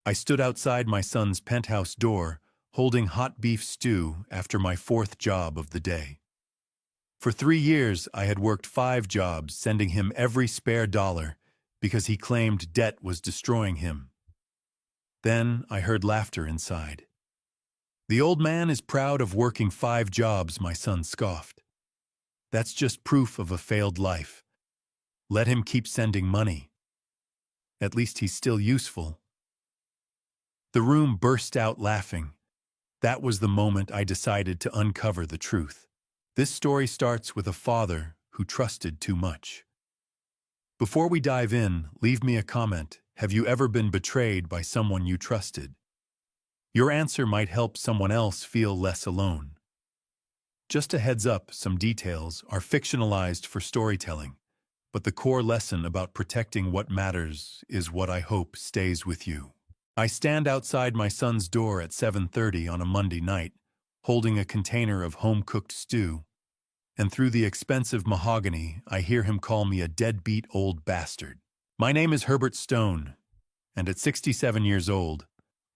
I stood outside my son's penthouse door, holding hot beef stew after my fourth job of the day. For 3 years, I had worked 5 jobs, sending him every spare dollar because he claimed debt was destroying him. Then I heard laughter inside. "The old man is proud of working 5 jobs," my son scoffed. "That's just proof of a failed life. Let him keep sending money. At least he's still useful." The room burst out laughing. That was the moment I decided to uncover the truth. This story starts with a father who trusted too much. Before we dive in, leave me a comment. Have you ever been betrayed by someone you trusted? Your answer might help someone else feel less alone. Just a heads up, some details are fictionalized for storytelling, but the core lesson about protecting what matters is what I hope stays with you. I stand outside my son's door at 7:30 on a Monday night, holding a container of home-cooked stew, and through the expensive mahogany, I hear him call me a deadbeat old bastard. My name is Herbert Stone, and at 67 years old,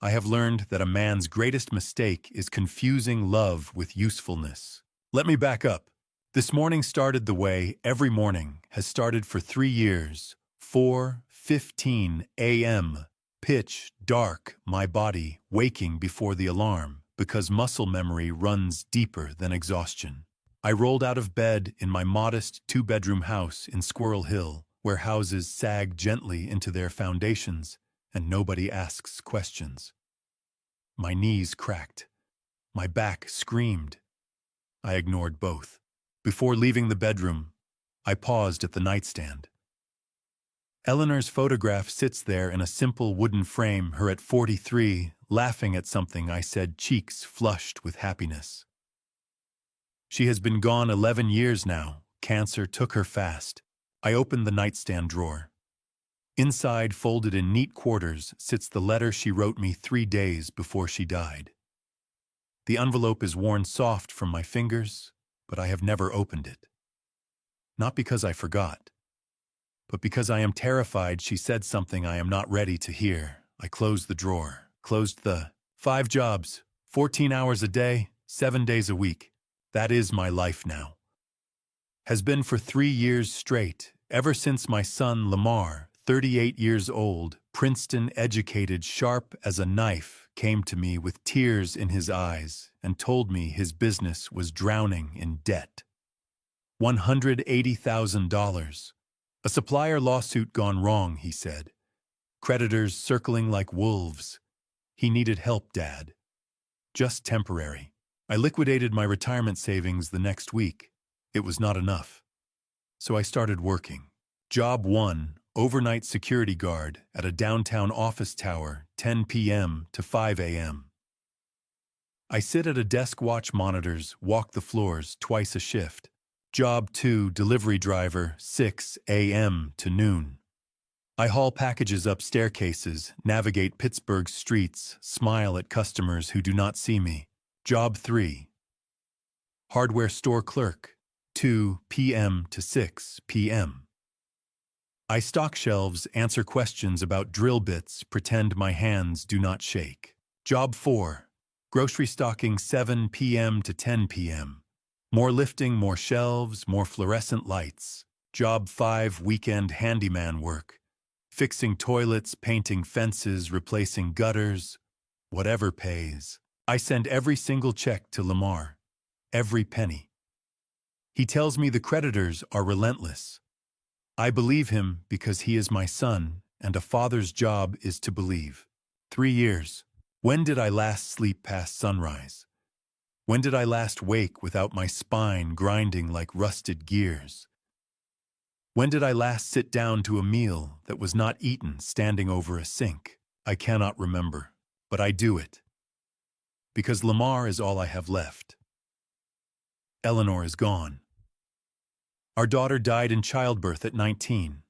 I have learned that a man's greatest mistake is confusing love with usefulness. Let me back up. This morning started the way every morning has started for 3 years, 4:15 a.m., pitch dark, my body waking before the alarm because muscle memory runs deeper than exhaustion. I rolled out of bed in my modest 2-bedroom house in Squirrel Hill, where houses sag gently into their foundations and nobody asks questions. My knees cracked. My back screamed. I ignored both. Before leaving the bedroom, I paused at the nightstand. Eleanor's photograph sits there in a simple wooden frame, her at 43, laughing at something I said, cheeks flushed with happiness. She has been gone 11 years now. Cancer took her fast. I opened the nightstand drawer. Inside, folded in neat quarters, sits the letter she wrote me 3 days before she died. The envelope is worn soft from my fingers, but I have never opened it. Not because I forgot, but because I am terrified she said something I am not ready to hear. I closed the drawer, closed the 5 jobs, 14 hours a day, 7 days a week. That is my life now. Has been for 3 years straight, ever since my son Lamar, 38 years old, Princeton-educated, sharp as a knife, came to me with tears in his eyes and told me his business was drowning in debt. $180,000. A supplier lawsuit gone wrong, he said. Creditors circling like wolves. He needed help, Dad. Just temporary. I liquidated my retirement savings the next week. It was not enough. So I started working. Job 1, overnight security guard at a downtown office tower, 10 p.m. to 5 a.m. I sit at a desk, watch monitors, walk the floors twice a shift. Job 2, delivery driver, 6 a.m. to noon. I haul packages up staircases, navigate Pittsburgh's streets, smile at customers who do not see me. Job 3, hardware store clerk, 2 p.m. to 6 p.m. I stock shelves, answer questions about drill bits, pretend my hands do not shake. Job 4, grocery stocking, 7 p.m. to 10 p.m. More lifting, more shelves, more fluorescent lights. Job 5, weekend handyman work. Fixing toilets, painting fences, replacing gutters. Whatever pays. I send every single check to Lamar. Every penny. He tells me the creditors are relentless. I believe him because he is my son, and a father's job is to believe. 3 years. When did I last sleep past sunrise? When did I last wake without my spine grinding like rusted gears? When did I last sit down to a meal that was not eaten standing over a sink? I cannot remember, but I do it. Because Lamar is all I have left. Eleanor is gone. Our daughter died in childbirth at 19.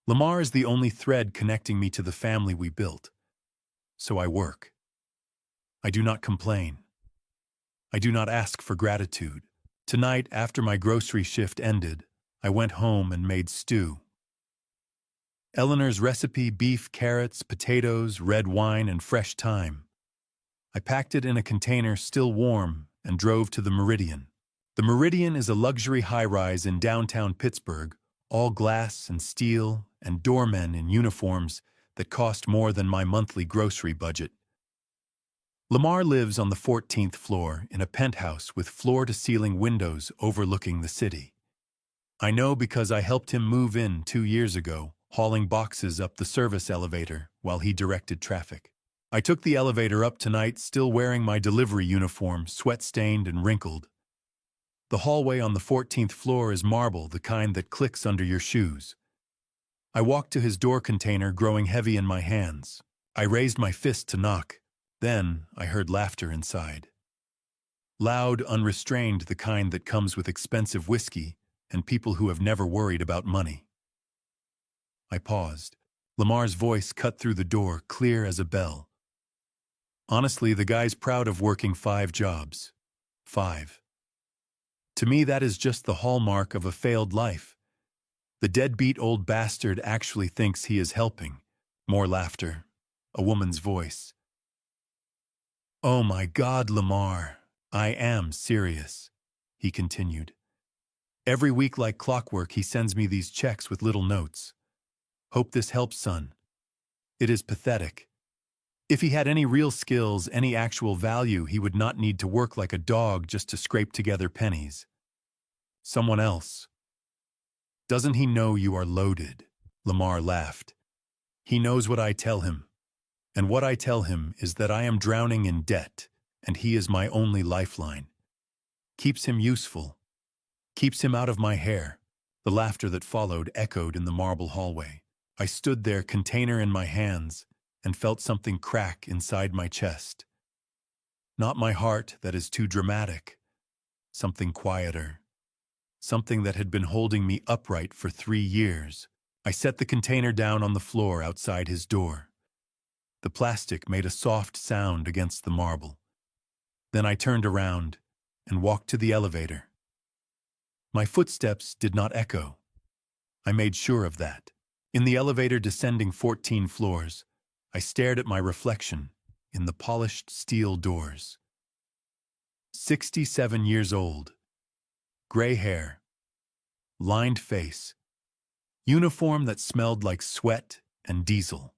Lamar is the only thread connecting me to the family we built. So I work. I do not complain. I do not ask for gratitude. Tonight, after my grocery shift ended, I went home and made stew. Eleanor's recipe: beef, carrots, potatoes, red wine, and fresh thyme. I packed it in a container still warm and drove to the Meridian. The Meridian is a luxury high-rise in downtown Pittsburgh, all glass and steel and doormen in uniforms that cost more than my monthly grocery budget. Lamar lives on the 14th floor in a penthouse with floor-to-ceiling windows overlooking the city. I know because I helped him move in 2 years ago, hauling boxes up the service elevator while he directed traffic. I took the elevator up tonight still wearing my delivery uniform, sweat-stained and wrinkled. The hallway on the 14th floor is marble, the kind that clicks under your shoes. I walked to his door container, growing heavy in my hands. I raised my fist to knock. Then I heard laughter inside. Loud, unrestrained, the kind that comes with expensive whiskey and people who have never worried about money. I paused. Lamar's voice cut through the door, clear as a bell. Honestly, the guy's proud of working 5 jobs. 5. To me, that is just the hallmark of a failed life. The deadbeat old bastard actually thinks he is helping. More laughter. A woman's voice. Oh my God, Lamar, I am serious, he continued. Every week like clockwork he sends me these checks with little notes. Hope this helps, son. It is pathetic. If he had any real skills, any actual value, he would not need to work like a dog just to scrape together pennies. Someone else. Doesn't he know you are loaded? Lamar laughed. He knows what I tell him. And what I tell him is that I am drowning in debt, and he is my only lifeline. Keeps him useful. Keeps him out of my hair. The laughter that followed echoed in the marble hallway. I stood there, container in my hands, and felt something crack inside my chest. Not my heart that is too dramatic. Something quieter. Something that had been holding me upright for 3 years. I set the container down on the floor outside his door. The plastic made a soft sound against the marble. Then I turned around and walked to the elevator. My footsteps did not echo. I made sure of that. In the elevator descending 14 floors, I stared at my reflection in the polished steel doors. 67 years old. Gray hair. Lined face. Uniform that smelled like sweat and diesel.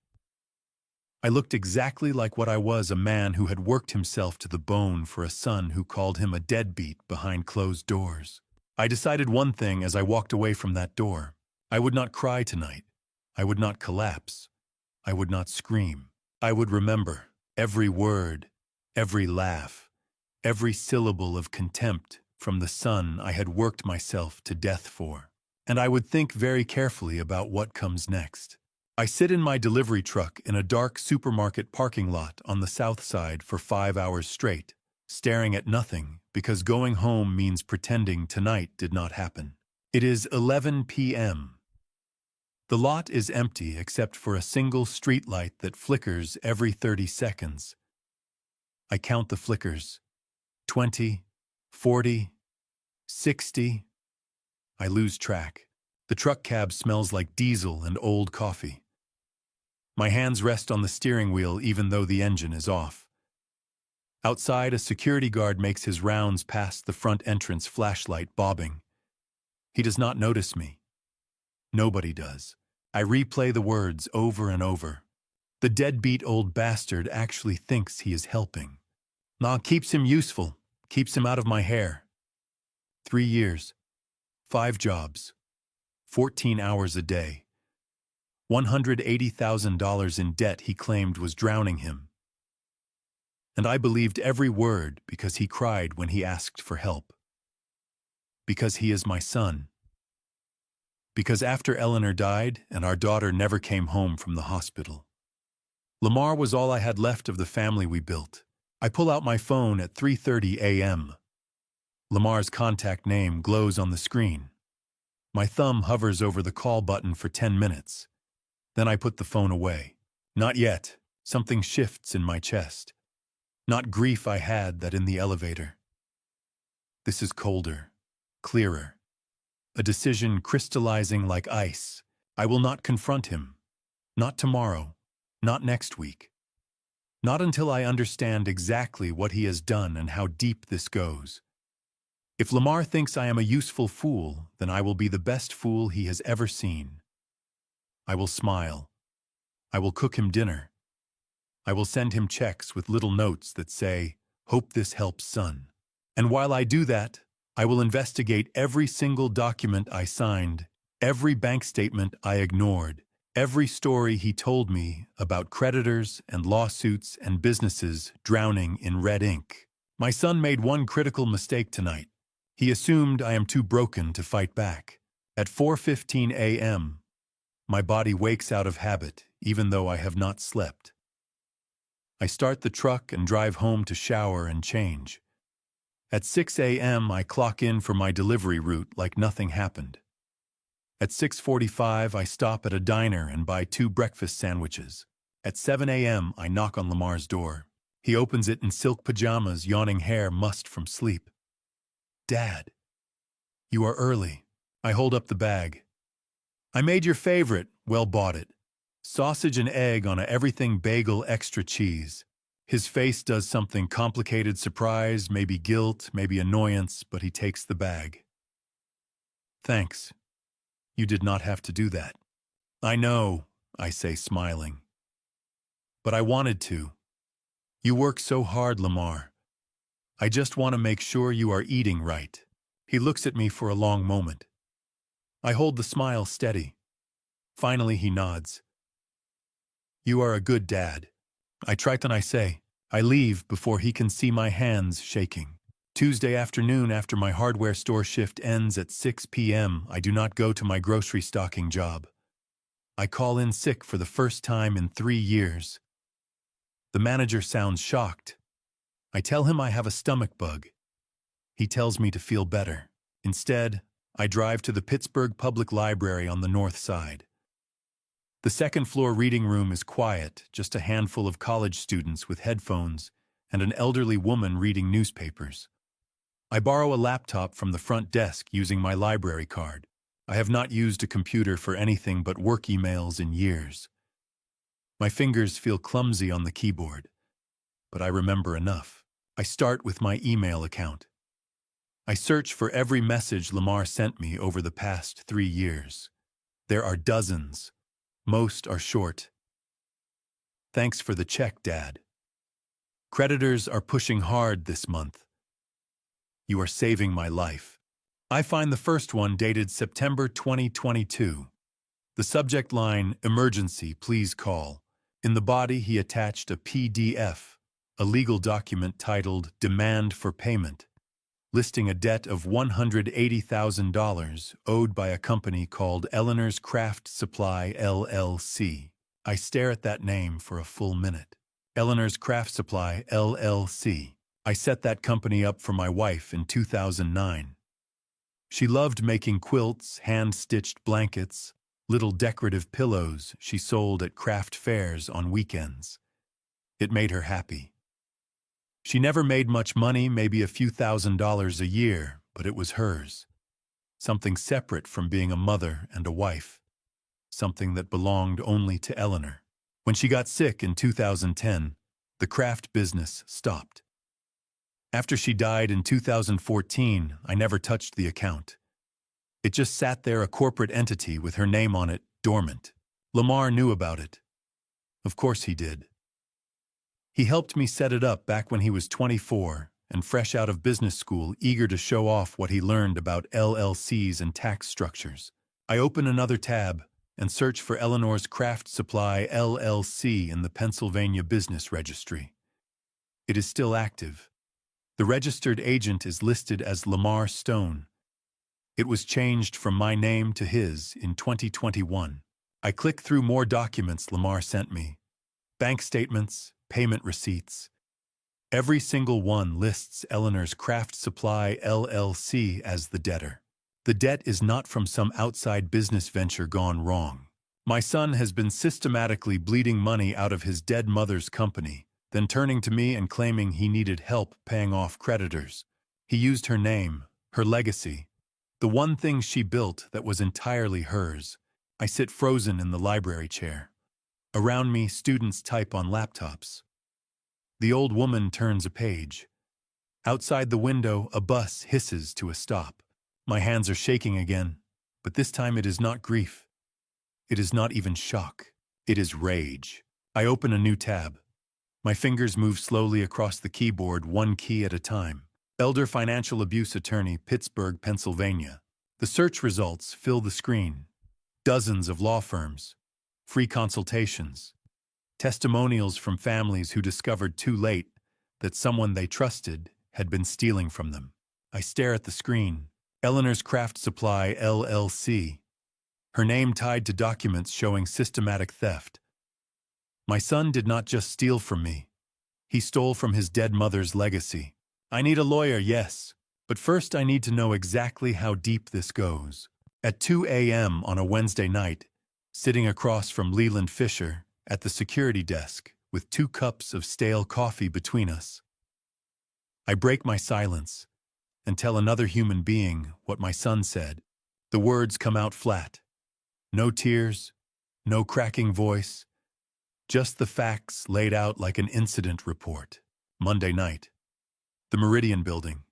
I looked exactly like what I was, a man who had worked himself to the bone for a son who called him a deadbeat behind closed doors. I decided one thing as I walked away from that door. I would not cry tonight. I would not collapse. I would not scream. I would remember every word, every laugh, every syllable of contempt from the son I had worked myself to death for. And I would think very carefully about what comes next. I sit in my delivery truck in a dark supermarket parking lot on the south side for 5 hours straight, staring at nothing because going home means pretending tonight did not happen. It is 11 p.m. The lot is empty except for a single streetlight that flickers every 30 seconds. I count the flickers. 20, 40, 60. I lose track. The truck cab smells like diesel and old coffee. My hands rest on the steering wheel even though the engine is off. Outside, a security guard makes his rounds past the front entrance, flashlight bobbing. He does not notice me. Nobody does. I replay the words over and over. The deadbeat old bastard actually thinks he is helping. Nah, keeps him useful, keeps him out of my hair. 3 years, 5 jobs, 14 hours a day. $180,000 in debt he claimed was drowning him. And I believed every word because he cried when he asked for help. Because he is my son. Because after Eleanor died and our daughter never came home from the hospital, Lamar was all I had left of the family we built. I pull out my phone at 3:30 a.m. Lamar's contact name glows on the screen. My thumb hovers over the call button for 10 minutes. Then I put the phone away. Not yet. Something shifts in my chest. Not grief I had that in the elevator. This is colder, clearer. A decision crystallizing like ice. I will not confront him. Not tomorrow. Not next week. Not until I understand exactly what he has done and how deep this goes. If Lamar thinks I am a useful fool, then I will be the best fool he has ever seen. I will smile. I will cook him dinner. I will send him checks with little notes that say, "Hope this helps, son." And while I do that, I will investigate every single document I signed, every bank statement I ignored, every story he told me about creditors and lawsuits and businesses drowning in red ink. My son made one critical mistake tonight. He assumed I am too broken to fight back. At 4:15 a.m., my body wakes out of habit, even though I have not slept. I start the truck and drive home to shower and change. At 6 a.m., I clock in for my delivery route like nothing happened. At 6:45, I stop at a diner and buy 2 breakfast sandwiches. At 7 a.m., I knock on Lamar's door. He opens it in silk pajamas, yawning hair mussed from sleep. "Dad, you are early." I hold up the bag. "I made your favorite, well bought it. Sausage and egg on a everything bagel extra cheese." His face does something complicated, surprise, maybe guilt, maybe annoyance, but he takes the bag. "Thanks. You did not have to do that." "I know," I say, smiling. "But I wanted to. You work so hard, Lamar. I just want to make sure you are eating right." He looks at me for a long moment. I hold the smile steady. Finally, he nods. "You are a good dad." I say. I leave before he can see my hands shaking. Tuesday afternoon, after my hardware store shift ends at 6 p.m., I do not go to my grocery stocking job. I call in sick for the first time in 3 years. The manager sounds shocked. I tell him I have a stomach bug. He tells me to feel better. Instead, I drive to the Pittsburgh Public Library on the north side. The second-floor reading room is quiet, just a handful of college students with headphones and an elderly woman reading newspapers. I borrow a laptop from the front desk using my library card. I have not used a computer for anything but work emails in years. My fingers feel clumsy on the keyboard, but I remember enough. I start with my email account. I search for every message Lamar sent me over the past 3 years. There are dozens. Most are short. "Thanks for the check, Dad. Creditors are pushing hard this month. You are saving my life." I find the first one dated September 2022. The subject line, "Emergency, please call." In the body, he attached a PDF, a legal document titled Demand for Payment, listing a debt of $180,000 owed by a company called Eleanor's Craft Supply, LLC. I stare at that name for a full minute. Eleanor's Craft Supply, LLC. I set that company up for my wife in 2009. She loved making quilts, hand-stitched blankets, little decorative pillows she sold at craft fairs on weekends. It made her happy. She never made much money, maybe a few $1,000s a year, but it was hers. Something separate from being a mother and a wife. Something that belonged only to Eleanor. When she got sick in 2010, the craft business stopped. After she died in 2014, I never touched the account. It just sat there, a corporate entity with her name on it, dormant. Lamar knew about it. Of course he did. He helped me set it up back when he was 24 and fresh out of business school, eager to show off what he learned about LLCs and tax structures. I open another tab and search for Eleanor's Craft Supply, LLC in the Pennsylvania Business Registry. It is still active. The registered agent is listed as Lamar Stone. It was changed from my name to his in 2021. I click through more documents Lamar sent me. Bank statements, payment receipts. Every single one lists Eleanor's Craft Supply, LLC as the debtor. The debt is not from some outside business venture gone wrong. My son has been systematically bleeding money out of his dead mother's company, then turning to me and claiming he needed help paying off creditors. He used her name, her legacy, the one thing she built that was entirely hers. I sit frozen in the library chair. Around me, students type on laptops. The old woman turns a page. Outside the window, a bus hisses to a stop. My hands are shaking again, but this time it is not grief. It is not even shock. It is rage. I open a new tab. My fingers move slowly across the keyboard, one key at a time. Elder financial abuse attorney, Pittsburgh, Pennsylvania. The search results fill the screen. Dozens of law firms. Free consultations. Testimonials from families who discovered too late that someone they trusted had been stealing from them. I stare at the screen. Eleanor's Craft Supply, LLC. Her name tied to documents showing systematic theft. My son did not just steal from me. He stole from his dead mother's legacy. I need a lawyer, yes, but first I need to know exactly how deep this goes. At 2 a.m. on a Wednesday night, sitting across from Leland Fisher at the security desk with 2 cups of stale coffee between us, I break my silence and tell another human being what my son said. The words come out flat. No tears, no cracking voice, just the facts laid out like an incident report. Monday night. The Meridian Building.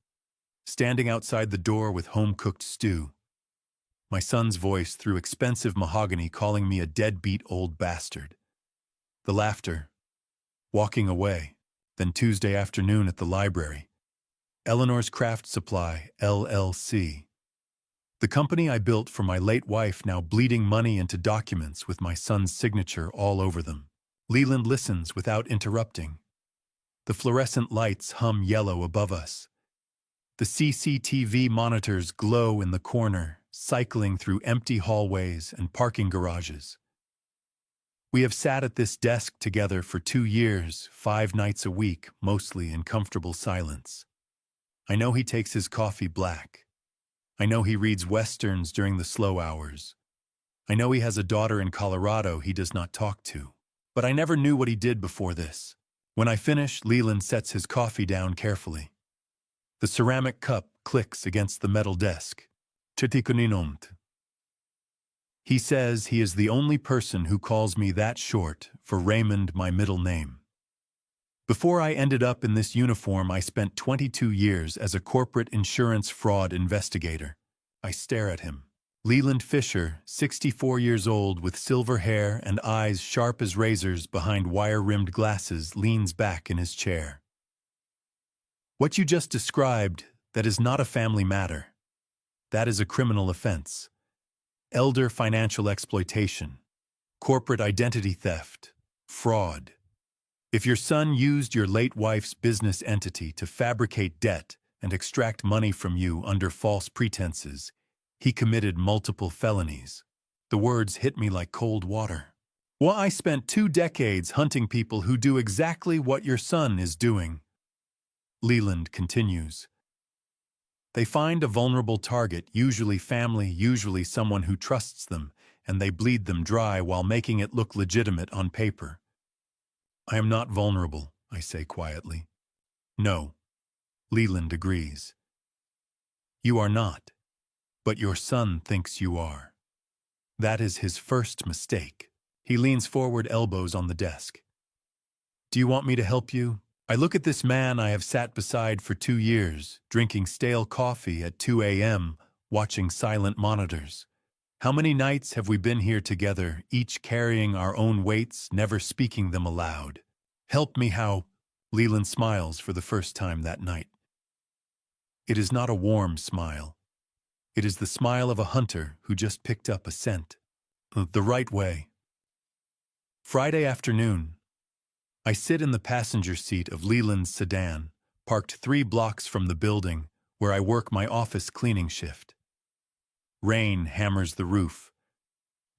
Standing outside the door with home-cooked stew. My son's voice through expensive mahogany calling me a deadbeat old bastard. The laughter. Walking away. Then Tuesday afternoon at the library. Eleanor's Craft Supply, LLC. The company I built for my late wife now bleeding money into documents with my son's signature all over them. Leland listens without interrupting. The fluorescent lights hum yellow above us. The CCTV monitors glow in the corner, cycling through empty hallways and parking garages. We have sat at this desk together for 2 years, 5 nights a week, mostly in comfortable silence. I know he takes his coffee black. I know he reads westerns during the slow hours. I know he has a daughter in Colorado he does not talk to. But I never knew what he did before this. When I finish, Leland sets his coffee down carefully. The ceramic cup clicks against the metal desk. He says he is the only person who calls me that short for Raymond, my middle name. Before I ended up in this uniform, I spent 22 years as a corporate insurance fraud investigator. I stare at him. Leland Fisher, 64 years old with silver hair and eyes sharp as razors behind wire-rimmed glasses, leans back in his chair. What you just described, that is not a family matter. That is a criminal offense. Elder financial exploitation, corporate identity theft, fraud. If your son used your late wife's business entity to fabricate debt and extract money from you under false pretenses, he committed multiple felonies. The words hit me like cold water. Well, I spent 2 decades hunting people who do exactly what your son is doing. Leland continues. They find a vulnerable target, usually family, usually someone who trusts them, and they bleed them dry while making it look legitimate on paper. I am not vulnerable, I say quietly. No. Leland agrees. You are not. But your son thinks you are. That is his first mistake. He leans forward, elbows on the desk. Do you want me to help you? I look at this man I have sat beside for 2 years, drinking stale coffee at 2 a.m., watching silent monitors. How many nights have we been here together, each carrying our own weights, never speaking them aloud? Help me how? Leland smiles for the first time that night. It is not a warm smile. It is the smile of a hunter who just picked up a scent. The right way. Friday afternoon. I sit in the passenger seat of Leland's sedan, parked 3 blocks from the building where I work my office cleaning shift. Rain hammers the roof.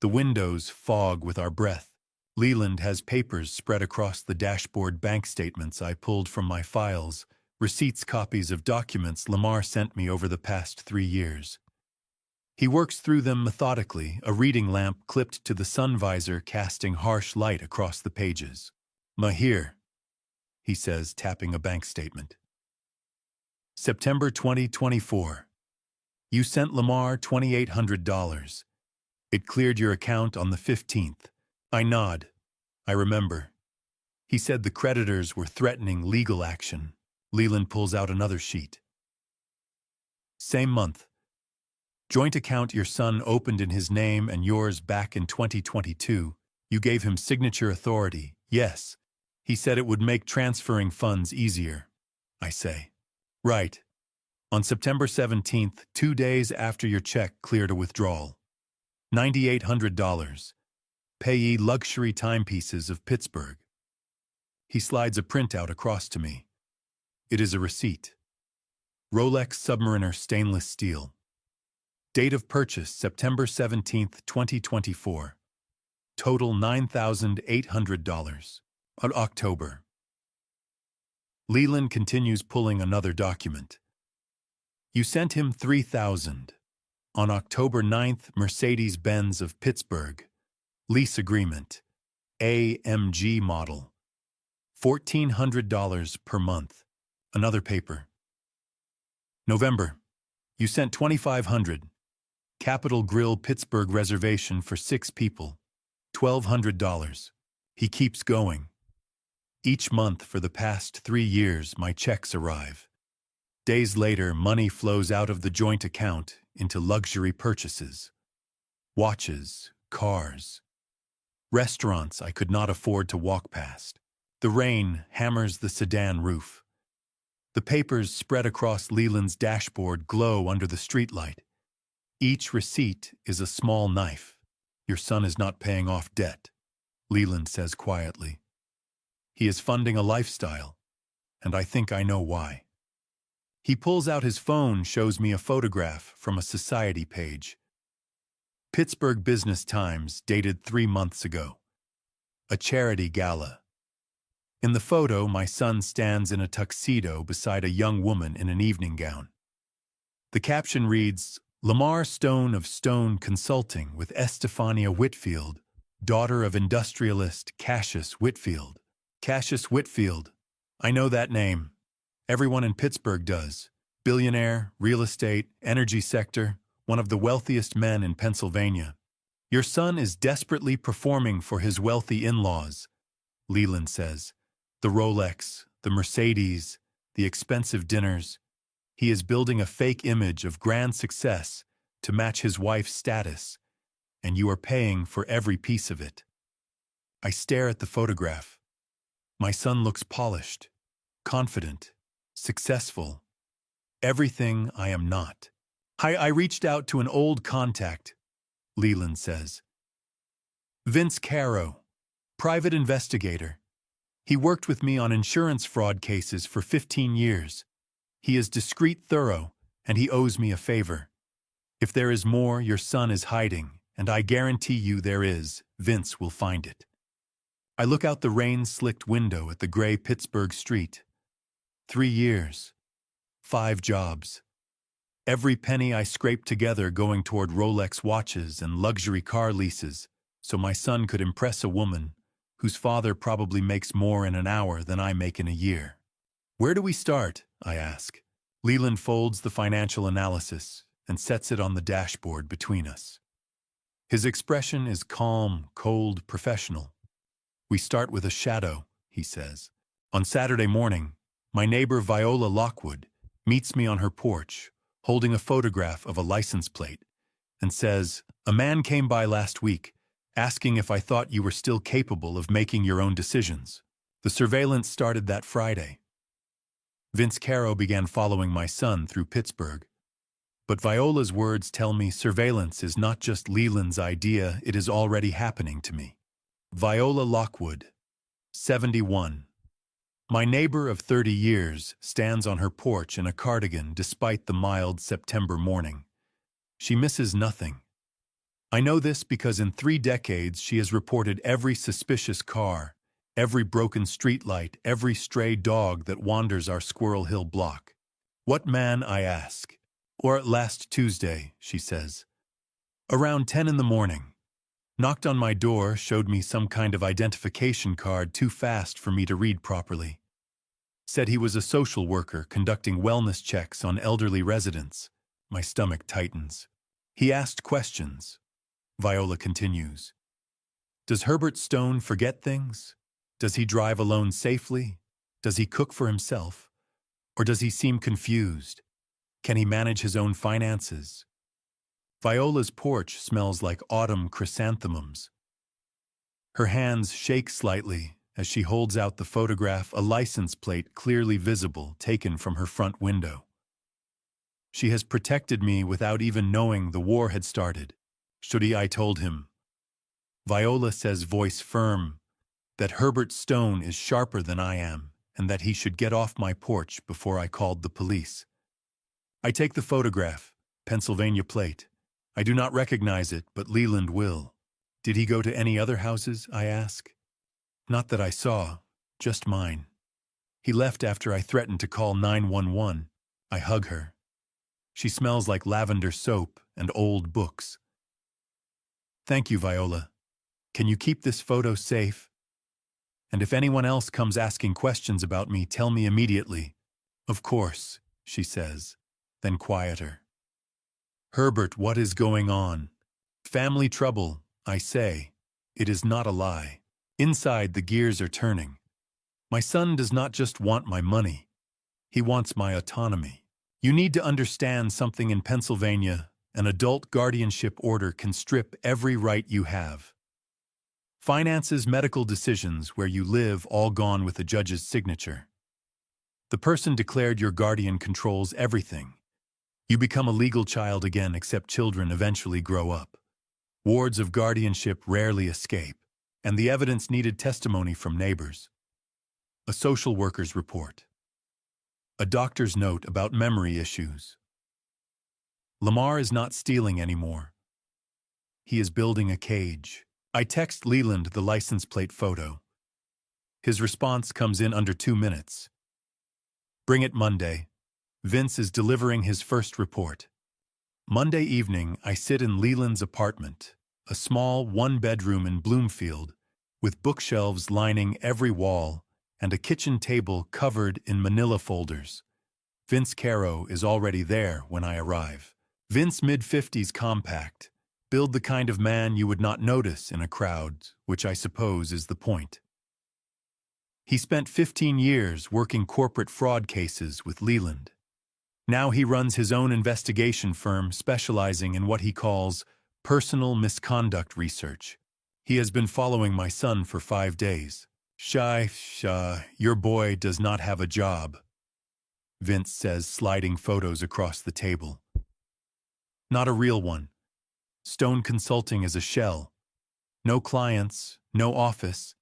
The windows fog with our breath. Leland has papers spread across the dashboard, bank statements I pulled from my files, receipts, copies of documents Lamar sent me over the past 3 years. He works through them methodically, a reading lamp clipped to the sun visor casting harsh light across the pages. Here, he says, tapping a bank statement. September 2024. You sent Lamar $2,800. It cleared your account on the 15th. I nod. I remember. He said the creditors were threatening legal action. Leland pulls out another sheet. Same month. Joint account your son opened in his name and yours back in 2022. You gave him signature authority. Yes. He said it would make transferring funds easier. I say. Right. On September 17th, 2 days after your check cleared a withdrawal. $9,800. Payee luxury timepieces of Pittsburgh. He slides a printout across to me. It is a receipt. Rolex Submariner stainless steel. Date of purchase September 17th, 2024. Total $9,800. October. Leland continues pulling another document. You sent him $3,000. On October 9th, Mercedes-Benz of Pittsburgh. Lease agreement. AMG model. $1,400 per month. Another paper. November. You sent $2,500. Capitol Grill Pittsburgh reservation for 6 people. $1,200. He keeps going. Each month for the past 3 years, my checks arrive. Days later, money flows out of the joint account into luxury purchases. Watches, cars. Restaurants I could not afford to walk past. The rain hammers the sedan roof. The papers spread across Leland's dashboard glow under the streetlight. Each receipt is a small knife. Your son is not paying off debt, Leland says quietly. He is funding a lifestyle, and I think I know why. He pulls out his phone, shows me a photograph from a society page. Pittsburgh Business Times, dated 3 months ago. A charity gala. In the photo, my son stands in a tuxedo beside a young woman in an evening gown. The caption reads, Lamar Stone of Stone Consulting with Estefania Whitfield, daughter of industrialist Cassius Whitfield. Cassius Whitfield. I know that name. Everyone in Pittsburgh does. Billionaire, real estate, energy sector, one of the wealthiest men in Pennsylvania. Your son is desperately performing for his wealthy in-laws, Leland says. The Rolex, the Mercedes, the expensive dinners. He is building a fake image of grand success to match his wife's status, and you are paying for every piece of it. I stare at the photograph. My son looks polished, confident, successful. Everything I am not. I reached out to an old contact, Leland says. Vince Caro, private investigator. He worked with me on insurance fraud cases for 15 years. He is discreet, thorough, and he owes me a favor. If there is more your son is hiding, and I guarantee you there is, Vince will find it. I look out the rain-slicked window at the gray Pittsburgh street. 3 years. 5 jobs. Every penny I scraped together going toward Rolex watches and luxury car leases so my son could impress a woman whose father probably makes more in an hour than I make in a year. Where do we start? I ask. Leland folds the financial analysis and sets it on the dashboard between us. His expression is calm, cold, professional. We start with a shadow, he says. On Saturday morning, my neighbor Viola Lockwood meets me on her porch, holding a photograph of a license plate, and says, "A man came by last week, asking if I thought you were still capable of making your own decisions. The surveillance started that Friday." Vince Caro began following my son through Pittsburgh. But Viola's words tell me surveillance is not just Leland's idea, it is already happening to me. Viola Lockwood, 71. My neighbor of 30 years stands on her porch in a cardigan despite the mild September morning. She misses nothing. I know this because in 3 decades she has reported every suspicious car, every broken streetlight, every stray dog that wanders our Squirrel Hill block. What man, I ask? Or last Tuesday, she says. Around 10 in the morning. Knocked on my door, showed me some kind of identification card too fast for me to read properly. Said he was a social worker conducting wellness checks on elderly residents. My stomach tightens. He asked questions. Viola continues. Does Herbert Stone forget things? Does he drive alone safely? Does he cook for himself? Or does he seem confused? Can he manage his own finances? Viola's porch smells like autumn chrysanthemums. Her hands shake slightly as she holds out the photograph, a license plate clearly visible, taken from her front window. She has protected me without even knowing the war had started. Should I told him. Viola says, voice firm, that Herbert Stone is sharper than I am and that he should get off my porch before I called the police. I take the photograph, Pennsylvania plate. I do not recognize it, but Leland will. Did he go to any other houses, I ask? Not that I saw, just mine. He left after I threatened to call 911. I hug her. She smells like lavender soap and old books. Thank you, Viola. Can you keep this photo safe? And if anyone else comes asking questions about me, tell me immediately. Of course, she says, then quieter. Herbert, what is going on? Family trouble, I say. It is not a lie. Inside, the gears are turning. My son does not just want my money. He wants my autonomy. You need to understand something. In Pennsylvania, an adult guardianship order can strip every right you have. Finances, medical decisions, where you live, all gone with the judge's signature. The person declared your guardian controls everything. You become a legal child again, except children eventually grow up. Wards of guardianship rarely escape, and the evidence needed testimony from neighbors. A social worker's report. A doctor's note about memory issues. Lamar is not stealing anymore. He is building a cage. I text Leland the license plate photo. His response comes in under 2 minutes. Bring it Monday. Vince is delivering his first report. Monday evening, I sit in Leland's apartment, a small one-bedroom in Bloomfield, with bookshelves lining every wall and a kitchen table covered in manila folders. Vince Caro is already there when I arrive. Vince, mid-50s, compact, build the kind of man you would not notice in a crowd, which I suppose is the point. He spent 15 years working corporate fraud cases with Leland. Now he runs his own investigation firm specializing in what he calls personal misconduct research. He has been following my son for 5 days. Your boy does not have a job, Vince says, sliding photos across the table. Not a real one. Stone Consulting is a shell. No clients, no office,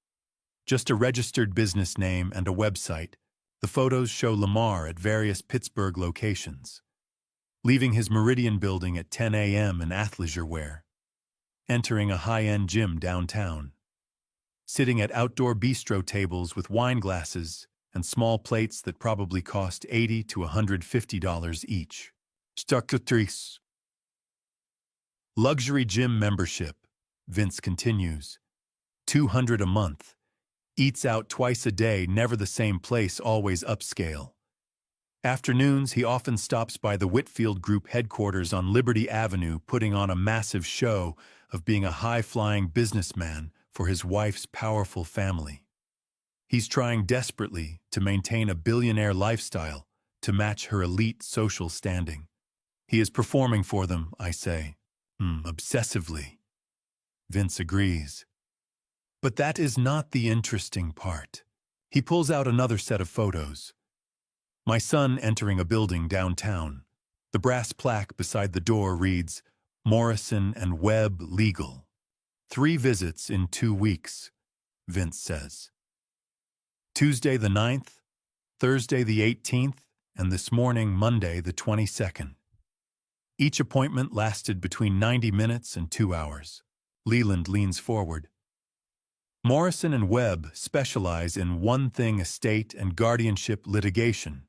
just a registered business name and a website. The photos show Lamar at various Pittsburgh locations, leaving his Meridian building at 10 a.m. in athleisure wear, entering a high-end gym downtown, sitting at outdoor bistro tables with wine glasses and small plates that probably cost $80 to $150 each. Structutrice. Luxury gym membership, Vince continues. $200 a month. Eats out twice a day, never the same place, always upscale. Afternoons, he often stops by the Whitfield Group headquarters on Liberty Avenue, putting on a massive show of being a high-flying businessman for his wife's powerful family. He's trying desperately to maintain a billionaire lifestyle to match her elite social standing. He is performing for them, I say. Obsessively. Vince agrees. But that is not the interesting part. He pulls out another set of photos. My son entering a building downtown. The brass plaque beside the door reads, Morrison and Webb Legal. 3 visits in 2 weeks, Vince says. Tuesday the 9th, Thursday the 18th, and this morning, Monday the 22nd. Each appointment lasted between 90 minutes and 2 hours. Leland leans forward. Morrison and Webb specialize in one-thing estate and guardianship litigation.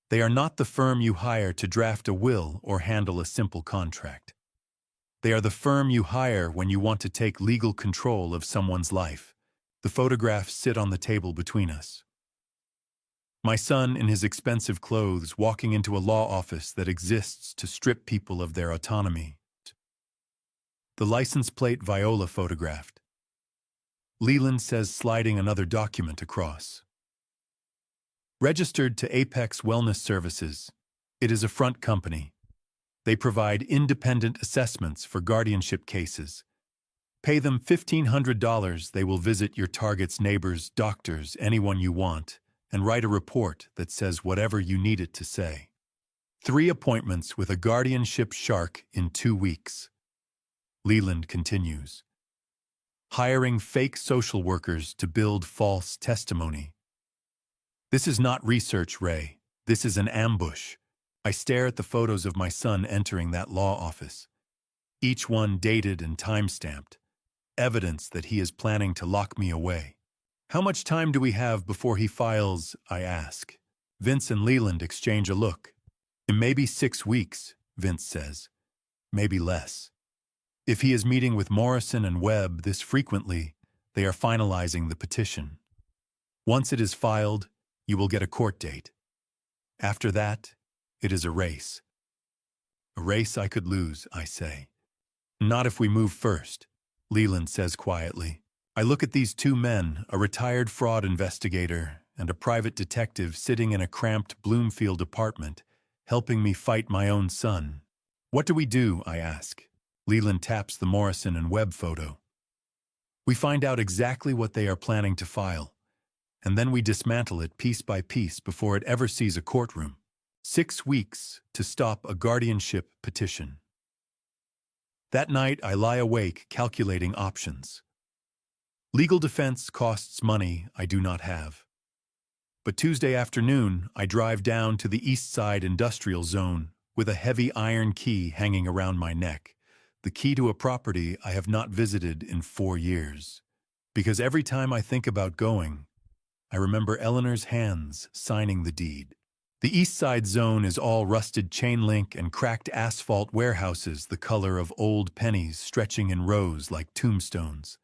They are not the firm you hire to draft a will or handle a simple contract. They are the firm you hire when you want to take legal control of someone's life. The photographs sit on the table between us. My son in his expensive clothes walking into a law office that exists to strip people of their autonomy. The license plate Viola photographed. Leland says, sliding another document across. Registered to Apex Wellness Services. It is a front company. They provide independent assessments for guardianship cases. Pay them $1,500. They will visit your target's neighbors, doctors, anyone you want, and write a report that says whatever you need it to say. 3 appointments with a guardianship shark in 2 weeks. Leland continues. Hiring fake social workers to build false testimony. This is not research, Ray. This is an ambush. I stare at the photos of my son entering that law office. Each one dated and time-stamped. Evidence that he is planning to lock me away. How much time do we have before he files, I ask. Vince and Leland exchange a look. In maybe 6 weeks, Vince says. Maybe less. If he is meeting with Morrison and Webb this frequently, they are finalizing the petition. Once it is filed, you will get a court date. After that, it is a race. A race I could lose, I say. Not if we move first, Leland says quietly. I look at these 2 men, a retired fraud investigator and a private detective sitting in a cramped Bloomfield apartment, helping me fight my own son. What do we do, I ask. Leland taps the Morrison and Webb photo. We find out exactly what they are planning to file, and then we dismantle it piece by piece before it ever sees a courtroom. 6 weeks to stop a guardianship petition. That night, I lie awake calculating options. Legal defense costs money I do not have. But Tuesday afternoon, I drive down to the East Side Industrial Zone with a heavy iron key hanging around my neck, the key to a property I have not visited in 4 years. Because every time I think about going, I remember Eleanor's hands signing the deed. The East Side Zone is all rusted chain link and cracked asphalt warehouses the color of old pennies stretching in rows like tombstones.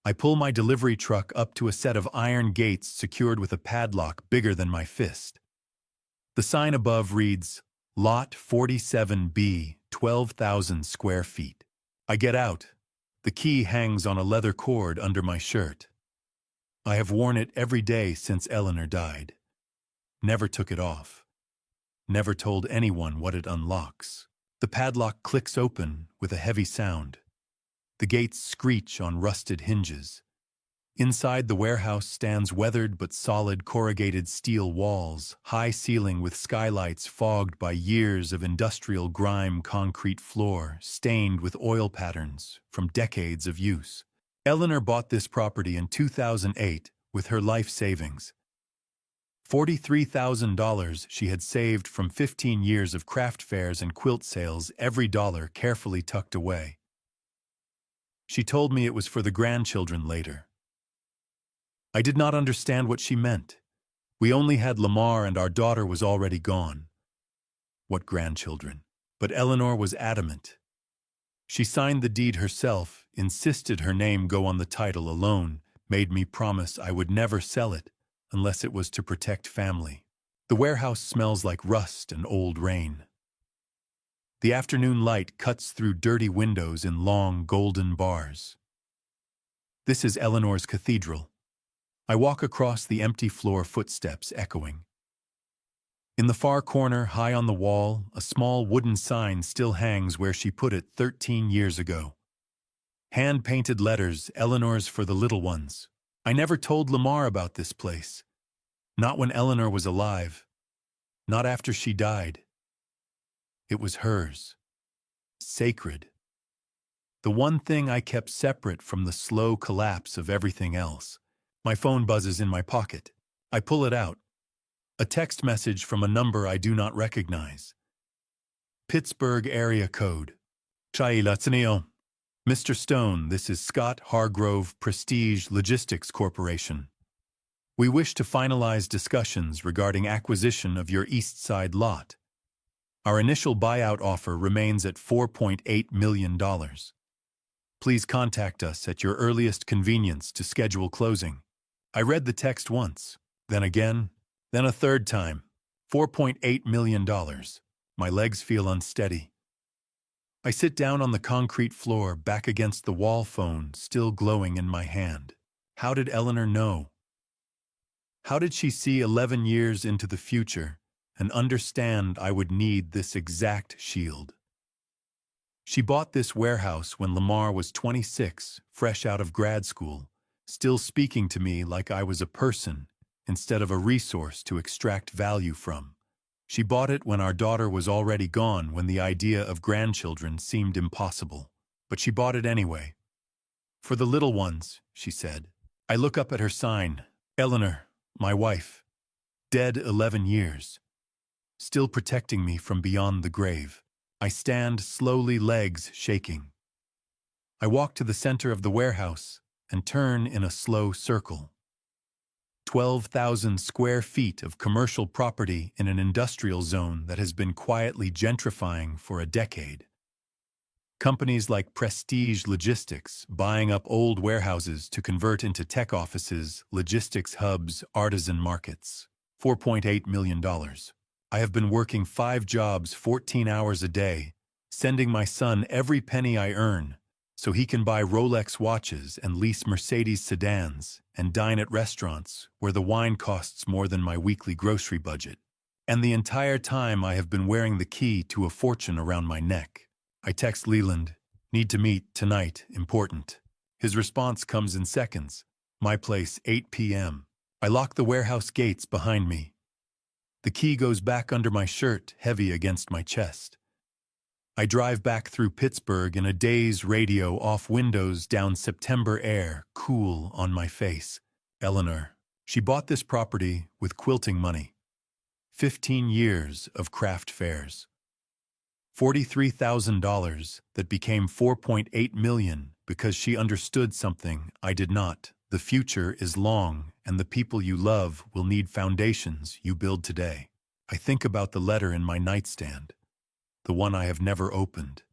I pull my delivery truck up to a set of iron gates secured with a padlock bigger than my fist. The sign above reads, Lot 47B, 12,000 square feet. I get out. The key hangs on a leather cord under my shirt. I have worn it every day since Eleanor died. Never took it off. Never told anyone what it unlocks. The padlock clicks open with a heavy sound. The gates screech on rusted hinges. Inside the warehouse stands weathered but solid corrugated steel walls, high ceiling with skylights fogged by years of industrial grime, concrete floor, stained with oil patterns from decades of use. Eleanor bought this property in 2008 with her life savings. $43,000 she had saved from 15 years of craft fairs and quilt sales, every dollar carefully tucked away. She told me it was for the grandchildren later. I did not understand what she meant. We only had Lamar and our daughter was already gone. What grandchildren? But Eleanor was adamant. She signed the deed herself, insisted her name go on the title alone, made me promise I would never sell it unless it was to protect family. The warehouse smells like rust and old rain. The afternoon light cuts through dirty windows in long golden bars. This is Eleanor's cathedral. I walk across the empty floor, footsteps echoing. In the far corner, high on the wall, a small wooden sign still hangs where she put it 13 years ago. Hand-painted letters, Eleanor's for the little ones. I never told Lamar about this place. Not when Eleanor was alive. Not after she died. It was hers. Sacred. The one thing I kept separate from the slow collapse of everything else. My phone buzzes in my pocket. I pull it out. A text message from a number I do not recognize. Pittsburgh area code. Mr. Stone, this is Scott Hargrove Prestige Logistics Corporation. We wish to finalize discussions regarding acquisition of your East Side lot. Our initial buyout offer remains at $4.8 million. Please contact us at your earliest convenience to schedule closing. I read the text once, then again, then a third time. $4.8 million. My legs feel unsteady. I sit down on the concrete floor, back against the wall, phone still glowing in my hand. How did Eleanor know? How did she see 11 years into the future and understand I would need this exact shield? She bought this warehouse when Lamar was 26, fresh out of grad school, still speaking to me like I was a person instead of a resource to extract value from. She bought it when our daughter was already gone, when the idea of grandchildren seemed impossible. But she bought it anyway. For the little ones, she said. I look up at her sign, Eleanor, my wife, dead 11 years, still protecting me from beyond the grave. I stand slowly, legs shaking. I walk to the center of the warehouse and turn in a slow circle. 12,000 square feet of commercial property in an industrial zone that has been quietly gentrifying for a decade. Companies like Prestige Logistics buying up old warehouses to convert into tech offices, logistics hubs, artisan markets. $4.8 million. I have been working 5 jobs 14 hours a day, sending my son every penny I earn so he can buy Rolex watches and lease Mercedes sedans and dine at restaurants where the wine costs more than my weekly grocery budget. And the entire time I have been wearing the key to a fortune around my neck. I text Leland, need to meet, tonight, important. His response comes in seconds. My place, 8 p.m. I lock the warehouse gates behind me. The key goes back under my shirt, heavy against my chest. I drive back through Pittsburgh in a daze, radio off, windows down, September air, cool on my face. Eleanor. She bought this property with quilting money. 15 years of craft fairs. $43,000 that became $4.8 million because she understood something I did not. The future is long, and the people you love will need foundations you build today. I think about the letter in my nightstand, the one I have never opened,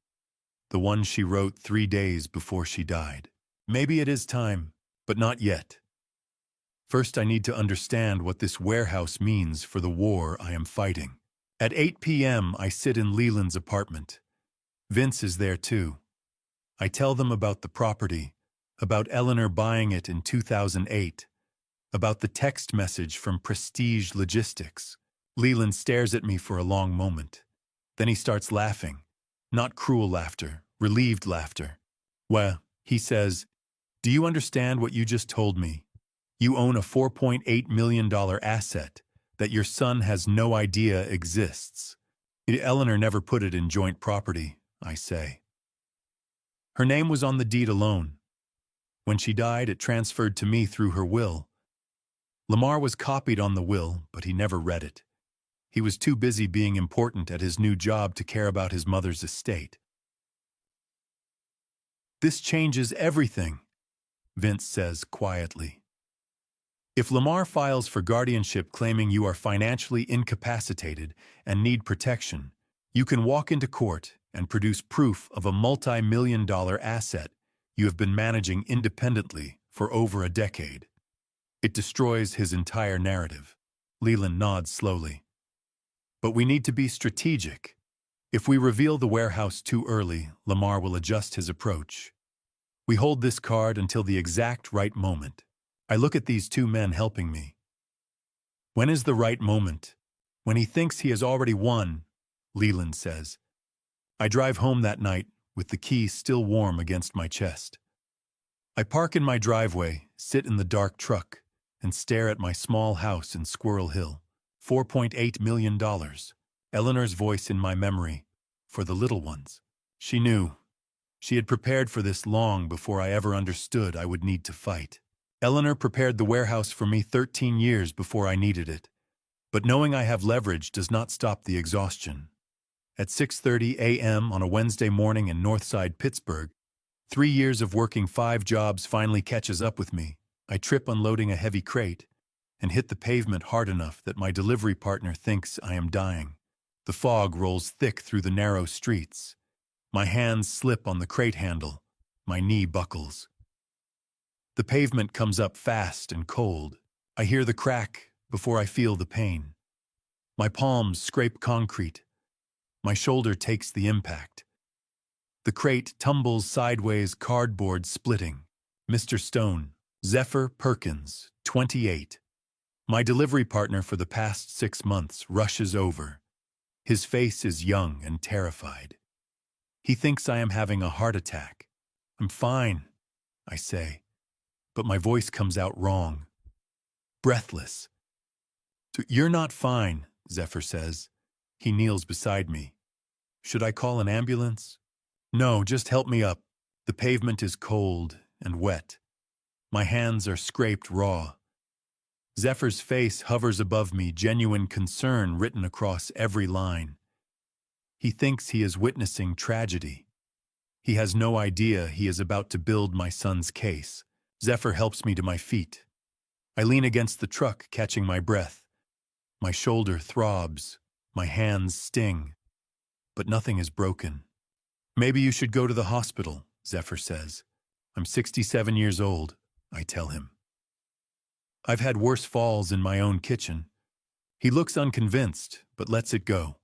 the one she wrote 3 days before she died. Maybe it is time, but not yet. First, I need to understand what this warehouse means for the war I am fighting. At 8 p.m., I sit in Leland's apartment. Vince is there too. I tell them about the property, about Eleanor buying it in 2008, about the text message from Prestige Logistics. Leland stares at me for a long moment. Then he starts laughing. Not cruel laughter, relieved laughter. Well, he says, do you understand what you just told me? You own a $4.8 million asset that your son has no idea exists. Eleanor never put it in joint property, I say. Her name was on the deed alone. When she died, it transferred to me through her will. Lamar was copied on the will, but he never read it. He was too busy being important at his new job to care about his mother's estate. This changes everything, Vince says quietly. If Lamar files for guardianship claiming you are financially incapacitated and need protection, you can walk into court and produce proof of a multi-million-dollar asset you have been managing independently for over a decade. It destroys his entire narrative. Leland nods slowly. But we need to be strategic. If we reveal the warehouse too early, Lamar will adjust his approach. We hold this card until the exact right moment. I look at these 2 men helping me. When is the right moment? When he thinks he has already won, Leland says. I drive home that night with the key still warm against my chest. I park in my driveway, sit in the dark truck, and stare at my small house in Squirrel Hill. $4.8 million. Eleanor's voice in my memory. For the little ones. She knew. She had prepared for this long before I ever understood I would need to fight. Eleanor prepared the warehouse for me 13 years before I needed it. But knowing I have leverage does not stop the exhaustion. At 6:30 a.m. on a Wednesday morning in Northside Pittsburgh, 3 years of working 5 jobs finally catches up with me. I trip unloading a heavy crate and hit the pavement hard enough that my delivery partner thinks I am dying. The fog rolls thick through the narrow streets. My hands slip on the crate handle. My knee buckles. The pavement comes up fast and cold. I hear the crack before I feel the pain. My palms scrape concrete. My shoulder takes the impact. The crate tumbles sideways, cardboard splitting. Mr. Stone, Zephyr Perkins, 28. My delivery partner for the past 6 months rushes over. His face is young and terrified. He thinks I am having a heart attack. I'm fine, I say, but my voice comes out wrong. Breathless. You're not fine, Zephyr says. He kneels beside me. Should I call an ambulance? No, just help me up. The pavement is cold and wet. My hands are scraped raw. Zephyr's face hovers above me, genuine concern written across every line. He thinks he is witnessing tragedy. He has no idea he is about to build my son's case. Zephyr helps me to my feet. I lean against the truck, catching my breath. My shoulder throbs. My hands sting. But nothing is broken. Maybe you should go to the hospital, Zephyr says. I'm 67 years old, I tell him. I've had worse falls in my own kitchen. He looks unconvinced, but lets it go.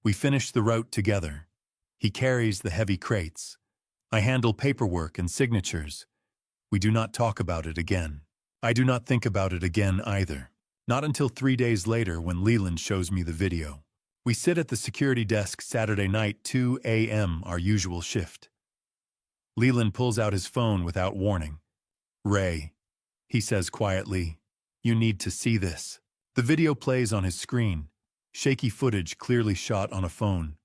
We finish the route together. He carries the heavy crates. I handle paperwork and signatures. We do not talk about it again. I do not think about it again either. Not until 3 days later when Leland shows me the video. We sit at the security desk Saturday night, 2 a.m., our usual shift. Leland pulls out his phone without warning. Ray, he says quietly, you need to see this. The video plays on his screen. Shaky footage clearly shot on a phone.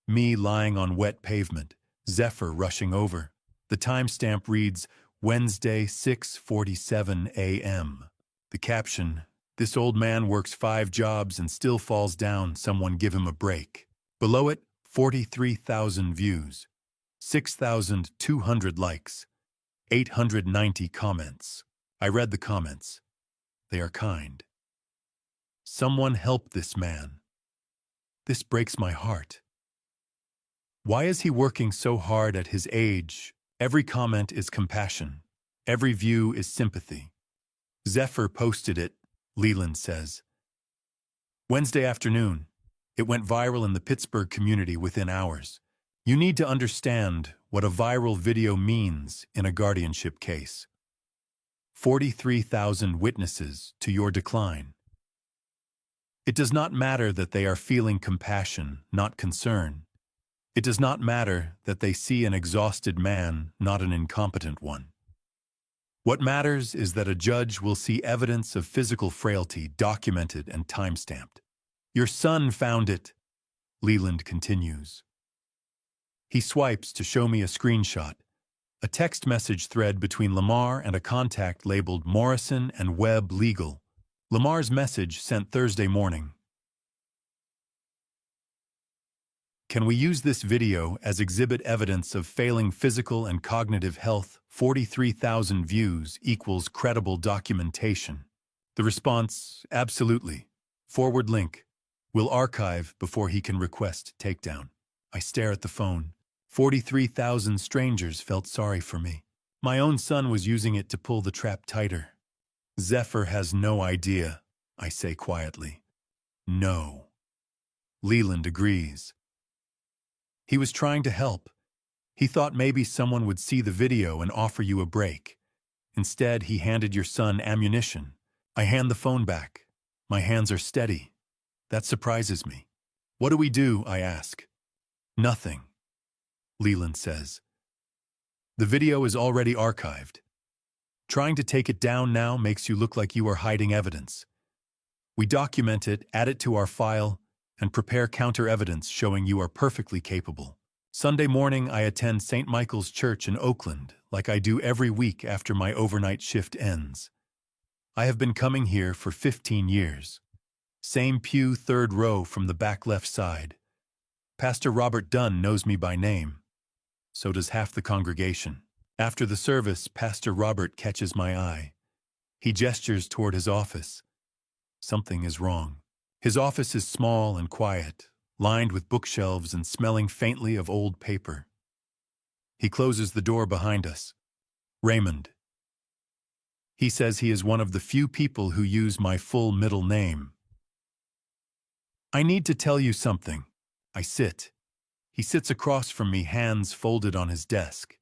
Me lying on wet pavement. Zephyr rushing over. The timestamp reads, Wednesday, 6:47 a.m. The caption, this old man works 5 jobs and still falls down, someone give him a break. Below it, 43,000 views, 6,200 likes, 890 comments. I read the comments. They are kind. Someone help this man. This breaks my heart. Why is he working so hard at his age? Every comment is compassion. Every view is sympathy. Zephyr posted it, Leland says. Wednesday afternoon. It went viral in the Pittsburgh community within hours. You need to understand what a viral video means in a guardianship case. 43,000 witnesses to your decline. It does not matter that they are feeling compassion, not concern. It does not matter that they see an exhausted man, not an incompetent one. What matters is that a judge will see evidence of physical frailty documented and timestamped. Your son found it, Leland continues. He swipes to show me a screenshot, a text message thread between Lamar and a contact labeled Morrison and Webb Legal. Lamar's message sent Thursday morning. Can we use this video as exhibit evidence of failing physical and cognitive health? 43,000 views equals credible documentation. The response, absolutely. Forward link. Will archive before he can request takedown. I stare at the phone. 43,000 strangers felt sorry for me. My own son was using it to pull the trap tighter. Zephyr has no idea, I say quietly. No. Leland agrees. He was trying to help. He thought maybe someone would see the video and offer you a break. Instead, he handed your son ammunition. I hand the phone back. My hands are steady. That surprises me. What do we do? I ask. Nothing, Leland says. The video is already archived. Trying to take it down now makes you look like you are hiding evidence. We document it, add it to our file, and prepare counter-evidence showing you are perfectly capable. Sunday morning, I attend St. Michael's Church in Oakland, like I do every week after my overnight shift ends. I have been coming here for 15 years. Same pew, 3rd row from the back left side. Pastor Robert Dunn knows me by name. So does half the congregation. After the service, Pastor Robert catches my eye. He gestures toward his office. Something is wrong. His office is small and quiet, lined with bookshelves and smelling faintly of old paper. He closes the door behind us. Raymond. He says he is one of the few people who use my full middle name. I need to tell you something. I sit. He sits across from me, hands folded on his desk.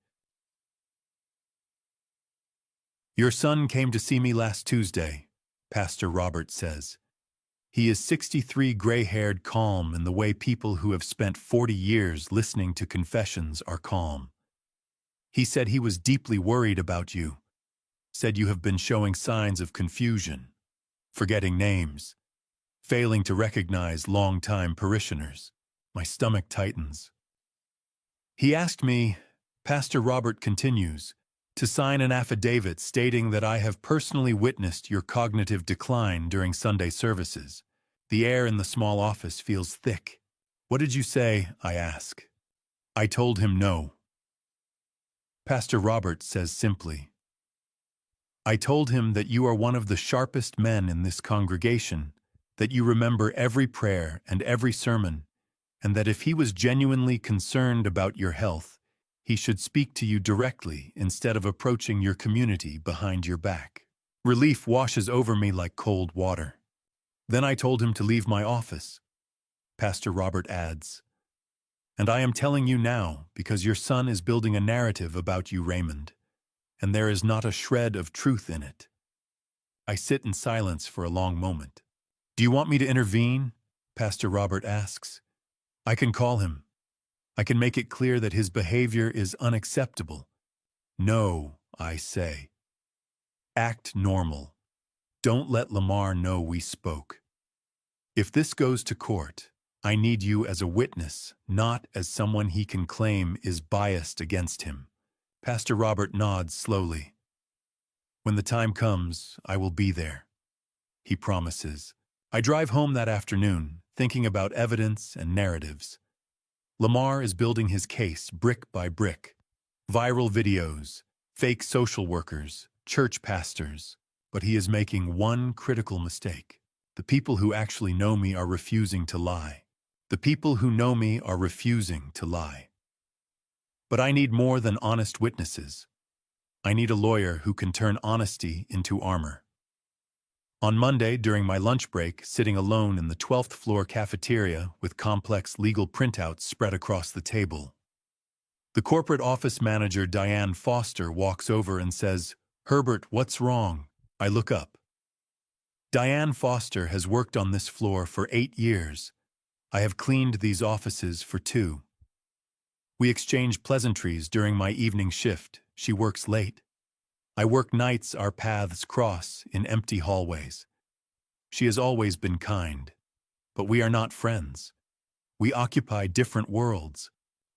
Your son came to see me last Tuesday, Pastor Robert says. He is 63, gray-haired, calm in the way people who have spent 40 years listening to confessions are calm. He said he was deeply worried about you, said you have been showing signs of confusion, forgetting names, failing to recognize long-time parishioners. My stomach tightens. He asked me, Pastor Robert continues, to sign an affidavit stating that I have personally witnessed your cognitive decline during Sunday services. The air in the small office feels thick. What did you say? I ask. I told him no. Pastor Robert says simply, I told him that you are one of the sharpest men in this congregation, that you remember every prayer and every sermon, and that if he was genuinely concerned about your health, he should speak to you directly instead of approaching your community behind your back. Relief washes over me like cold water. Then I told him to leave my office. Pastor Robert adds, and I am telling you now because your son is building a narrative about you, Raymond, and there is not a shred of truth in it. I sit in silence for a long moment. Do you want me to intervene? Pastor Robert asks. I can call him. I can make it clear that his behavior is unacceptable. No, I say. Act normal. Don't let Lamar know we spoke. If this goes to court, I need you as a witness, not as someone he can claim is biased against him. Pastor Robert nods slowly. When the time comes, I will be there, he promises. I drive home that afternoon, thinking about evidence and narratives. Lamar is building his case brick by brick. Viral videos, fake social workers, church pastors. But he is making one critical mistake. The people who actually know me are refusing to lie. The people who know me are refusing to lie. But I need more than honest witnesses. I need a lawyer who can turn honesty into armor. On Monday, during my lunch break, sitting alone in the 12th floor cafeteria with complex legal printouts spread across the table, the corporate office manager, Diane Foster, walks over and says, Herbert, what's wrong? I look up. Diane Foster has worked on this floor for 8 years. I have cleaned these offices for 2. We exchange pleasantries during my evening shift. She works late. I work nights, our paths cross in empty hallways. She has always been kind, but we are not friends. We occupy different worlds.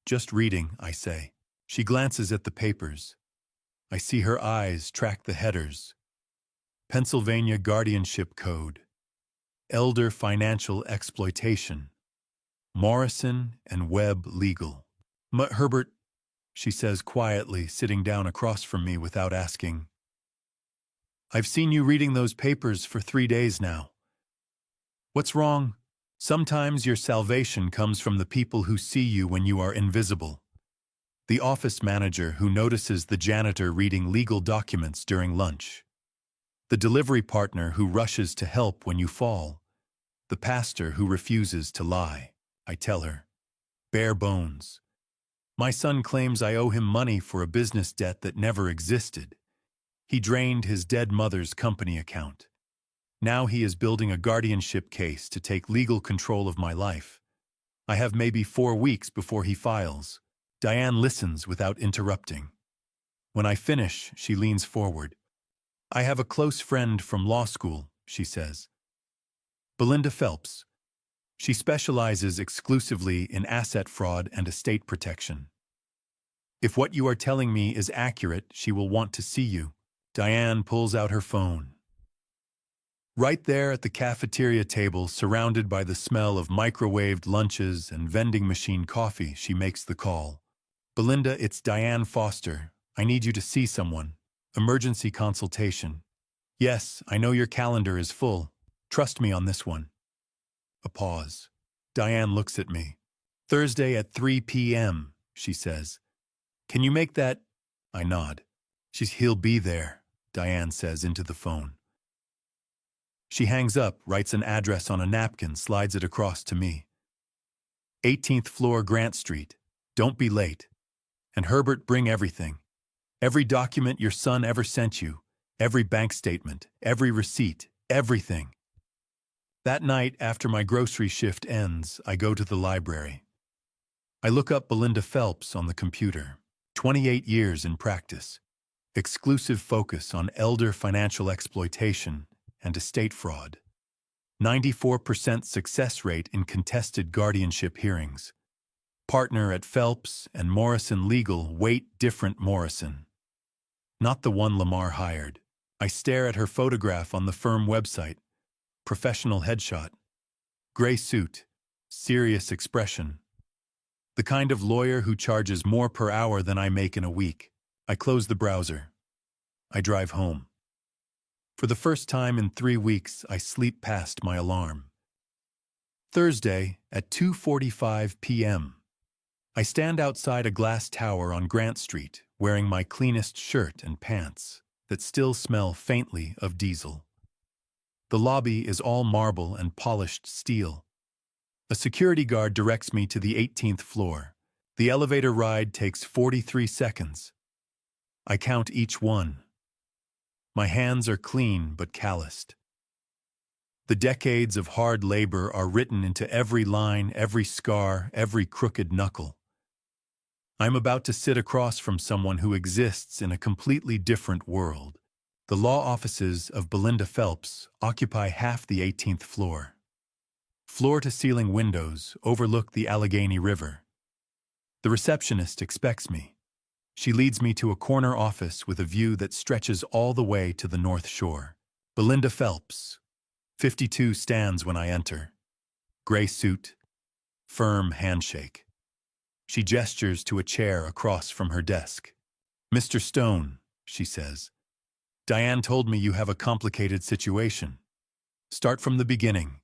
Just reading, I say. She glances at the papers. I see her eyes track the headers. Pennsylvania Guardianship Code. Elder Financial Exploitation. Morrison and Webb Legal. Herbert, she says quietly, sitting down across from me without asking. I've seen you reading those papers for 3 days now. What's wrong? Sometimes your salvation comes from the people who see you when you are invisible. The office manager who notices the janitor reading legal documents during lunch. The delivery partner who rushes to help when you fall. The pastor who refuses to lie. I tell her. Bare bones. My son claims I owe him money for a business debt that never existed. He drained his dead mother's company account. Now he is building a guardianship case to take legal control of my life. I have maybe 4 weeks before he files. Diane listens without interrupting. When I finish, she leans forward. I have a close friend from law school, she says. Belinda Phelps. She specializes exclusively in asset fraud and estate protection. If what you are telling me is accurate, she will want to see you. Diane pulls out her phone. Right there at the cafeteria table, surrounded by the smell of microwaved lunches and vending machine coffee, she makes the call. Belinda, it's Diane Foster. I need you to see someone. Emergency consultation. Yes, I know your calendar is full. Trust me on this one. A pause. Diane looks at me. Thursday at 3 p.m., she says. Can you make that? I nod. He'll be there, Diane says into the phone. She hangs up, writes an address on a napkin, slides it across to me. 18th floor Grant Street. Don't be late. And Herbert, bring everything. Every document your son ever sent you. Every bank statement, every receipt, everything. That night, after my grocery shift ends, I go to the library. I look up Belinda Phelps on the computer. 28 years in practice. Exclusive focus on elder financial exploitation and estate fraud. 94% success rate in contested guardianship hearings. Partner at Phelps and Morrison Legal, Wait Different Morrison. Not the one Lamar hired. I stare at her photograph on the firm website. Professional headshot. Gray suit. Serious expression. The kind of lawyer who charges more per hour than I make in a week. I close the browser. I drive home. For the first time in 3 weeks, I sleep past my alarm. Thursday at 2:45 p.m. I stand outside a glass tower on Grant Street, wearing my cleanest shirt and pants that still smell faintly of diesel. The lobby is all marble and polished steel. A security guard directs me to the 18th floor. The elevator ride takes 43 seconds. I count each one. My hands are clean but calloused. The decades of hard labor are written into every line, every scar, every crooked knuckle. I'm about to sit across from someone who exists in a completely different world. The law offices of Belinda Phelps occupy half the 18th floor. Floor-to-ceiling windows overlook the Allegheny River. The receptionist expects me. She leads me to a corner office with a view that stretches all the way to the North Shore. Belinda Phelps, 52, stands when I enter. Gray suit, firm handshake. She gestures to a chair across from her desk. "Mr. Stone," she says, "Diane told me you have a complicated situation. Start from the beginning.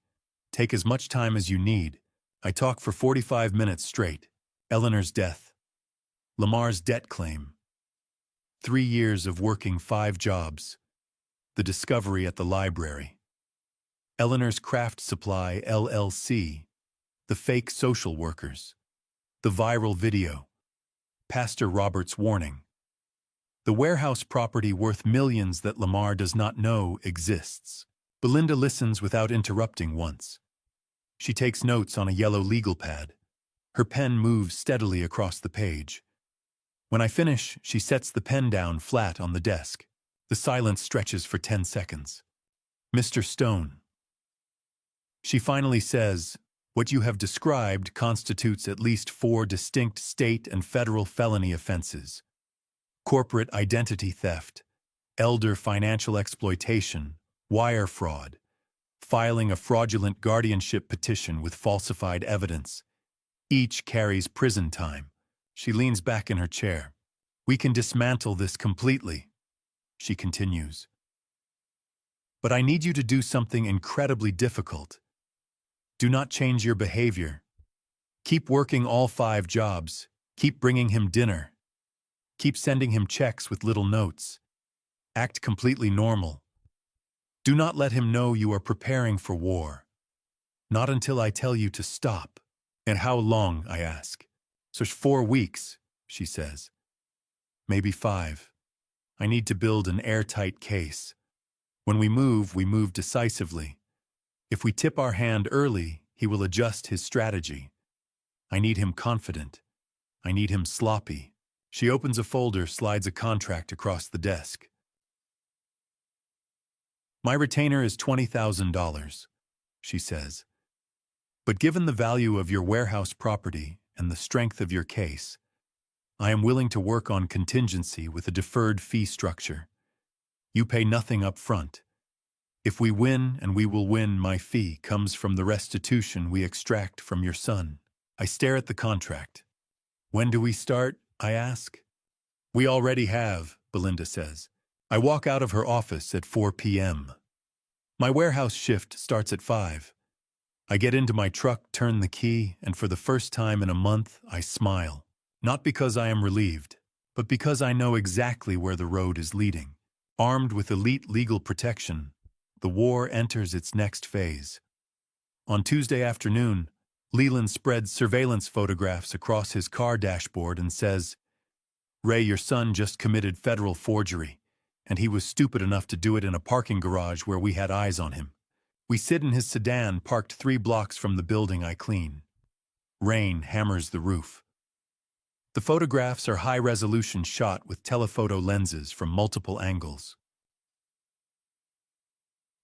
Take as much time as you need. I talk for 45 minutes straight. Eleanor's death. Lamar's debt claim. 3 years of working 5 jobs. The discovery at the library. Eleanor's Craft Supply, LLC. The fake social workers. The viral video. Pastor Robert's warning. The warehouse property worth millions that Lamar does not know exists." Belinda listens without interrupting once. She takes notes on a yellow legal pad. Her pen moves steadily across the page. When I finish, she sets the pen down flat on the desk. The silence stretches for 10 seconds. "Mr. Stone." She finally says, "What you have described constitutes at least 4 distinct state and federal felony offenses. Corporate identity theft, elder financial exploitation, wire fraud, filing a fraudulent guardianship petition with falsified evidence. Each carries prison time." She leans back in her chair. "We can dismantle this completely," she continues. "But I need you to do something incredibly difficult. Do not change your behavior. Keep working all 5 jobs. Keep bringing him dinner. Keep sending him checks with little notes. Act completely normal. Do not let him know you are preparing for war. Not until I tell you to stop." "And how long?" I ask. "So 4 weeks, she says. "Maybe 5. I need to build an airtight case. When we move decisively. If we tip our hand early, he will adjust his strategy. I need him confident. I need him sloppy." She opens a folder, slides a contract across the desk. "My retainer is $20,000, she says. "But given the value of your warehouse property and the strength of your case, I am willing to work on contingency with a deferred fee structure. You pay nothing up front. If we win, and we will win, my fee comes from the restitution we extract from your son." I stare at the contract. "When do we start?" I ask. "We already have," Belinda says. I walk out of her office at 4 p.m. My warehouse shift starts at 5. I get into my truck, turn the key, and for the first time in a month, I smile. Not because I am relieved, but because I know exactly where the road is leading. Armed with elite legal protection, the war enters its next phase. On Tuesday afternoon, Leland spreads surveillance photographs across his car dashboard and says, "Ray, your son just committed federal forgery, and he was stupid enough to do it in a parking garage where we had eyes on him. We sit in his sedan parked 3 blocks from the building I clean. Rain hammers the roof. The photographs are high-resolution shot with telephoto lenses from multiple angles.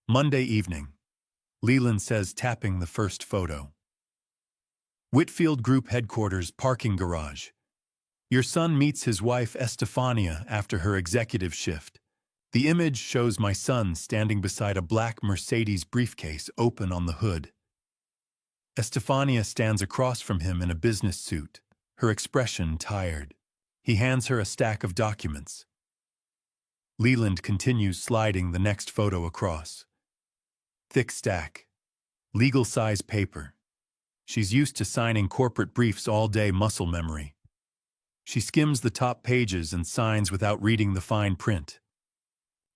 Monday evening. Leland says, tapping the first photo. Whitfield Group Headquarters parking garage. Your son meets his wife Estefania after her executive shift. The image shows my son standing beside a black Mercedes briefcase open on the hood. Estefania stands across from him in a business suit, her expression tired. He hands her a stack of documents. Leland continues sliding the next photo across. Thick stack. Legal-size paper. She's used to signing corporate briefs all day, muscle memory. She skims the top pages and signs without reading the fine print.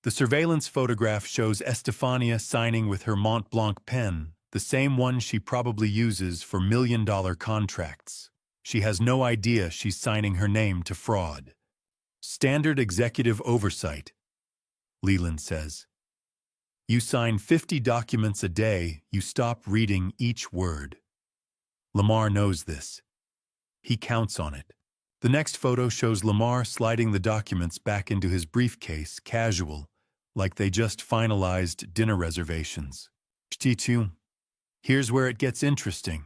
The surveillance photograph shows Estefania signing with her Mont Blanc pen, the same one she probably uses for million-dollar contracts. She has no idea she's signing her name to fraud. Standard executive oversight, Leland says. You sign 50 documents a day, you stop reading each word. Lamar knows this. He counts on it. The next photo shows Lamar sliding the documents back into his briefcase, casual, like they just finalized dinner reservations. Here's where it gets interesting,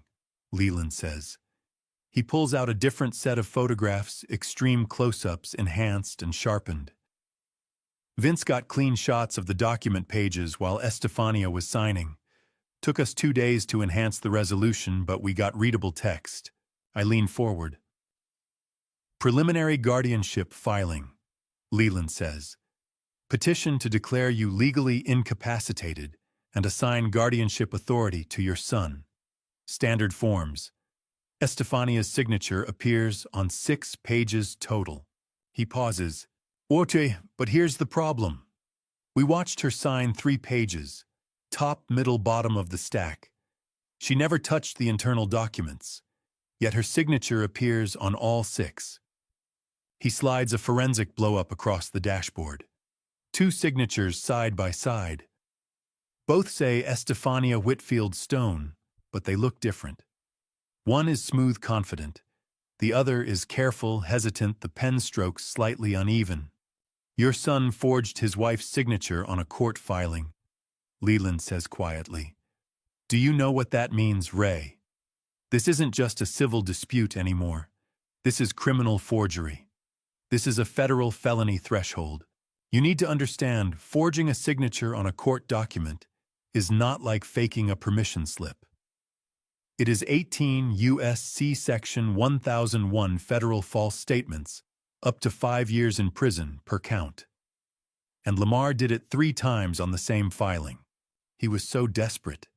Leland says. He pulls out a different set of photographs, extreme close-ups, enhanced and sharpened. Vince got clean shots of the document pages while Estefania was signing. Took us 2 days to enhance the resolution, but we got readable text. I lean forward. Preliminary guardianship filing, Leland says. Petition to declare you legally incapacitated and assign guardianship authority to your son. Standard forms. Estefania's signature appears on 6 pages total. He pauses. Ote, but here's the problem. We watched her sign 3 pages, top, middle, bottom of the stack. She never touched the internal documents, yet her signature appears on all 6. He slides a forensic blow-up across the dashboard. 2 signatures side by side. Both say Estefania Whitfield Stone, but they look different. One is smooth, confident. The other is careful, hesitant, the pen strokes slightly uneven. Your son forged his wife's signature on a court filing, Leland says quietly. Do you know what that means, Ray? This isn't just a civil dispute anymore. This is criminal forgery. This is a federal felony threshold. You need to understand, forging a signature on a court document is not like faking a permission slip. It is 18 U.S.C. Section 1001 federal false statements, up to 5 years in prison per count. And Lamar did it 3 times on the same filing. He was so desperate.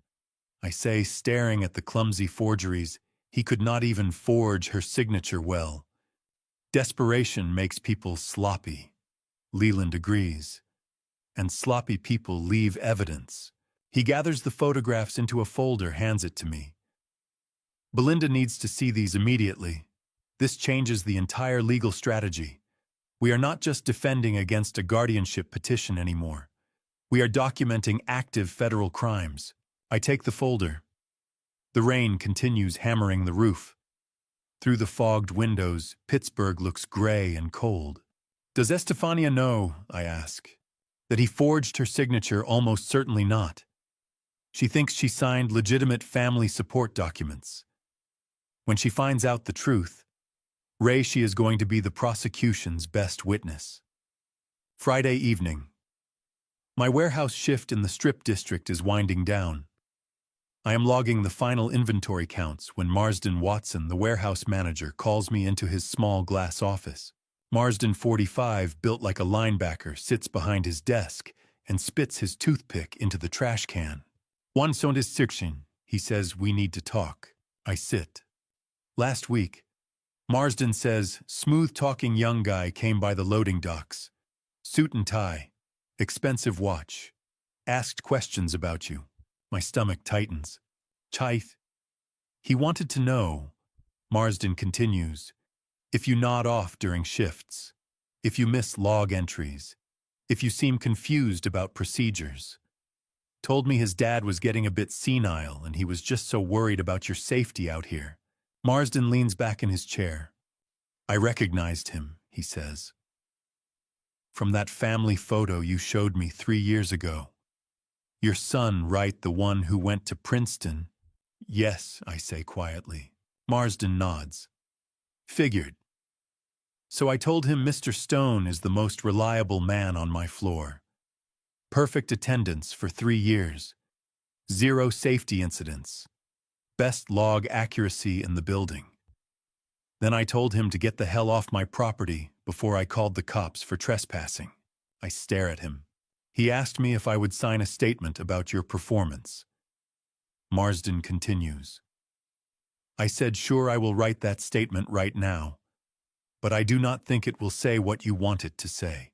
I say, staring at the clumsy forgeries, he could not even forge her signature well. Desperation makes people sloppy. Leland agrees. And sloppy people leave evidence. He gathers the photographs into a folder, hands it to me. Belinda needs to see these immediately. This changes the entire legal strategy. We are not just defending against a guardianship petition anymore. We are documenting active federal crimes. I take the folder. The rain continues hammering the roof. Through the fogged windows, Pittsburgh looks gray and cold. Does Estefania know, I ask, that he forged her signature? Almost certainly not. She thinks she signed legitimate family support documents. When she finds out the truth, Ray, she is going to be the prosecution's best witness. Friday evening. My warehouse shift in the Strip District is winding down. I am logging the final inventory counts when Marsden Watson, the warehouse manager, calls me into his small glass office. Marsden, 45, built like a linebacker, sits behind his desk and spits his toothpick into the trash can. One sonde section, he says, we need to talk. I sit. Last week, Marsden says, smooth-talking young guy came by the loading docks. Suit and tie. Expensive watch. Asked questions about you. My stomach tightens. Chith. He wanted to know, Marsden continues, if you nod off during shifts, if you miss log entries, If you seem confused about procedures. Told me his dad was getting a bit senile and he was just so worried about your safety out here. Marsden leans back in his chair. I recognized him, he says. From that family photo you showed me 3 years ago. Your son, right, the one who went to Princeton? Yes, I say quietly. Marsden nods. Figured. So I told him Mr. Stone is the most reliable man on my floor. Perfect attendance for 3 years. 0 safety incidents. Best log accuracy in the building. Then I told him to get the hell off my property before I called the cops for trespassing. I stare at him. He asked me if I would sign a statement about your performance. Marsden continues. I said, sure, I will write that statement right now, but I do not think it will say what you want it to say.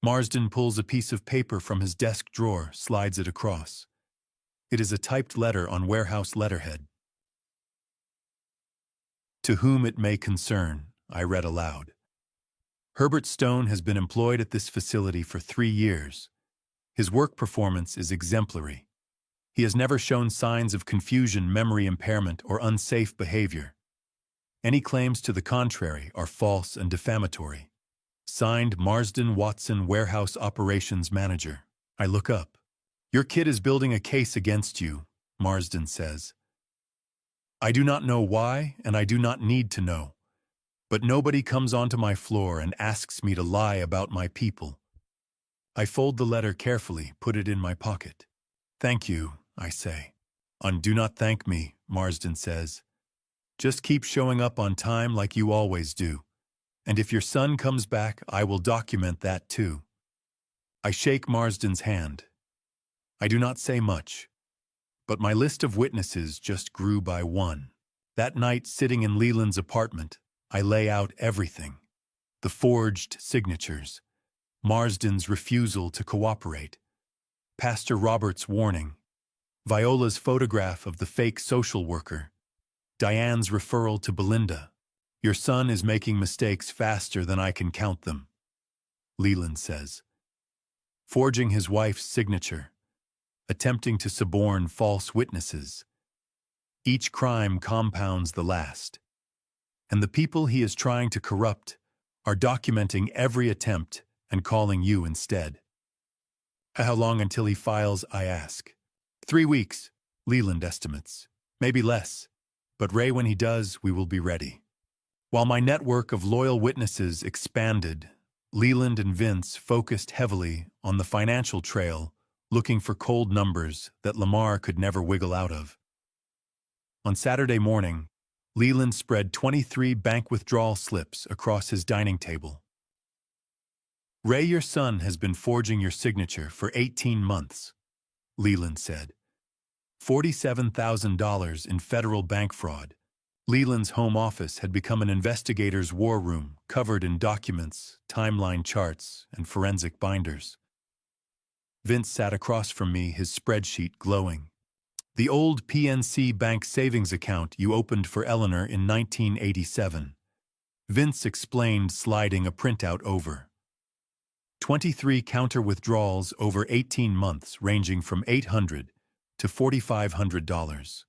Marsden pulls a piece of paper from his desk drawer, slides it across. It is a typed letter on warehouse letterhead. To whom it may concern, I read aloud. Herbert Stone has been employed at this facility for 3 years. His work performance is exemplary. He has never shown signs of confusion, memory impairment, or unsafe behavior. Any claims to the contrary are false and defamatory. Signed, Marsden Watson, Warehouse Operations Manager. I look up. Your kid is building a case against you, Marsden says. I do not know why, and I do not need to know. But nobody comes onto my floor and asks me to lie about my people. I fold the letter carefully, put it in my pocket. Thank you, I say. Do not thank me, Marsden says. Just keep showing up on time like you always do. And if your son comes back, I will document that too. I shake Marsden's hand. I do not say much, but my list of witnesses just grew by 1. That night, sitting in Leland's apartment, I lay out everything. The forged signatures, Marsden's refusal to cooperate, Pastor Robert's warning, Viola's photograph of the fake social worker, Diane's referral to Belinda. Your son is making mistakes faster than I can count them, Leland says. Forging his wife's signature, attempting to suborn false witnesses. Each crime compounds the last. And the people he is trying to corrupt are documenting every attempt and calling you instead. How long until he files, I ask. 3 weeks, Leland estimates. Maybe less. But Ray, when he does, we will be ready. While my network of loyal witnesses expanded, Leland and Vince focused heavily on the financial trail, looking for cold numbers that Lamar could never wiggle out of. On Saturday morning, Leland spread 23 bank withdrawal slips across his dining table. Ray, your son, has been forging your signature for 18 months, Leland said. $47,000 in federal bank fraud. Leland's home office had become an investigator's war room, covered in documents, timeline charts, and forensic binders. Vince sat across from me, his spreadsheet glowing. The old PNC Bank savings account you opened for Eleanor in 1987. Vince explained, sliding a printout over. 23 counter withdrawals over 18 months, ranging from $800 to $4,500.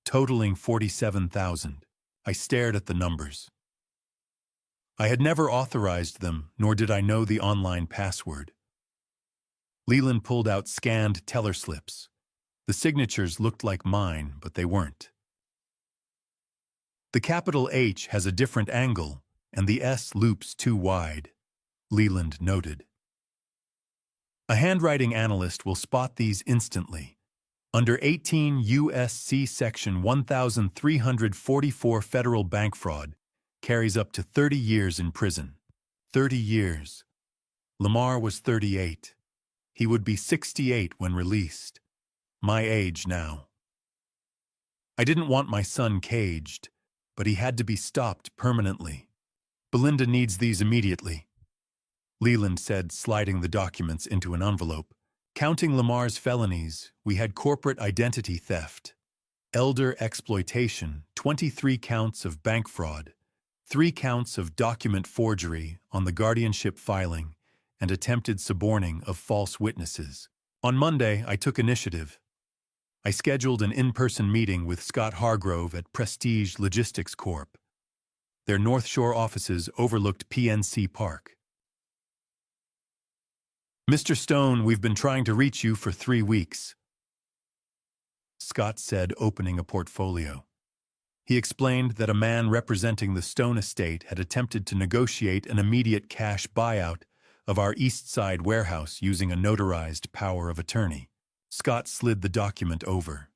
Totaling $47,000. I stared at the numbers. I had never authorized them, nor did I know the online password. Leland pulled out scanned teller slips. The signatures looked like mine, but they weren't. The capital H has a different angle, and the S loops too wide, Leland noted. A handwriting analyst will spot these instantly. Under 18 U.S.C. Section 1344, federal bank fraud carries up to 30 years in prison. 30 years. Lamar was 38. He would be 68 when released. My age now. I didn't want my son caged, but he had to be stopped permanently. Belinda needs these immediately, Leland said, sliding the documents into an envelope. Counting Lamar's felonies, we had corporate identity theft, elder exploitation, 23 counts of bank fraud, 3 counts of document forgery on the guardianship filing, and attempted suborning of false witnesses. On Monday, I took initiative. I scheduled an in-person meeting with Scott Hargrove at Prestige Logistics Corp. Their North Shore offices overlooked PNC Park. "Mr. Stone, we've been trying to reach you for 3 weeks," Scott said, opening a portfolio. He explained that a man representing the Stone estate had attempted to negotiate an immediate cash buyout of our East Side warehouse using a notarized power of attorney. Scott slid the document over.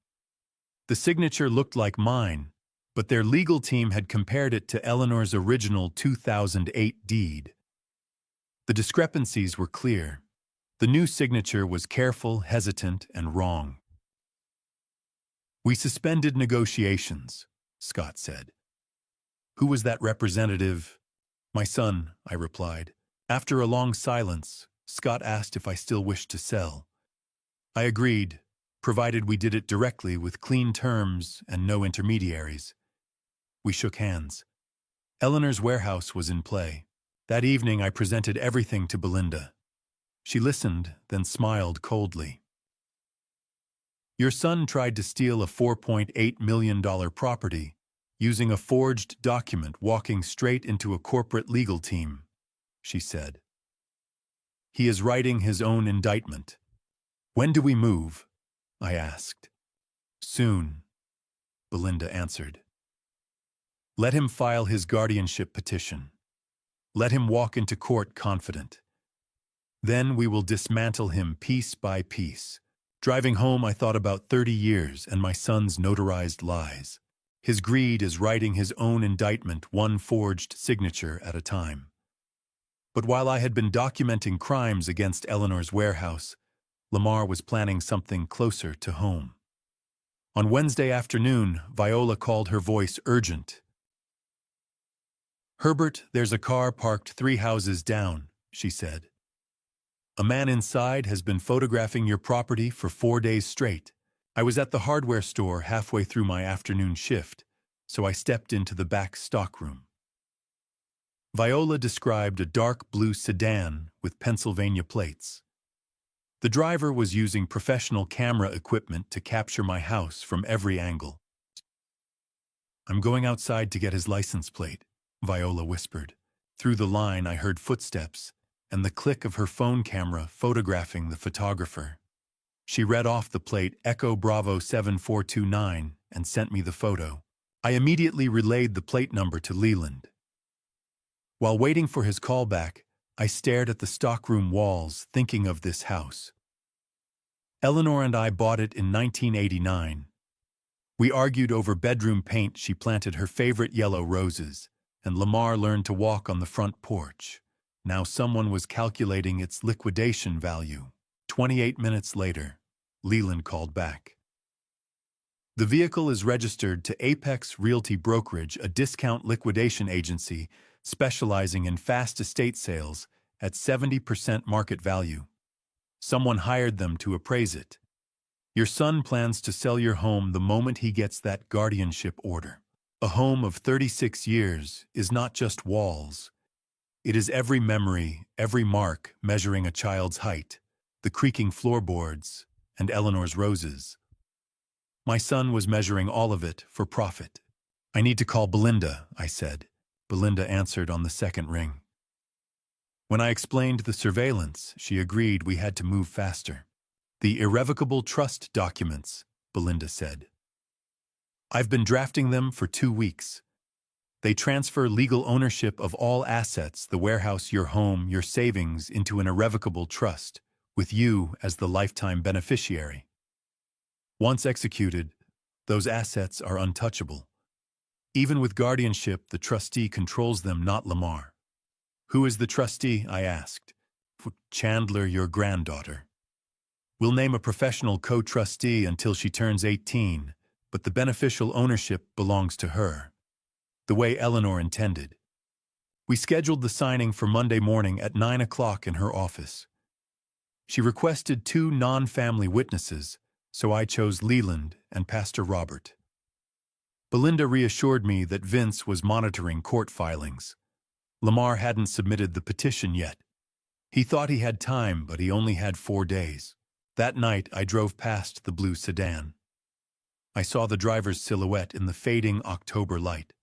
The signature looked like mine, but their legal team had compared it to Eleanor's original 2008 deed. The discrepancies were clear. The new signature was careful, hesitant, and wrong. "We suspended negotiations," Scott said. "Who was that representative?" "My son," I replied. After a long silence, Scott asked if I still wished to sell. I agreed, provided we did it directly with clean terms and no intermediaries. We shook hands. Eleanor's warehouse was in play. That evening I presented everything to Belinda. She listened, then smiled coldly. "Your son tried to steal a $4.8 million property using a forged document walking straight into a corporate legal team," she said. "He is writing his own indictment." "When do we move?" I asked. "Soon," Belinda answered. "Let him file his guardianship petition. Let him walk into court confident. Then we will dismantle him piece by piece." Driving home, I thought about 30 years and my son's notarized lies. His greed is writing his own indictment, one forged signature at a time. But while I had been documenting crimes against Eleanor's warehouse, Lamar was planning something closer to home. On Wednesday afternoon, Viola called, her voice urgent. "Herbert, there's a car parked 3 houses down," she said. "A man inside has been photographing your property for 4 days straight." I was at the hardware store halfway through my afternoon shift, so I stepped into the back stockroom. Viola described a dark blue sedan with Pennsylvania plates. The driver was using professional camera equipment to capture my house from every angle. "I'm going outside to get his license plate," Viola whispered. Through the line I heard footsteps and the click of her phone camera photographing the photographer. She read off the plate Echo Bravo 7429 and sent me the photo. I immediately relayed the plate number to Leland. While waiting for his call back, I stared at the stockroom walls, thinking of this house. Eleanor and I bought it in 1989. We argued over bedroom paint. She planted her favorite yellow roses, and Lamar learned to walk on the front porch. Now someone was calculating its liquidation value. 28 minutes later, Leland called back. "The vehicle is registered to Apex Realty Brokerage, a discount liquidation agency specializing in fast estate sales at 70% market value. Someone hired them to appraise it. Your son plans to sell your home the moment he gets that guardianship order. A home of 36 years is not just walls. It is every memory, every mark measuring a child's height, the creaking floorboards, and Eleanor's roses. My son was measuring all of it for profit." "I need to call Belinda," I said. Belinda answered on the second ring. When I explained the surveillance, she agreed we had to move faster. "The irrevocable trust documents," Belinda said. "I've been drafting them for 2 weeks. They transfer legal ownership of all assets, the warehouse, your home, your savings, into an irrevocable trust, with you as the lifetime beneficiary. Once executed, those assets are untouchable. Even with guardianship, the trustee controls them, not Lamar." "Who is the trustee?" I asked. "Chandler, your granddaughter. We'll name a professional co-trustee until she turns 18, but the beneficial ownership belongs to her, the way Eleanor intended." We scheduled the signing for Monday morning at 9 o'clock in her office. She requested 2 non-family witnesses, so I chose Leland and Pastor Robert. Belinda reassured me that Vince was monitoring court filings. Lamar hadn't submitted the petition yet. He thought he had time, but he only had 4 days. That night, I drove past the blue sedan. I saw the driver's silhouette in the fading October light.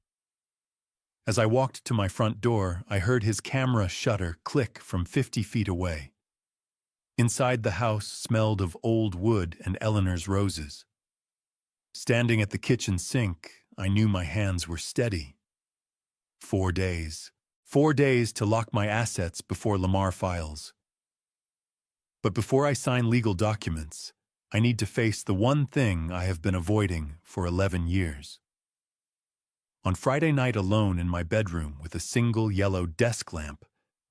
As I walked to my front door, I heard his camera shutter click from 50 feet away. Inside the house smelled of old wood and Eleanor's roses. Standing at the kitchen sink, I knew my hands were steady. 4 days. 4 days to lock my assets before Lamar files. But before I sign legal documents, I need to face the one thing I have been avoiding for 11 years. On Friday night, alone in my bedroom with a single yellow desk lamp,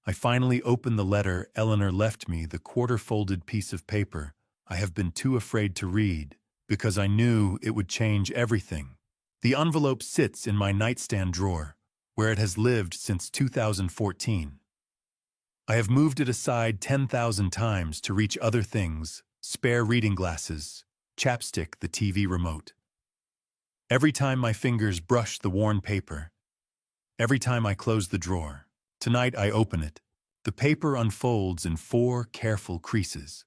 I finally opened the letter Eleanor left me, the quarter-folded piece of paper I have been too afraid to read because I knew it would change everything. The envelope sits in my nightstand drawer, where it has lived since 2014. I have moved it aside 10,000 times to reach other things: spare reading glasses, chapstick, the TV remote. Every time my fingers brush the worn paper, every time I close the drawer, tonight I open it. The paper unfolds in 4 careful creases.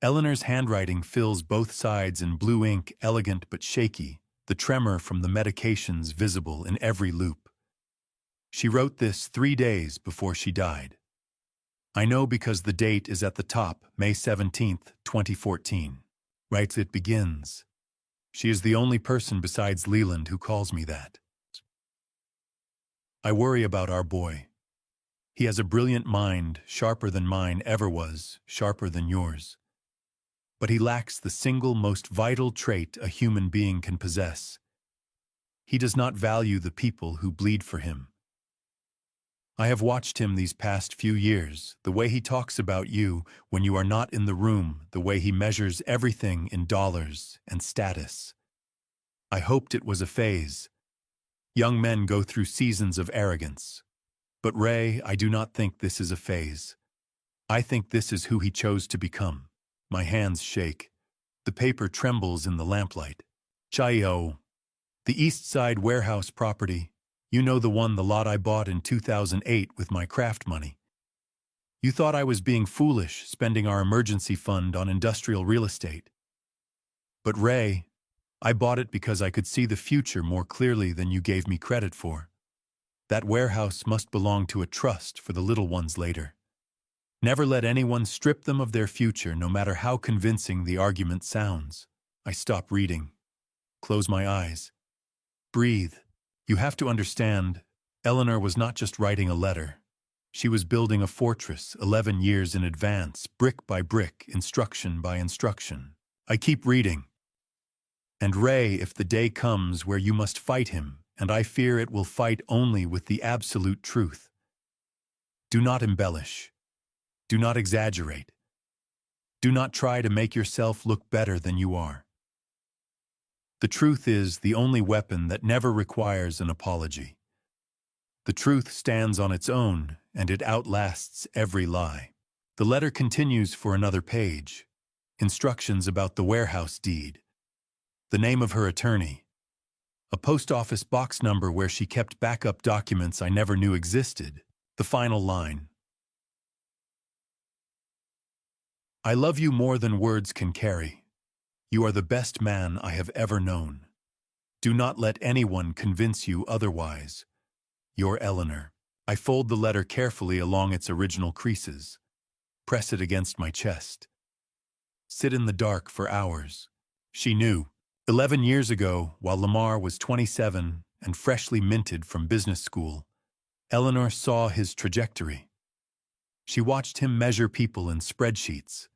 Eleanor's handwriting fills both sides in blue ink, elegant but shaky, the tremor from the medications visible in every loop. She wrote this 3 days before she died. I know because the date is at the top, May 17th, 2014. Writes it begins. She is the only person besides Leland who calls me that. I worry about our boy. He has a brilliant mind, sharper than mine ever was, sharper than yours. But he lacks the single most vital trait a human being can possess. He does not value the people who bleed for him. I have watched him these past few years, the way he talks about you when you are not in the room, the way he measures everything in dollars and status. I hoped it was a phase. Young men go through seasons of arrogance. But Ray, I do not think this is a phase. I think this is who he chose to become. My hands shake. The paper trembles in the lamplight. Chayo. The East Side warehouse property. You know, the one, the lot I bought in 2008 with my craft money. You thought I was being foolish, spending our emergency fund on industrial real estate. But Ray, I bought it because I could see the future more clearly than you gave me credit for. That warehouse must belong to a trust for the little ones later. Never let anyone strip them of their future, no matter how convincing the argument sounds. I stop reading. Close my eyes. Breathe. You have to understand, Eleanor was not just writing a letter. She was building a fortress 11 years in advance, brick by brick, instruction by instruction. I keep reading. And Ray, if the day comes where you must fight him, and I fear it will fight only with the absolute truth. Do not embellish. Do not exaggerate. Do not try to make yourself look better than you are. The truth is the only weapon that never requires an apology. The truth stands on its own, and it outlasts every lie. The letter continues for another page. Instructions about the warehouse deed. The name of her attorney. A post office box number where she kept backup documents I never knew existed. The final line. I love you more than words can carry. You are the best man I have ever known. Do not let anyone convince you otherwise. Your Eleanor. I fold the letter carefully along its original creases. Press it against my chest. Sit in the dark for hours. She knew. 11 years ago, while Lamar was 27 and freshly minted from business school, Eleanor saw his trajectory. She watched him measure people in spreadsheets.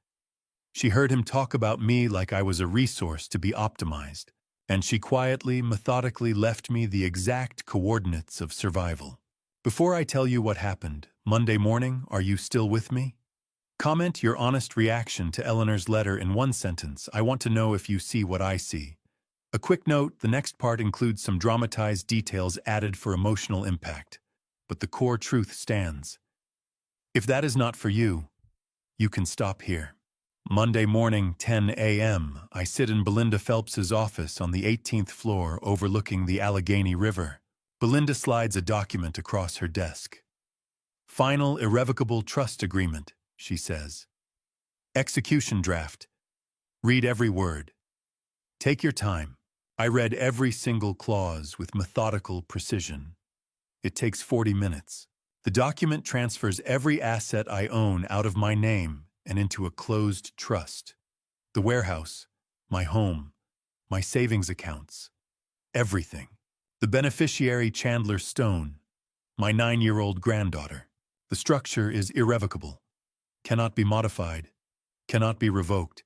She heard him talk about me like I was a resource to be optimized, and she quietly, methodically left me the exact coordinates of survival. Before I tell you what happened, Monday morning, are you still with me? Comment your honest reaction to Eleanor's letter in one sentence. I want to know if you see what I see. A quick note, the next part includes some dramatized details added for emotional impact, but the core truth stands. If that is not for you, you can stop here. Monday morning, 10 a.m., I sit in Belinda Phelps's office on the 18th floor overlooking the Allegheny River. Belinda slides a document across her desk. Final irrevocable trust agreement, she says. Execution draft. Read every word. Take your time. I read every single clause with methodical precision. It takes 40 minutes. The document transfers every asset I own out of my name and into a closed trust. The warehouse, my home, my savings accounts, everything. The beneficiary Chandler Stone, my 9-year-old granddaughter. The structure is irrevocable, cannot be modified, cannot be revoked,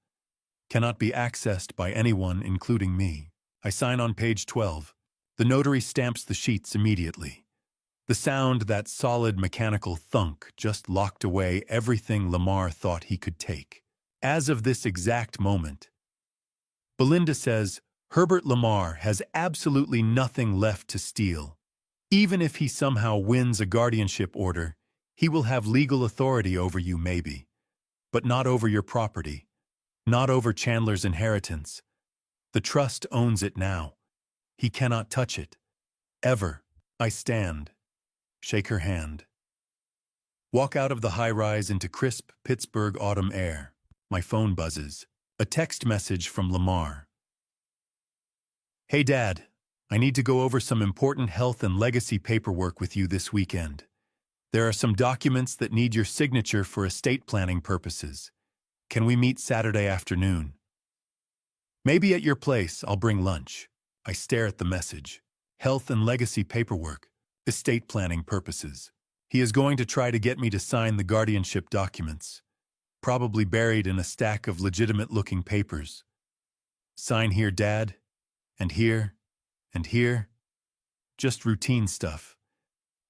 cannot be accessed by anyone including me. I sign on page 12. The notary stamps the sheets immediately. The sound, that solid mechanical thunk, just locked away everything Lamar thought he could take. As of this exact moment, Belinda says Herbert Lamar has absolutely nothing left to steal. Even if he somehow wins a guardianship order, he will have legal authority over you maybe, but not over your property, not over Chandler's inheritance. The trust owns it now. He cannot touch it. Ever. I stand. Shake her hand. Walk out of the high-rise into crisp Pittsburgh autumn air. My phone buzzes. A text message from Lamar. Hey Dad, I need to go over some important health and legacy paperwork with you this weekend. There are some documents that need your signature for estate planning purposes. Can we meet Saturday afternoon? Maybe at your place. I'll bring lunch. I stare at the message. Health and legacy paperwork. Estate planning purposes. He is going to try to get me to sign the guardianship documents, probably buried in a stack of legitimate-looking papers. Sign here, Dad, and here, and here. Just routine stuff.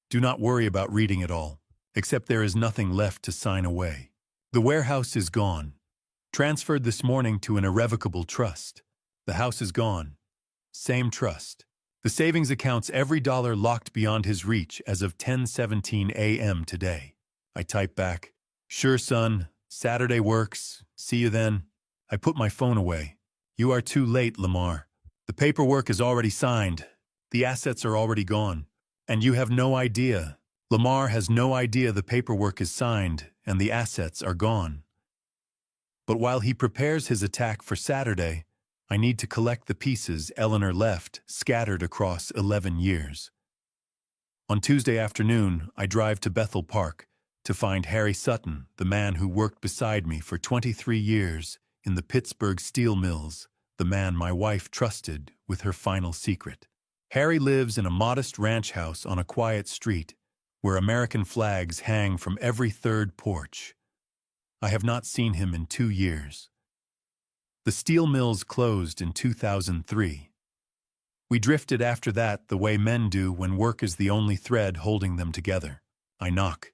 Do not worry about reading it all, except there is nothing left to sign away. The warehouse is gone. Transferred this morning to an irrevocable trust. The house is gone. Same trust. The savings account's every dollar locked beyond his reach as of 10:17 a.m. today. I type back, "Sure, son. Saturday works. See you then." I put my phone away. You are too late, Lamar. The paperwork is already signed. The assets are already gone. And you have no idea. Lamar has no idea the paperwork is signed and the assets are gone. But while he prepares his attack for Saturday, I need to collect the pieces Eleanor left scattered across 11 years. On Tuesday afternoon, I drive to Bethel Park to find Harry Sutton, the man who worked beside me for 23 years in the Pittsburgh steel mills, the man my wife trusted with her final secret. Harry lives in a modest ranch house on a quiet street where American flags hang from every third porch. I have not seen him in 2 years. The steel mills closed in 2003. We drifted after that the way men do when work is the only thread holding them together. I knock.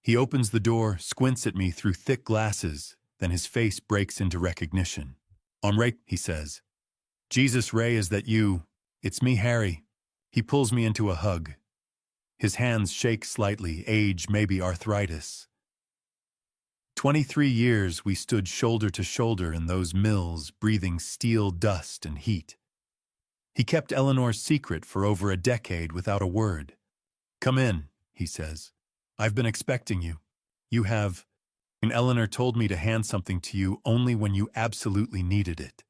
He opens the door, squints at me through thick glasses, then his face breaks into recognition. "Ray," he says. "Jesus, Ray, is that you?" "It's me, Harry." He pulls me into a hug. His hands shake slightly, age, maybe arthritis. 23 years we stood shoulder to shoulder in those mills, breathing steel dust and heat. He kept Eleanor's secret for over a decade without a word. "Come in," he says. "I've been expecting you. You have..." And Eleanor told me to hand something to you only when you absolutely needed it.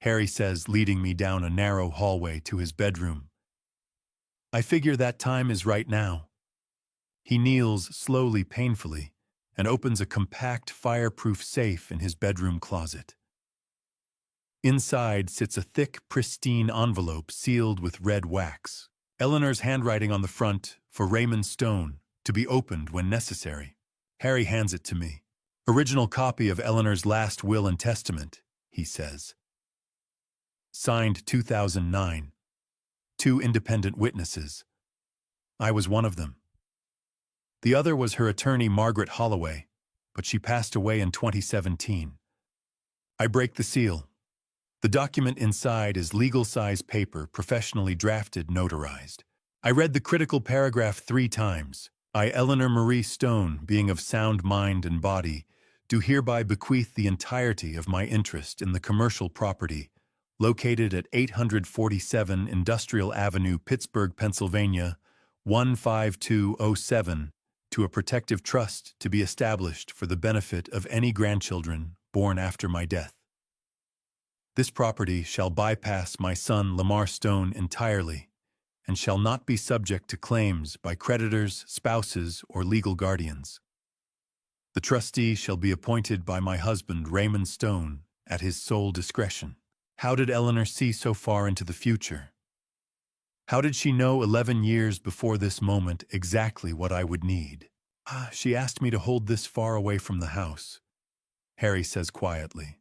Harry says, leading me down a narrow hallway to his bedroom. I figure that time is right now. He kneels slowly, painfully, and opens a compact, fireproof safe in his bedroom closet. Inside sits a thick, pristine envelope sealed with red wax. Eleanor's handwriting on the front for Raymond Stone, to be opened when necessary. Harry hands it to me. "Original copy of Eleanor's last will and testament," he says. Signed 2009. 2 independent witnesses. I was one of them. The other was her attorney, Margaret Holloway, but she passed away in 2017. I break the seal. The document inside is legal-size paper, professionally drafted, notarized. I read the critical paragraph 3 times. I, Eleanor Marie Stone, being of sound mind and body, do hereby bequeath the entirety of my interest in the commercial property located at 847 Industrial Avenue, Pittsburgh, Pennsylvania, 15207, to a protective trust to be established for the benefit of any grandchildren born after my death. This property shall bypass my son Lamar Stone entirely and shall not be subject to claims by creditors, spouses, or legal guardians. The trustee shall be appointed by my husband Raymond Stone at his sole discretion. How did Eleanor see so far into the future? How did she know 11 years before this moment exactly what I would need? She asked me to hold this far away from the house, Harry says quietly.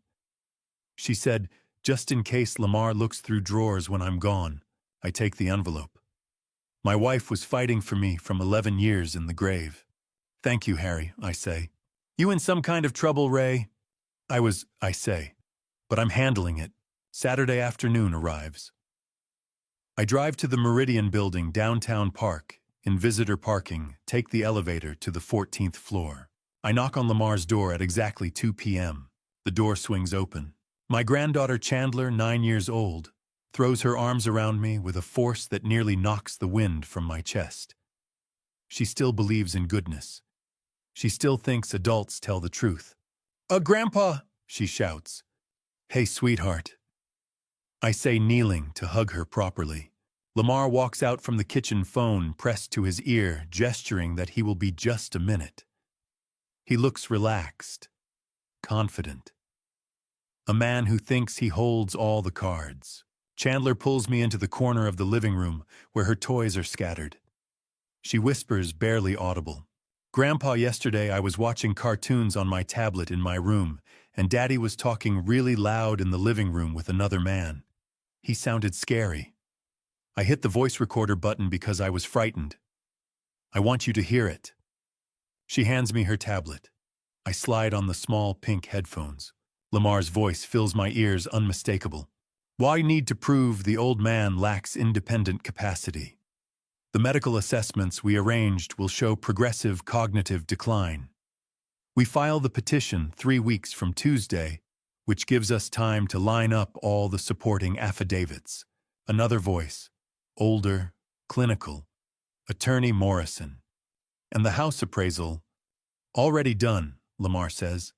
She said, just in case Lamar looks through drawers when I'm gone, I take the envelope. My wife was fighting for me from 11 years in the grave. Thank you, Harry, I say. You in some kind of trouble, Ray? I say. But I'm handling it. Saturday afternoon arrives. I drive to the Meridian Building downtown Park, in visitor parking, take the elevator to the 14th floor. I knock on Lamar's door at exactly 2 p.m. The door swings open. My granddaughter Chandler, 9 years old, throws her arms around me with a force that nearly knocks the wind from my chest. She still believes in goodness. She still thinks adults tell the truth. Grandpa, she shouts. Hey, sweetheart. I say, kneeling to hug her properly. Lamar walks out from the kitchen, phone pressed to his ear, gesturing that he will be just a minute. He looks relaxed, confident. A man who thinks he holds all the cards. Chandler pulls me into the corner of the living room where her toys are scattered. She whispers, barely audible. Grandpa, yesterday I was watching cartoons on my tablet in my room, and Daddy was talking really loud in the living room with another man. He sounded scary. I hit the voice recorder button because I was frightened. I want you to hear it. She hands me her tablet. I slide on the small pink headphones. Lamar's voice fills my ears, unmistakable. Why need to prove the old man lacks independent capacity? The medical assessments we arranged will show progressive cognitive decline. We file the petition 3 weeks from Tuesday, which gives us time to line up all the supporting affidavits. Another voice, older, clinical, Attorney Morrison. And the house appraisal, already done, Lamar says.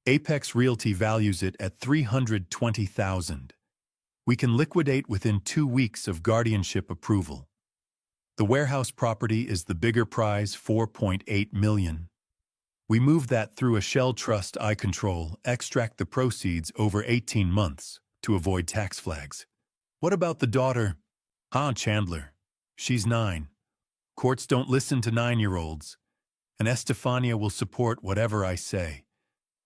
Apex Realty values it at $320,000. We can liquidate within 2 weeks of guardianship approval. The warehouse property is the bigger prize, $4.8 million. We move that through a shell trust I control, extract the proceeds over 18 months to avoid tax flags. What about the daughter? Chandler. She's 9. Courts don't listen to 9-year-olds. And Estefania will support whatever I say.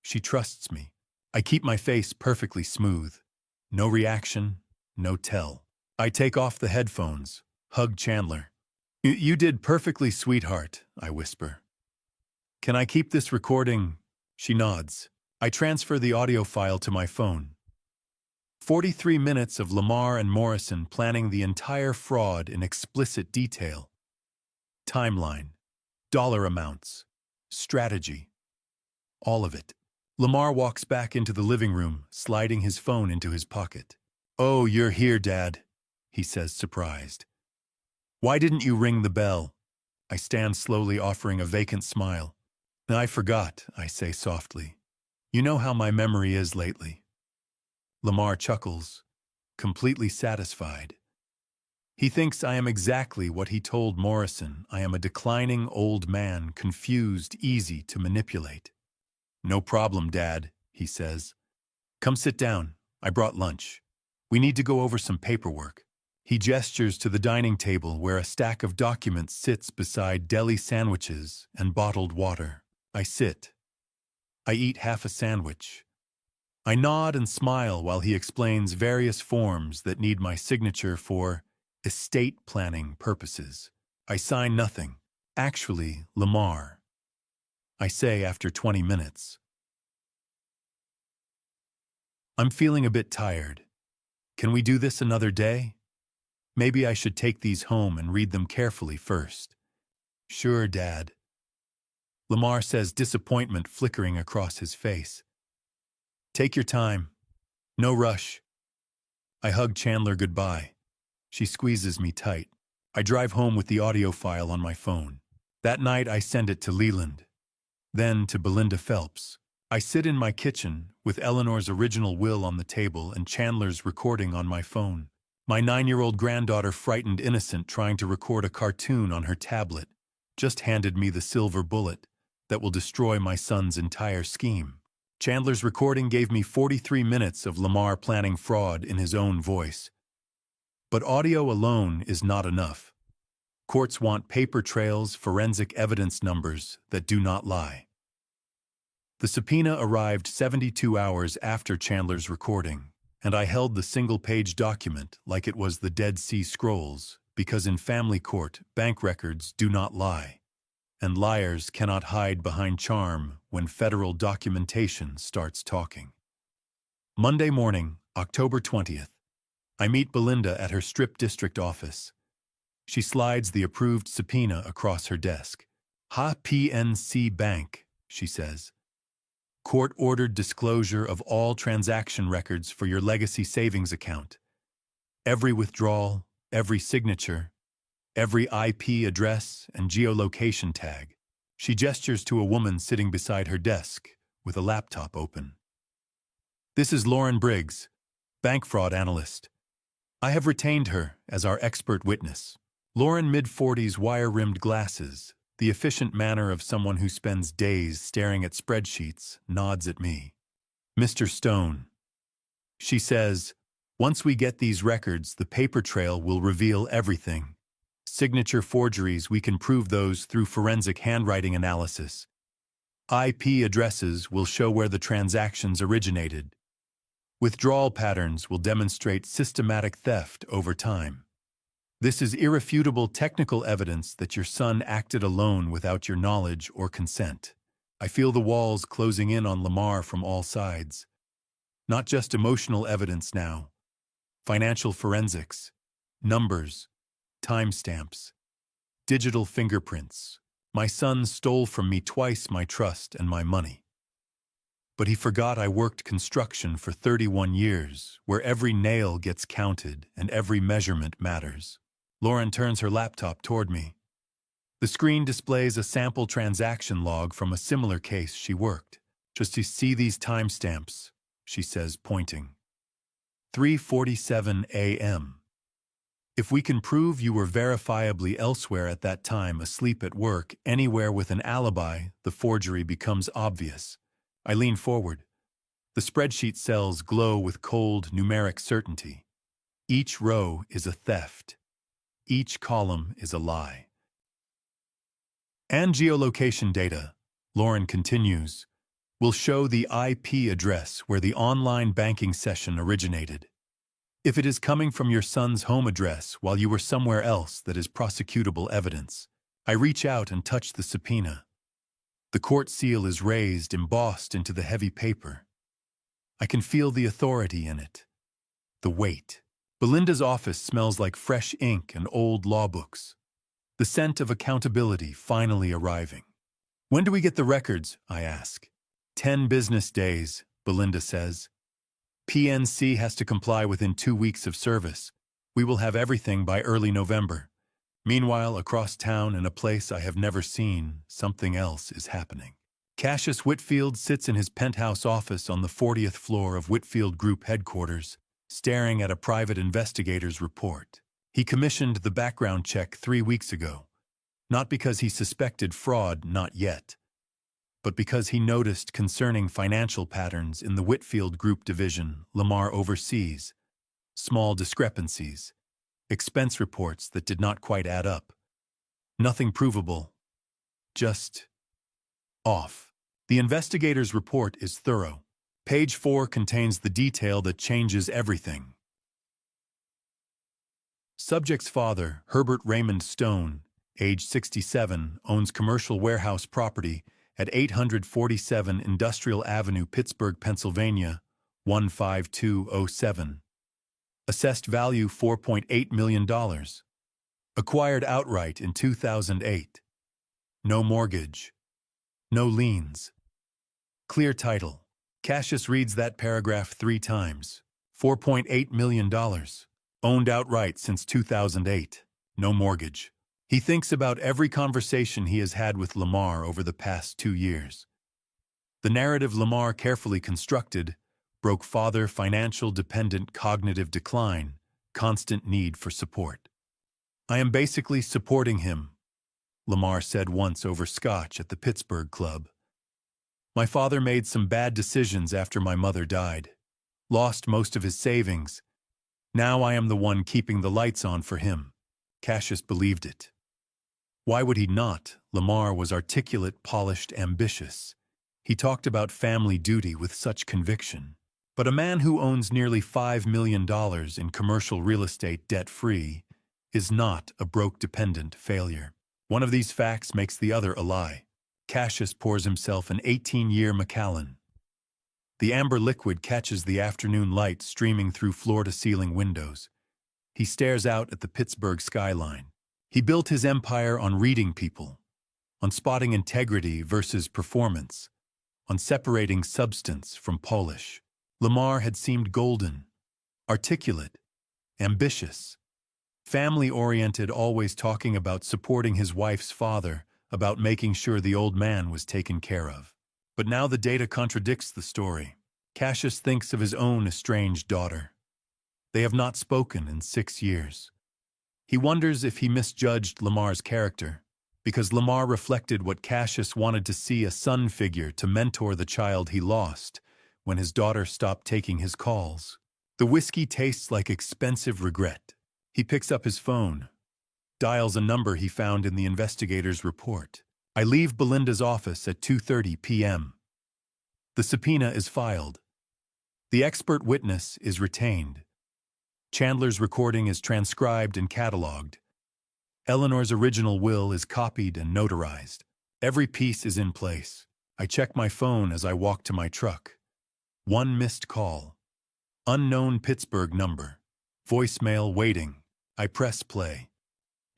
She trusts me. I keep my face perfectly smooth. No reaction, no tell. I take off the headphones, hug Chandler. You did perfectly, sweetheart, I whisper. Can I keep this recording? She nods. I transfer the audio file to my phone. 43 minutes of Lamar and Morrison planning the entire fraud in explicit detail. Timeline, dollar amounts, strategy. All of it. Lamar walks back into the living room, sliding his phone into his pocket. Oh, you're here, Dad, he says, surprised. Why didn't you ring the bell? I stand slowly, offering a vacant smile. I forgot, I say softly. You know how my memory is lately. Lamar chuckles, completely satisfied. He thinks I am exactly what he told Morrison. I am a declining old man, confused, easy to manipulate. No problem, Dad, he says. Come sit down. I brought lunch. We need to go over some paperwork. He gestures to the dining table where a stack of documents sits beside deli sandwiches and bottled water. I sit. I eat half a sandwich. I nod and smile while he explains various forms that need my signature for estate planning purposes. I sign nothing. Actually, Lamar. I say after 20 minutes. I'm feeling a bit tired. Can we do this another day? Maybe I should take these home and read them carefully first. Sure, Dad. Lamar says, disappointment flickering across his face. Take your time. No rush. I hug Chandler goodbye. She squeezes me tight. I drive home with the audio file on my phone. That night I send it to Leland, then to Belinda Phelps. I sit in my kitchen with Eleanor's original will on the table and Chandler's recording on my phone. My 9-year-old granddaughter, frightened innocent trying to record a cartoon on her tablet, just handed me the silver bullet that will destroy my son's entire scheme. Chandler's recording gave me 43 minutes of Lamar planning fraud in his own voice. But audio alone is not enough. Courts want paper trails, forensic evidence numbers that do not lie. The subpoena arrived 72 hours after Chandler's recording, and I held the single-page document like it was the Dead Sea Scrolls, because in family court, bank records do not lie, and liars cannot hide behind charm when federal documentation starts talking. Monday morning, October 20th. I meet Belinda at her Strip District office. She slides the approved subpoena across her desk. "Ha PNC Bank," she says. "Court-ordered disclosure of all transaction records for your legacy savings account. Every withdrawal, every signature, every IP address and geolocation tag." She gestures to a woman sitting beside her desk with a laptop open. "This is Lauren Briggs, bank fraud analyst. I have retained her as our expert witness." Lauren, mid-40s, wire-rimmed glasses, the efficient manner of someone who spends days staring at spreadsheets, nods at me. "Mr. Stone," she says, "once we get these records, the paper trail will reveal everything. Signature forgeries, we can prove those through forensic handwriting analysis. IP addresses will show where the transactions originated. Withdrawal patterns will demonstrate systematic theft over time. This is irrefutable technical evidence that your son acted alone without your knowledge or consent." I feel the walls closing in on Lamar from all sides. Not just emotional evidence now. Financial forensics, numbers, timestamps, digital fingerprints. My son stole from me twice my trust and my money. But he forgot I worked construction for 31 years, where every nail gets counted and every measurement matters. Lauren turns her laptop toward me. The screen displays a sample transaction log from a similar case she worked. "Just to see these timestamps," she says, pointing. 3:47 a.m. "If we can prove you were verifiably elsewhere at that time, asleep at work, anywhere with an alibi, the forgery becomes obvious." I lean forward. The spreadsheet cells glow with cold, numeric certainty. Each row is a theft. Each column is a lie. "And geolocation data," Lauren continues, "will show the IP address where the online banking session originated. If it is coming from your son's home address while you were somewhere else, that is prosecutable evidence." I reach out and touch the subpoena. The court seal is raised, embossed into the heavy paper. I can feel the authority in it, the weight. Belinda's office smells like fresh ink and old law books. The scent of accountability finally arriving. "When do we get the records?" I ask. 10 business days, Belinda says. "PNC has to comply within 2 weeks of service. We will have everything by early November." Meanwhile, across town, in a place I have never seen, something else is happening. Cassius Whitfield sits in his penthouse office on the 40th floor of Whitfield Group headquarters, staring at a private investigator's report. He commissioned the background check 3 weeks ago, not because he suspected fraud, not yet, but because he noticed concerning financial patterns in the Whitfield Group division Lamar oversees, small discrepancies, expense reports that did not quite add up. Nothing provable, just off. The investigator's report is thorough. Page 4 contains the detail that changes everything. Subject's father, Herbert Raymond Stone, age 67, owns commercial warehouse property at 847 Industrial Avenue, Pittsburgh, Pennsylvania, 15207. Assessed value $4.8 million. Acquired outright in 2008. No mortgage. No liens. Clear title. Cassius reads that paragraph 3 times. $4.8 million. Owned outright since 2008. No mortgage. He thinks about every conversation he has had with Lamar over the past 2 years. The narrative Lamar carefully constructed: broke father, financial dependent, cognitive decline, constant need for support. I am basically supporting him, Lamar said once over scotch at the Pittsburgh club. My father made some bad decisions after my mother died. Lost most of his savings. Now I am the one keeping the lights on for him. Cassius believed it. Why would he not? Lamar was articulate, polished, ambitious. He talked about family duty with such conviction. But a man who owns nearly $5 million in commercial real estate debt-free is not a broke dependent failure. One of these facts makes the other a lie. Cassius pours himself an 18-year Macallan. The amber liquid catches the afternoon light streaming through floor-to-ceiling windows. He stares out at the Pittsburgh skyline. He built his empire on reading people, on spotting integrity versus performance, on separating substance from polish. Lamar had seemed golden, articulate, ambitious, family-oriented, always talking about supporting his wife's father, about making sure the old man was taken care of. But now the data contradicts the story. Cassius thinks of his own estranged daughter. They have not spoken in 6 years. He wonders if he misjudged Lamar's character, because Lamar reflected what Cassius wanted to see: a son figure to mentor the child he lost when his daughter stopped taking his calls. The whiskey tastes like expensive regret. He picks up his phone, dials a number he found in the investigator's report. I leave Belinda's office at 2:30 p.m. The subpoena is filed. The expert witness is retained. Chandler's recording is transcribed and cataloged. Eleanor's original will is copied and notarized. Every piece is in place. I check my phone as I walk to my truck. One missed call. Unknown Pittsburgh number. Voicemail waiting. I press play.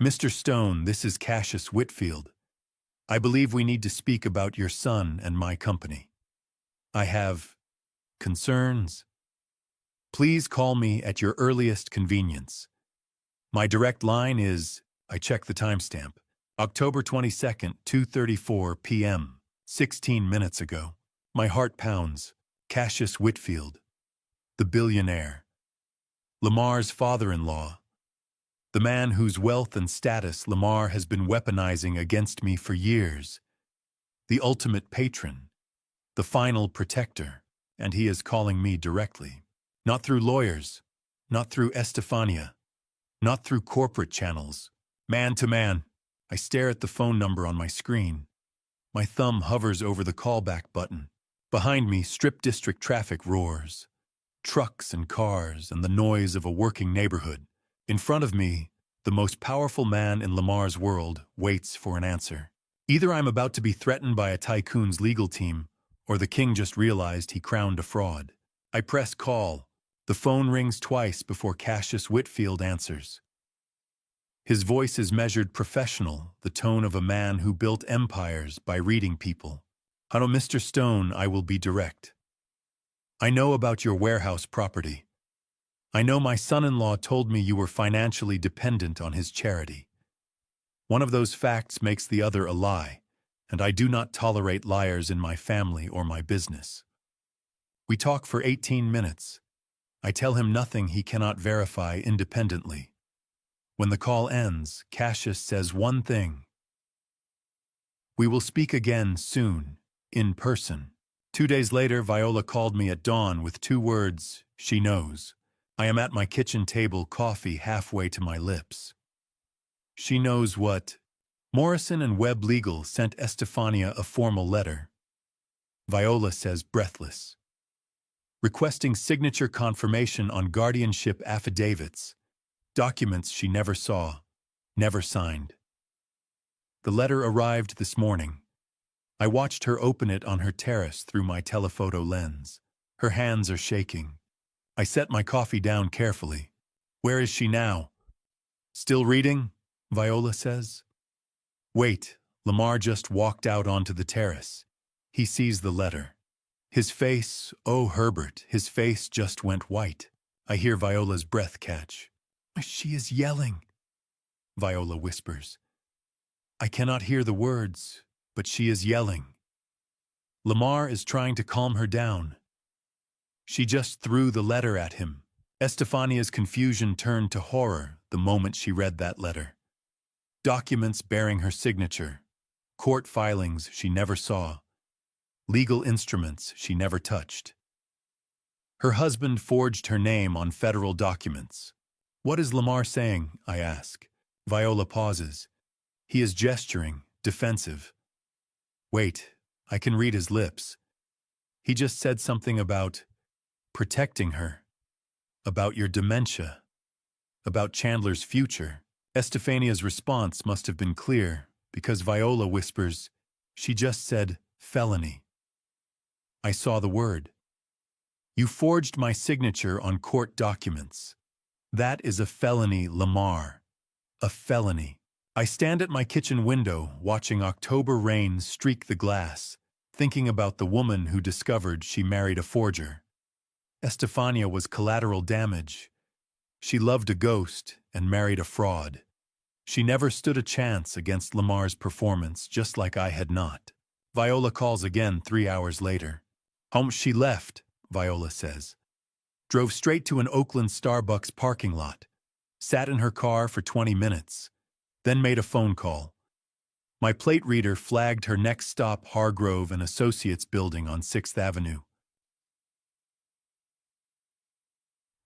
Mr. Stone, this is Cassius Whitfield. I believe we need to speak about your son and my company. I have concerns. Please call me at your earliest convenience. My direct line is, I check the timestamp, October 22nd, 2:34 p.m., 16 minutes ago. My heart pounds. Cassius Whitfield, the billionaire. Lamar's father-in-law. The man whose wealth and status Lamar has been weaponizing against me for years. The ultimate patron. The final protector. And he is calling me directly. Not through lawyers, not through Estefania, not through corporate channels. Man to man. I stare at the phone number on my screen. My thumb hovers over the callback button. Behind me, Strip District traffic roars. Trucks and cars and the noise of a working neighborhood. In front of me, the most powerful man in Lamar's world waits for an answer. Either I'm about to be threatened by a tycoon's legal team, or the king just realized he crowned a fraud. I press call. The phone rings twice before Cassius Whitfield answers. His voice is measured professional, the tone of a man who built empires by reading people. Hello, Mr. Stone, I will be direct. I know about your warehouse property. I know my son-in-law told me you were financially dependent on his charity. One of those facts makes the other a lie, and I do not tolerate liars in my family or my business. We talk for 18 minutes. I tell him nothing he cannot verify independently. When the call ends, Cassius says one thing. We will speak again soon, in person. 2 days later, Viola called me at dawn with 2 words, she knows. I am at my kitchen table, coffee halfway to my lips. She knows what? Morrison and Webb Legal sent Estefania a formal letter. Viola says, breathless. Requesting signature confirmation on guardianship affidavits, documents she never saw, never signed. The letter arrived this morning. I watched her open it on her terrace through my telephoto lens. Her hands are shaking. I set my coffee down carefully. Where is she now? Still reading? Viola says. Wait, Lamar just walked out onto the terrace. He sees the letter. His face, oh Herbert, his face just went white. I hear Viola's breath catch. She is yelling, Viola whispers. I cannot hear the words, but she is yelling. Lamar is trying to calm her down. She just threw the letter at him. Estefania's confusion turned to horror the moment she read that letter. Documents bearing her signature, court filings she never saw, legal instruments she never touched. Her husband forged her name on federal documents. What is Lamar saying? I ask. Viola pauses. He is gesturing, defensive. Wait, I can read his lips. He just said something about protecting her, about your dementia, about Chandler's future. Estefania's response must have been clear, because Viola whispers, she just said felony. I saw the word. You forged my signature on court documents. That is a felony, Lamar. A felony. I stand at my kitchen window, watching October rain streak the glass, thinking about the woman who discovered she married a forger. Estefania was collateral damage. She loved a ghost and married a fraud. She never stood a chance against Lamar's performance, just like I had not. Viola calls again 3 hours later. Home she left, Viola says. Drove straight to an Oakland Starbucks parking lot. Sat in her car for 20 minutes. Then made a phone call. My plate reader flagged her next stop Hargrove and Associates building on 6th Avenue.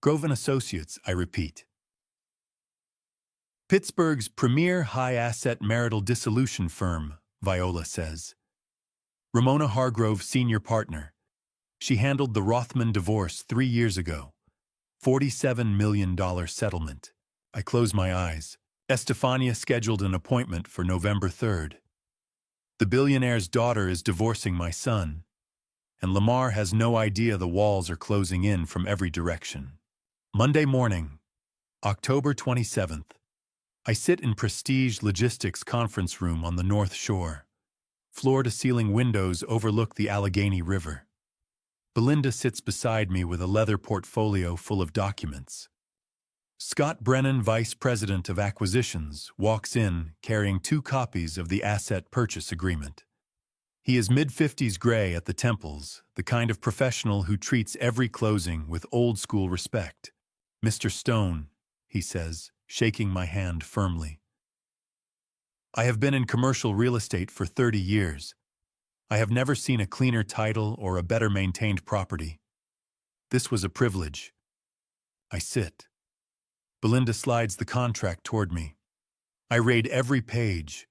Grove and Associates, I repeat. Pittsburgh's premier high-asset marital dissolution firm, Viola says. Ramona Hargrove, senior partner. She handled the Rothman divorce 3 years ago. $47 million settlement. I close my eyes. Estefania scheduled an appointment for November 3rd. The billionaire's daughter is divorcing my son, and Lamar has no idea the walls are closing in from every direction. Monday morning, October 27th. I sit in Prestige Logistics conference room on the North Shore. Floor-to-ceiling windows overlook the Allegheny River. Belinda sits beside me with a leather portfolio full of documents. Scott Brennan, Vice President of Acquisitions, walks in carrying 2 copies of the asset purchase agreement. He is mid-50s gray at the temples, the kind of professional who treats every closing with old-school respect. Mr. Stone, he says, shaking my hand firmly. I have been in commercial real estate for 30 years. I have never seen a cleaner title or a better maintained property. This was a privilege. I sit. Belinda slides the contract toward me. I read every page.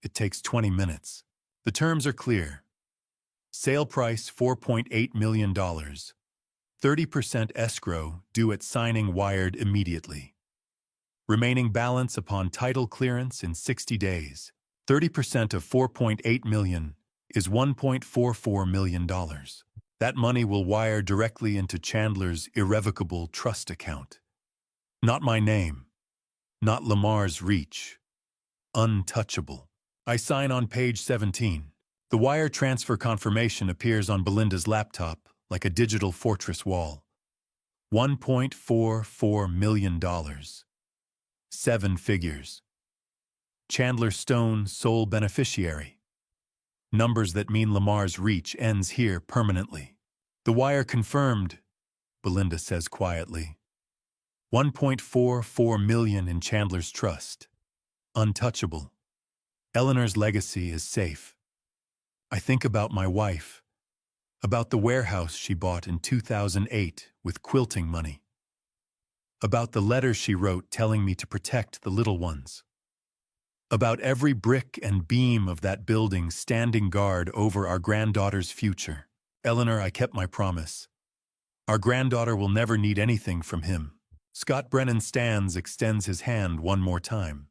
It takes 20 minutes. The terms are clear. Sale price $4.8 million. 30% escrow due at signing wired immediately. Remaining balance upon title clearance in 60 days. 30% of $4.8 million is $1.44 million. That money will wire directly into Chandler's irrevocable trust account. Not my name. Not Lamar's reach. Untouchable. I sign on page 17. The wire transfer confirmation appears on Belinda's laptop like a digital fortress wall. $1.44 million. 7 figures. Chandler Stone, sole beneficiary. Numbers that mean Lamar's reach ends here permanently. The wire confirmed, Belinda says quietly. $1.44 million in Chandler's trust. Untouchable. Eleanor's legacy is safe. I think about my wife, about the warehouse she bought in 2008 with quilting money, about the letters she wrote telling me to protect the little ones, about every brick and beam of that building standing guard over our granddaughter's future. Eleanor, I kept my promise. Our granddaughter will never need anything from him. Scott Brennan extends his hand one more time.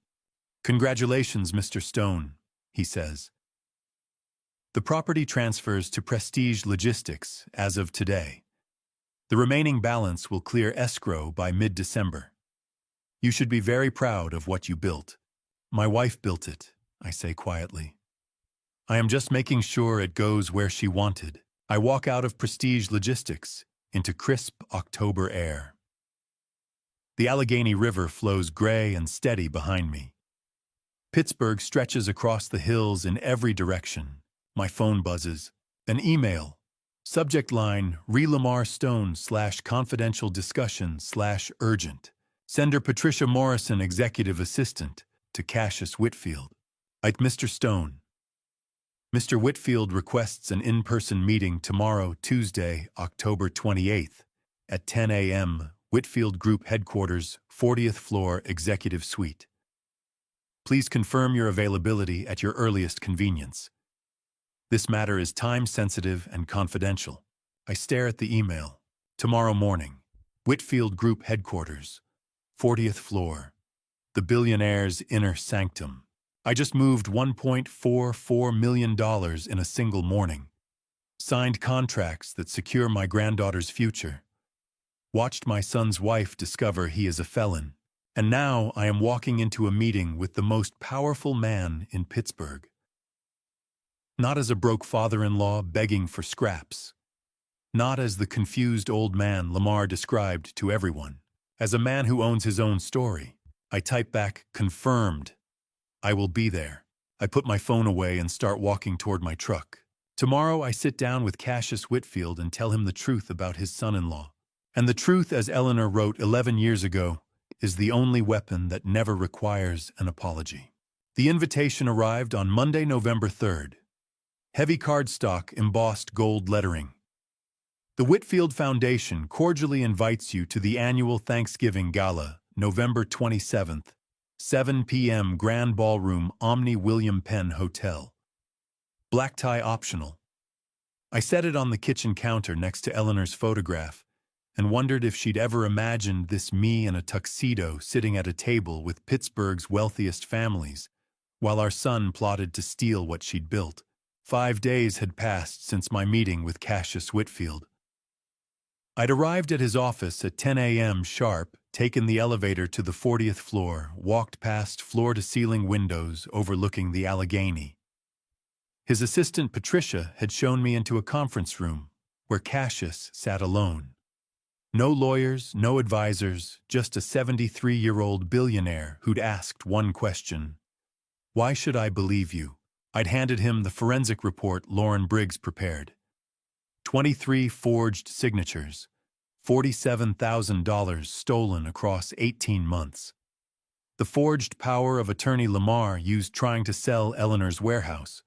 Congratulations, Mr. Stone, he says. The property transfers to Prestige Logistics as of today. The remaining balance will clear escrow by mid-December. You should be very proud of what you built. My wife built it, I say quietly. I am just making sure it goes where she wanted. I walk out of Prestige Logistics into crisp October air. The Allegheny River flows gray and steady behind me. Pittsburgh stretches across the hills in every direction. My phone buzzes. An email. Subject line, Lamar Stone / confidential discussion / urgent. Sender Patricia Morrison, executive assistant, to Cassius Whitfield. Mr. Stone. Mr. Whitfield requests an in-person meeting tomorrow, Tuesday, October 28th, at 10 a.m., Whitfield Group Headquarters, 40th floor, Executive Suite. Please confirm your availability at your earliest convenience. This matter is time-sensitive and confidential. I stare at the email. Tomorrow morning, Whitfield Group Headquarters, 40th floor, the billionaire's inner sanctum. I just moved $1.44 million in a single morning. Signed contracts that secure my granddaughter's future. Watched my son's wife discover he is a felon. And now I am walking into a meeting with the most powerful man in Pittsburgh. Not as a broke father-in-law begging for scraps. Not as the confused old man Lamar described to everyone. As a man who owns his own story. I type back, confirmed. I will be there. I put my phone away and start walking toward my truck. Tomorrow I sit down with Cassius Whitfield and tell him the truth about his son-in-law. And the truth, as Eleanor wrote 11 years ago, is the only weapon that never requires an apology. The invitation arrived on Monday, November 3rd. Heavy cardstock, embossed gold lettering. The Whitfield Foundation cordially invites you to the annual Thanksgiving Gala, November 27th, 7 p.m. Grand Ballroom, Omni William Penn Hotel. Black tie optional. I set it on the kitchen counter next to Eleanor's photograph and wondered if she'd ever imagined this me in a tuxedo sitting at a table with Pittsburgh's wealthiest families, while our son plotted to steal what she'd built. 5 days had passed since my meeting with Cassius Whitfield. I'd arrived at his office at 10 a.m. sharp, taken the elevator to the 40th floor, walked past floor-to-ceiling windows overlooking the Allegheny. His assistant Patricia had shown me into a conference room, where Cassius sat alone. No lawyers, no advisors, just a 73-year-old billionaire who'd asked one question. Why should I believe you? I'd handed him the forensic report Lauren Briggs prepared. 23 forged signatures, $47,000 stolen across 18 months. The forged power of attorney Lamar used trying to sell Eleanor's warehouse.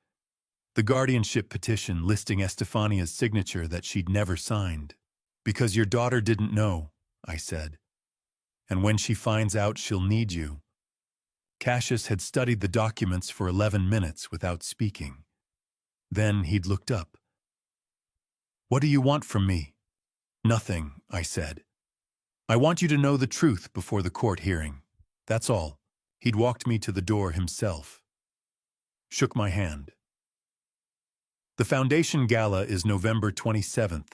The guardianship petition listing Estefania's signature that she'd never signed. Because your daughter didn't know, I said. And when she finds out, she'll need you. Cassius had studied the documents for 11 minutes without speaking. Then he'd looked up. What do you want from me? Nothing, I said. I want you to know the truth before the court hearing. That's all. He'd walked me to the door himself. Shook my hand. The Foundation Gala is November 27th.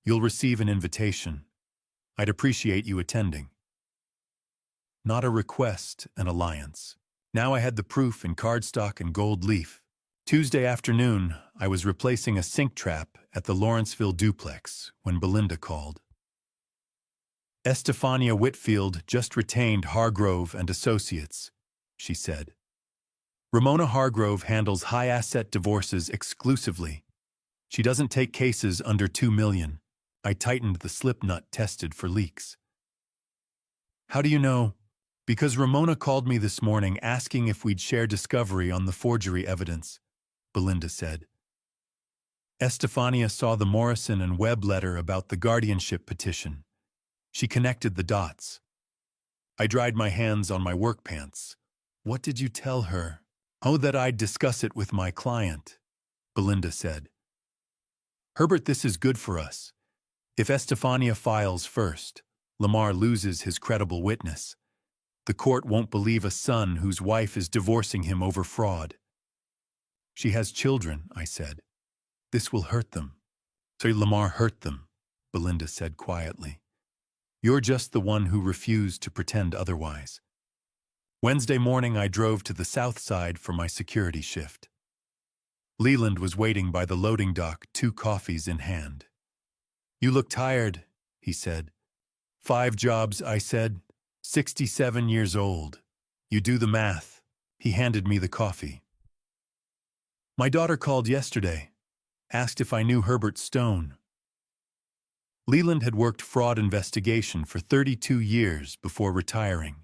You'll receive an invitation. I'd appreciate you attending. Not a request, an alliance. Now I had the proof in cardstock and gold leaf. Tuesday afternoon, I was replacing a sink trap at the Lawrenceville duplex when Belinda called. Estefania Whitfield just retained Hargrove and Associates, she said. Ramona Hargrove handles high-asset divorces exclusively. She doesn't take cases under $2 million. I tightened the slip nut tested for leaks. How do you know? Because Ramona called me this morning asking if we'd share discovery on the forgery evidence, Belinda said. Estefania saw the Morrison and Webb letter about the guardianship petition. She connected the dots. I dried my hands on my work pants. What did you tell her? Oh, that I'd discuss it with my client, Belinda said. Herbert, this is good for us. If Estefania files first, Lamar loses his credible witness. The court won't believe a son whose wife is divorcing him over fraud. She has children, I said. This will hurt them. So Lamar hurt them, Belinda said quietly. You're just the one who refused to pretend otherwise. Wednesday morning I drove to the south side for my security shift. Leland was waiting by the loading dock, 2 coffees in hand. You look tired, he said. 5 jobs, I said. 67 years old. You do the math. He handed me the coffee. My daughter called yesterday, asked if I knew Herbert Stone. Leland had worked fraud investigation for 32 years before retiring.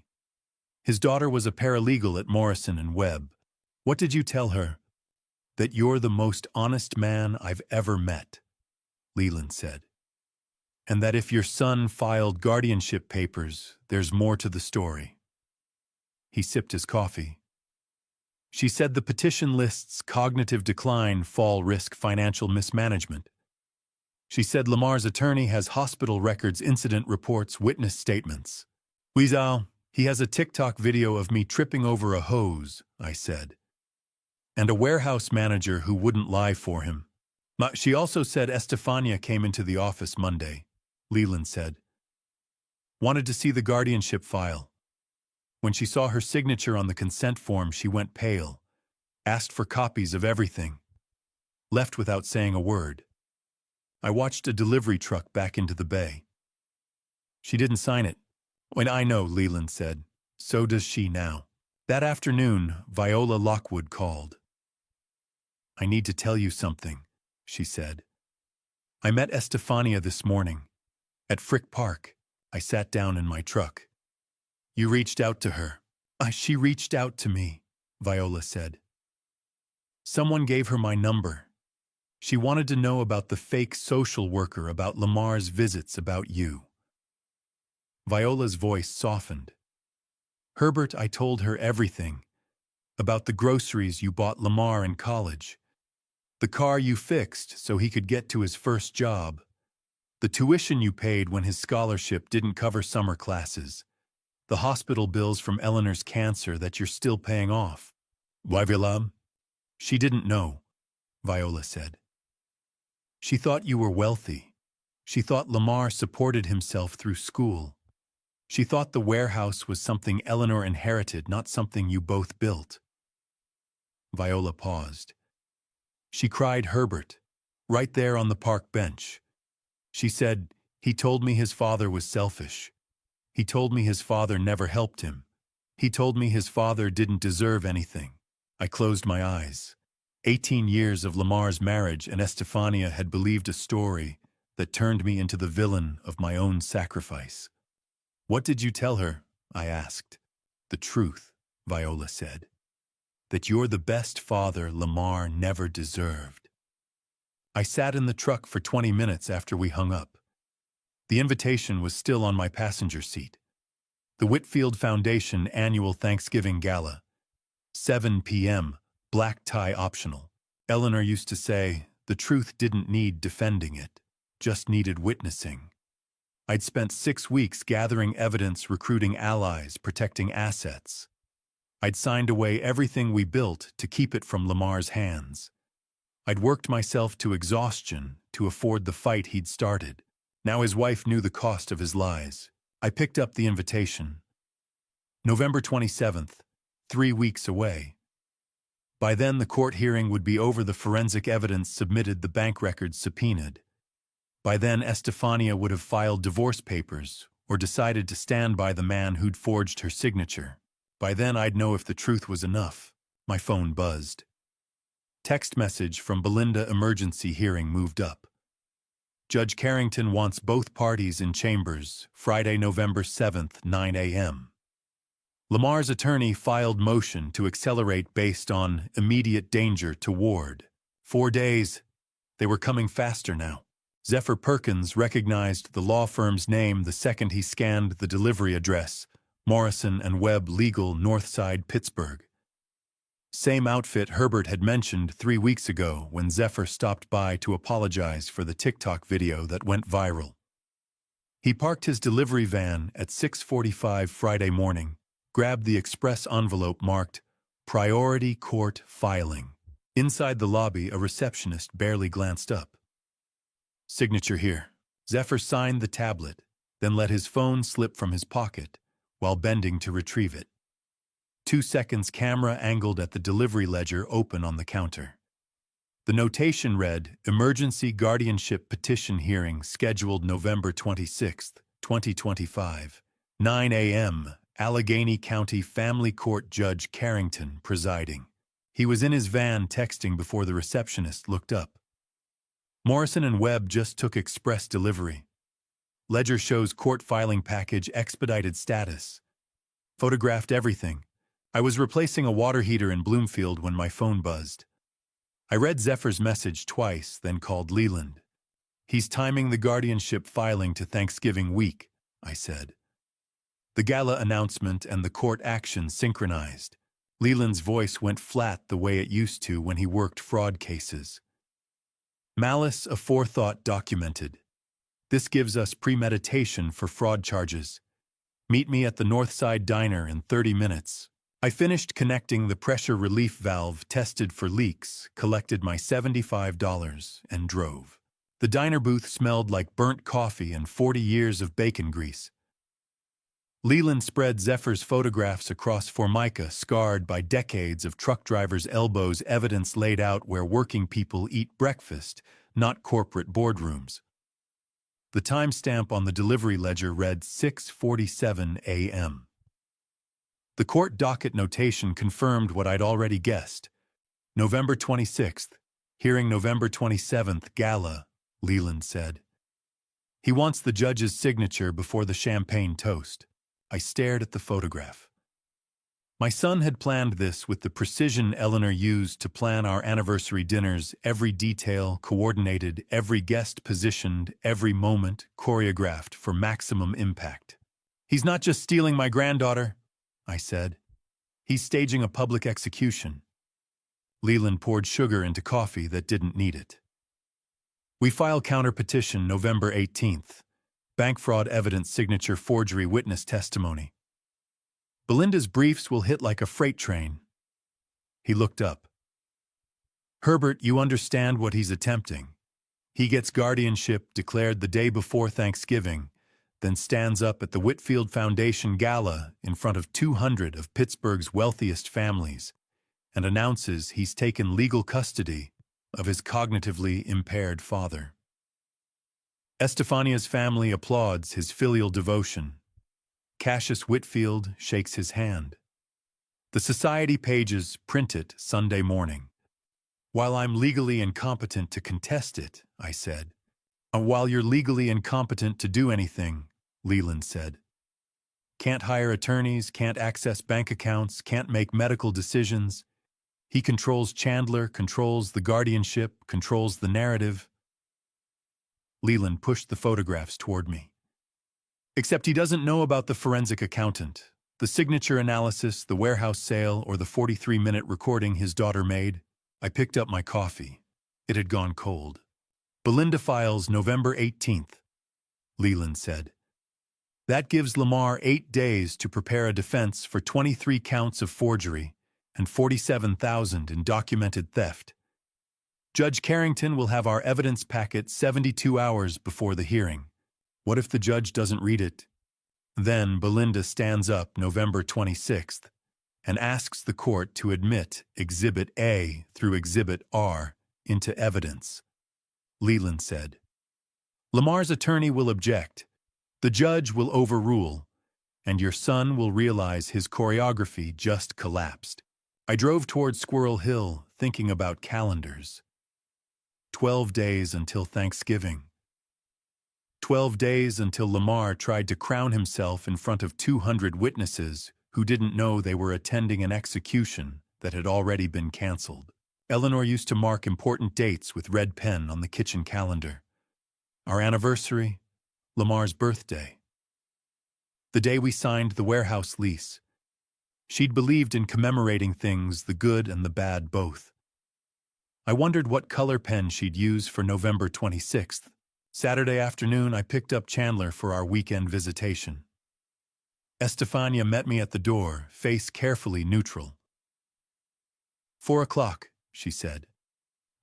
His daughter was a paralegal at Morrison and Webb. What did you tell her? That you're the most honest man I've ever met, Leland said. And that if your son filed guardianship papers, there's more to the story. He sipped his coffee. She said the petition lists cognitive decline, fall risk, financial mismanagement. She said Lamar's attorney has hospital records, incident reports, witness statements. Weasel, he has a TikTok video of me tripping over a hose, I said. And a warehouse manager who wouldn't lie for him. She also said Estefania came into the office Monday, Leland said. Wanted to see the guardianship file. When she saw her signature on the consent form, she went pale, asked for copies of everything, left without saying a word. I watched a delivery truck back into the bay. She didn't sign it. When I know, Leland said. So does she now. That afternoon, Viola Lockwood called. I need to tell you something, she said. I met Estefania this morning. At Frick Park, I sat down in my truck. You reached out to her. She reached out to me, Viola said. Someone gave her my number. She wanted to know about the fake social worker, about Lamar's visits, about you. Viola's voice softened. Herbert, I told her everything. About the groceries you bought Lamar in college. The car you fixed so he could get to his first job. The tuition you paid when his scholarship didn't cover summer classes. The hospital bills from Eleanor's cancer that you're still paying off. Why, Viola? She didn't know, Viola said. She thought you were wealthy. She thought Lamar supported himself through school. She thought the warehouse was something Eleanor inherited, not something you both built. Viola paused. She cried Herbert, right there on the park bench. She said, he told me his father was selfish. He told me his father never helped him. He told me his father didn't deserve anything. I closed my eyes. 18 years of Lamar's marriage, and Estefania had believed a story that turned me into the villain of my own sacrifice. What did you tell her? I asked. The truth, Viola said. That you're the best father Lamar never deserved. I sat in the truck for 20 minutes after we hung up. The invitation was still on my passenger seat. The Whitfield Foundation Annual Thanksgiving Gala. 7 p.m., black tie optional. Eleanor used to say, the truth didn't need defending it, just needed witnessing. I'd spent 6 weeks gathering evidence, recruiting allies, protecting assets. I'd signed away everything we built to keep it from Lamar's hands. I'd worked myself to exhaustion to afford the fight he'd started. Now his wife knew the cost of his lies. I picked up the invitation. November 27th, 3 weeks away. By then the court hearing would be over, the forensic evidence submitted, the bank records subpoenaed. By then Estefania would have filed divorce papers or decided to stand by the man who'd forged her signature. By then I'd know if the truth was enough. My phone buzzed. Text message from Belinda, emergency hearing moved up. Judge Carrington wants both parties in chambers, Friday, November 7th, 9 a.m. Lamar's attorney filed motion to accelerate based on immediate danger to Ward. 4 days. They were coming faster now. Zephyr Perkins recognized the law firm's name the second he scanned the delivery address, Morrison and Webb Legal, Northside, Pittsburgh. Same outfit Herbert had mentioned 3 weeks ago when Zephyr stopped by to apologize for the TikTok video that went viral. He parked his delivery van at 6:45 Friday morning, grabbed the express envelope marked Priority Court Filing. Inside the lobby, a receptionist barely glanced up. Signature here. Zephyr signed the tablet, then let his phone slip from his pocket while bending to retrieve it. 2 seconds, camera angled at the delivery ledger open on the counter. The notation read, Emergency Guardianship Petition Hearing scheduled November 26, 2025, 9 a.m., Allegheny County Family Court Judge Carrington presiding. He was in his van texting before the receptionist looked up. Morrison and Webb just took express delivery. Ledger shows court filing package expedited status. Photographed everything. I was replacing a water heater in Bloomfield when my phone buzzed. I read Zephyr's message twice, then called Leland. He's timing the guardianship filing to Thanksgiving week, I said. The gala announcement and the court action synchronized. Leland's voice went flat the way it used to when he worked fraud cases. Malice aforethought documented. This gives us premeditation for fraud charges. Meet me at the Northside Diner in 30 minutes. I finished connecting the pressure relief valve, tested for leaks, collected my $75, and drove. The diner booth smelled like burnt coffee and 40 years of bacon grease. Leland spread Zephyr's photographs across Formica, scarred by decades of truck drivers' elbows, evidence laid out where working people eat breakfast, not corporate boardrooms. The timestamp on the delivery ledger read 6:47 a.m. The court docket notation confirmed what I'd already guessed. November 26th, hearing November 27th, gala, Leland said. He wants the judge's signature before the champagne toast. I stared at the photograph. My son had planned this with the precision Eleanor used to plan our anniversary dinners, every detail coordinated, every guest positioned, every moment choreographed for maximum impact. He's not just stealing my granddaughter, I said. He's staging a public execution. Leland poured sugar into coffee that didn't need it. We file counter-petition November 18th. Bank fraud evidence signature forgery witness testimony. Belinda's briefs will hit like a freight train. He looked up. Herbert, you understand what he's attempting. He gets guardianship declared the day before Thanksgiving, then stands up at the Whitfield Foundation Gala in front of 200 of Pittsburgh's wealthiest families and announces he's taken legal custody of his cognitively impaired father. Estefania's family applauds his filial devotion. Cassius Whitfield shakes his hand. The society pages print it Sunday morning. While I'm legally incompetent to contest it, I said. While you're legally incompetent to do anything, Leland said. Can't hire attorneys, can't access bank accounts, can't make medical decisions. He controls Chandler, controls the guardianship, controls the narrative. Leland pushed the photographs toward me. Except he doesn't know about the forensic accountant, the signature analysis, the warehouse sale, or the 43-minute recording his daughter made. I picked up my coffee. It had gone cold. Belinda files November 18th, Leland said. That gives Lamar 8 days to prepare a defense for 23 counts of forgery and $47,000 in documented theft. Judge Carrington will have our evidence packet 72 hours before the hearing. What if the judge doesn't read it? Then Belinda stands up November 26th and asks the court to admit Exhibit A through Exhibit R into evidence. Leland said. Lamar's attorney will object. The judge will overrule, and your son will realize his choreography just collapsed. I drove toward Squirrel Hill, thinking about calendars. 12 days until Thanksgiving. 12 days until Lamar tried to crown himself in front of 200 witnesses who didn't know they were attending an execution that had already been canceled. Eleanor used to mark important dates with red pen on the kitchen calendar. Our anniversary, Lamar's birthday. The day we signed the warehouse lease. She'd believed in commemorating things, the good and the bad both. I wondered what color pen she'd use for November 26th. Saturday afternoon, I picked up Chandler for our weekend visitation. Estefania met me at the door, face carefully neutral. 4 o'clock, she said.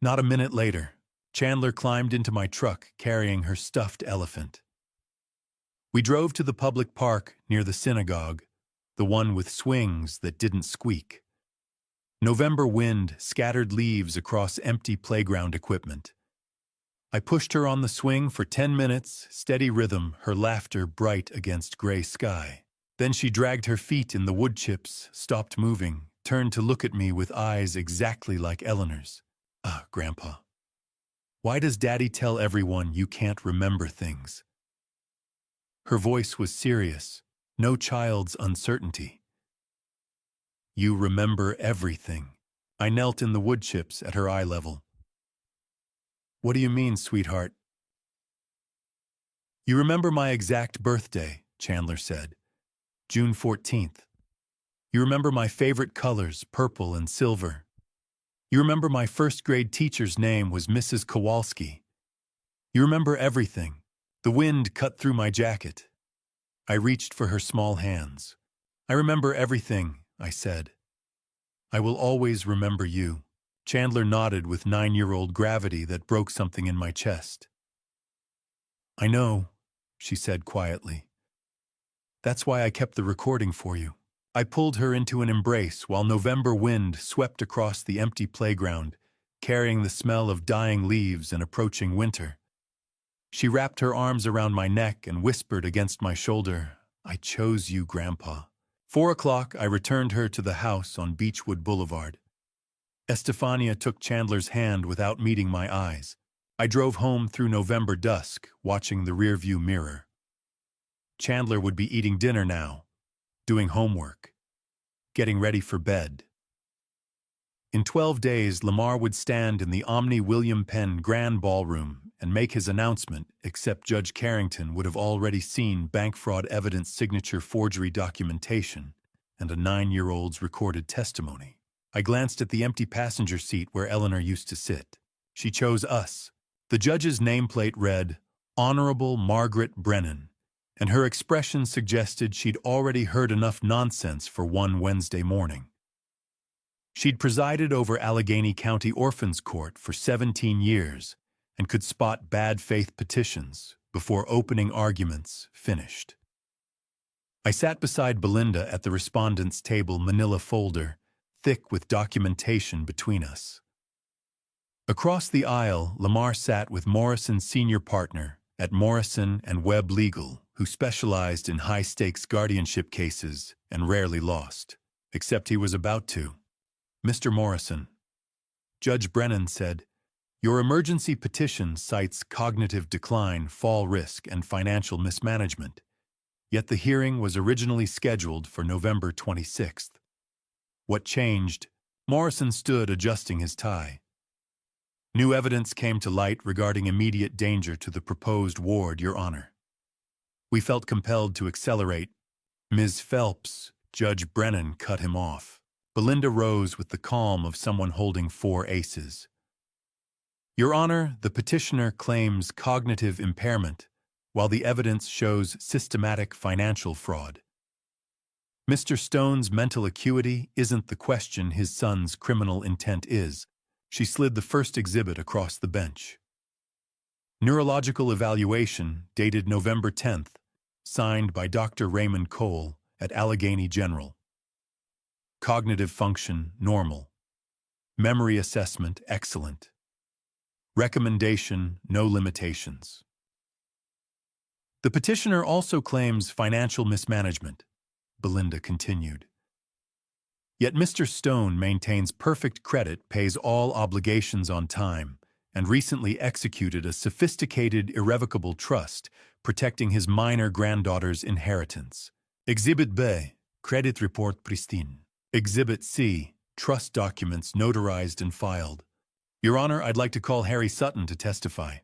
Not a minute later, Chandler climbed into my truck carrying her stuffed elephant. We drove to the public park near the synagogue, the one with swings that didn't squeak. November wind scattered leaves across empty playground equipment. I pushed her on the swing for 10 minutes, steady rhythm, her laughter bright against gray sky. Then she dragged her feet in the wood chips, stopped moving, turned to look at me with eyes exactly like Eleanor's. Ah, Grandpa. Why does Daddy tell everyone you can't remember things? Her voice was serious, no child's uncertainty. You remember everything. I knelt in the wood chips at her eye level. What do you mean, sweetheart? You remember my exact birthday, Chandler said. June 14th. You remember my favorite colors, purple and silver. You remember my first grade teacher's name was Mrs. Kowalski. You remember everything. The wind cut through my jacket. I reached for her small hands. I remember everything, I said. I will always remember you. Chandler nodded with 9-year-old gravity that broke something in my chest. I know, she said quietly. That's why I kept the recording for you. I pulled her into an embrace while November wind swept across the empty playground, carrying the smell of dying leaves and approaching winter. She wrapped her arms around my neck and whispered against my shoulder, I chose you, Grandpa. 4 o'clock, I returned her to the house on Beechwood Boulevard. Estefania took Chandler's hand without meeting my eyes. I drove home through November dusk, watching the rearview mirror. Chandler would be eating dinner now, doing homework, getting ready for bed. In 12 days, Lamar would stand in the Omni William Penn Grand Ballroom and make his announcement, except Judge Carrington would have already seen bank fraud evidence signature forgery documentation and a 9-year-old's recorded testimony. I glanced at the empty passenger seat where Eleanor used to sit. She chose us. The judge's nameplate read, Honorable Margaret Brennan, and her expression suggested she'd already heard enough nonsense for one Wednesday morning. She'd presided over Allegheny County Orphans Court for 17 years and could spot bad faith petitions before opening arguments finished. I sat beside Belinda at the respondent's table manila folder, thick with documentation between us. Across the aisle, Lamar sat with Morrison's senior partner at Morrison and Webb Legal, who specialized in high-stakes guardianship cases and rarely lost, except he was about to. Mr. Morrison, Judge Brennan said, your emergency petition cites cognitive decline, fall risk, and financial mismanagement. Yet the hearing was originally scheduled for November 26th. What changed? Morrison stood adjusting his tie. New evidence came to light regarding immediate danger to the proposed ward, Your Honor. We felt compelled to accelerate. Ms. Phelps, Judge Brennan cut him off. Belinda rose with the calm of someone holding 4 aces. Your Honor, the petitioner claims cognitive impairment, while the evidence shows systematic financial fraud. Mr. Stone's mental acuity isn't the question, his son's criminal intent is. She slid the first exhibit across the bench. Neurological evaluation, dated November 10th, signed by Dr. Raymond Cole at Allegheny General. Cognitive function, normal. Memory assessment, excellent. Recommendation, no limitations. The petitioner also claims financial mismanagement, Belinda continued. Yet Mr. Stone maintains perfect credit, pays all obligations on time, and recently executed a sophisticated irrevocable trust protecting his minor granddaughter's inheritance. Exhibit B, credit report pristine. Exhibit C, trust documents notarized and filed. Your Honor, I'd like to call Harry Sutton to testify.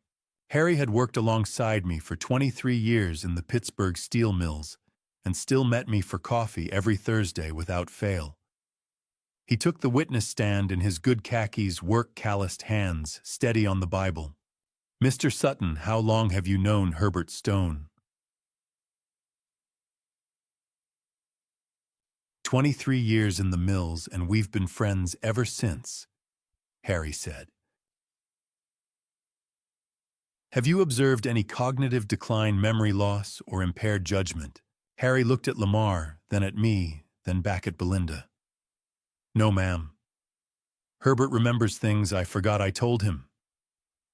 Harry had worked alongside me for 23 years in the Pittsburgh steel mills and still met me for coffee every Thursday without fail. He took the witness stand in his good khakis, work-calloused hands, steady on the Bible. Mr. Sutton, how long have you known Herbert Stone? 23 years in the mills, and we've been friends ever since, Harry said. Have you observed any cognitive decline, memory loss, or impaired judgment? Harry looked at Lamar, then at me, then back at Belinda. No, ma'am. Herbert remembers things I forgot I told him.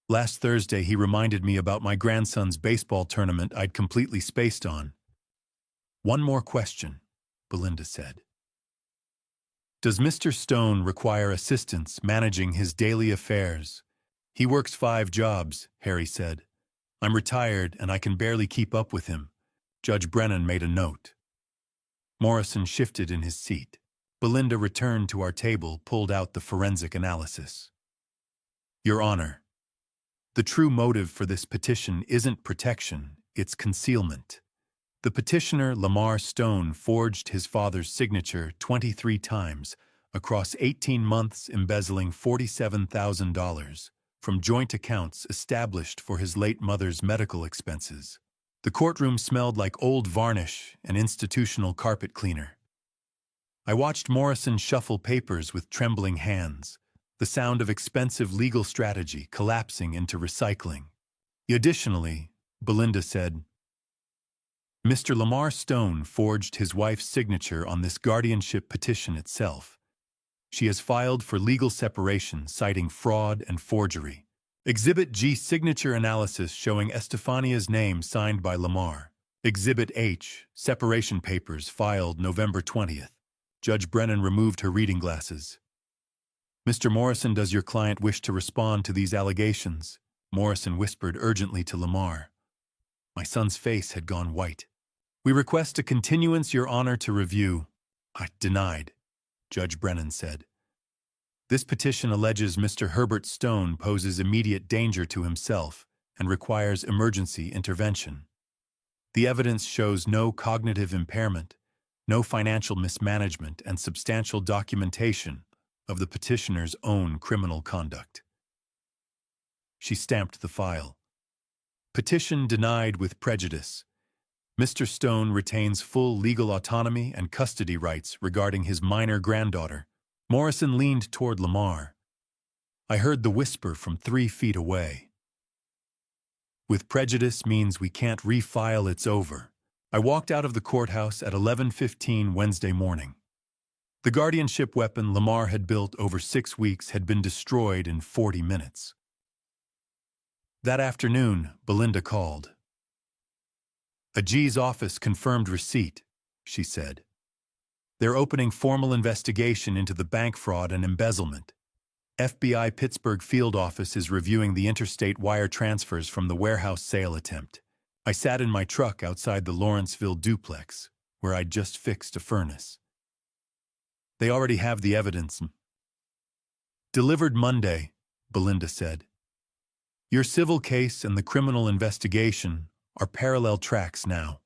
Last Thursday, he reminded me about my grandson's baseball tournament I'd completely spaced on. One more question, Belinda said. Does Mr. Stone require assistance managing his daily affairs? He works 5 jobs, Harry said. I'm retired and I can barely keep up with him. Judge Brennan made a note. Morrison shifted in his seat. Belinda returned to our table, pulled out the forensic analysis. Your Honor, the true motive for this petition isn't protection, it's concealment. The petitioner, Lamar Stone, forged his father's signature 23 times across 18 months, embezzling $47,000 from joint accounts established for his late mother's medical expenses. The courtroom smelled like old varnish and institutional carpet cleaner. I watched Morrison shuffle papers with trembling hands, the sound of expensive legal strategy collapsing into recycling. Additionally, Belinda said, Mr. Lamar Stone forged his wife's signature on this guardianship petition itself. She has filed for legal separation, citing fraud and forgery. Exhibit G, signature analysis showing Estefania's name signed by Lamar. Exhibit H, separation papers filed November 20th. Judge Brennan removed her reading glasses. Mr. Morrison, does your client wish to respond to these allegations? Morrison whispered urgently to Lamar. My son's face had gone white. We request a continuance, Your Honor, to review. Denied, Judge Brennan said. This petition alleges Mr. Herbert Stone poses immediate danger to himself and requires emergency intervention. The evidence shows no cognitive impairment, no financial mismanagement, and substantial documentation of the petitioner's own criminal conduct. She stamped the file. Petition denied with prejudice. Mr. Stone retains full legal autonomy and custody rights regarding his minor granddaughter. Morrison leaned toward Lamar. I heard the whisper from 3 feet away. With prejudice means we can't refile, it's over. I walked out of the courthouse at 11:15 Wednesday morning. The guardianship weapon Lamar had built over 6 weeks had been destroyed in 40 minutes. That afternoon, Belinda called. A G's office confirmed receipt, she said. They're opening formal investigation into the bank fraud and embezzlement. FBI Pittsburgh field office is reviewing the interstate wire transfers from the warehouse sale attempt. I sat in my truck outside the Lawrenceville duplex, where I'd just fixed a furnace. They already have the evidence. Delivered Monday, Belinda said. Your civil case and the criminal investigation are parallel tracks now.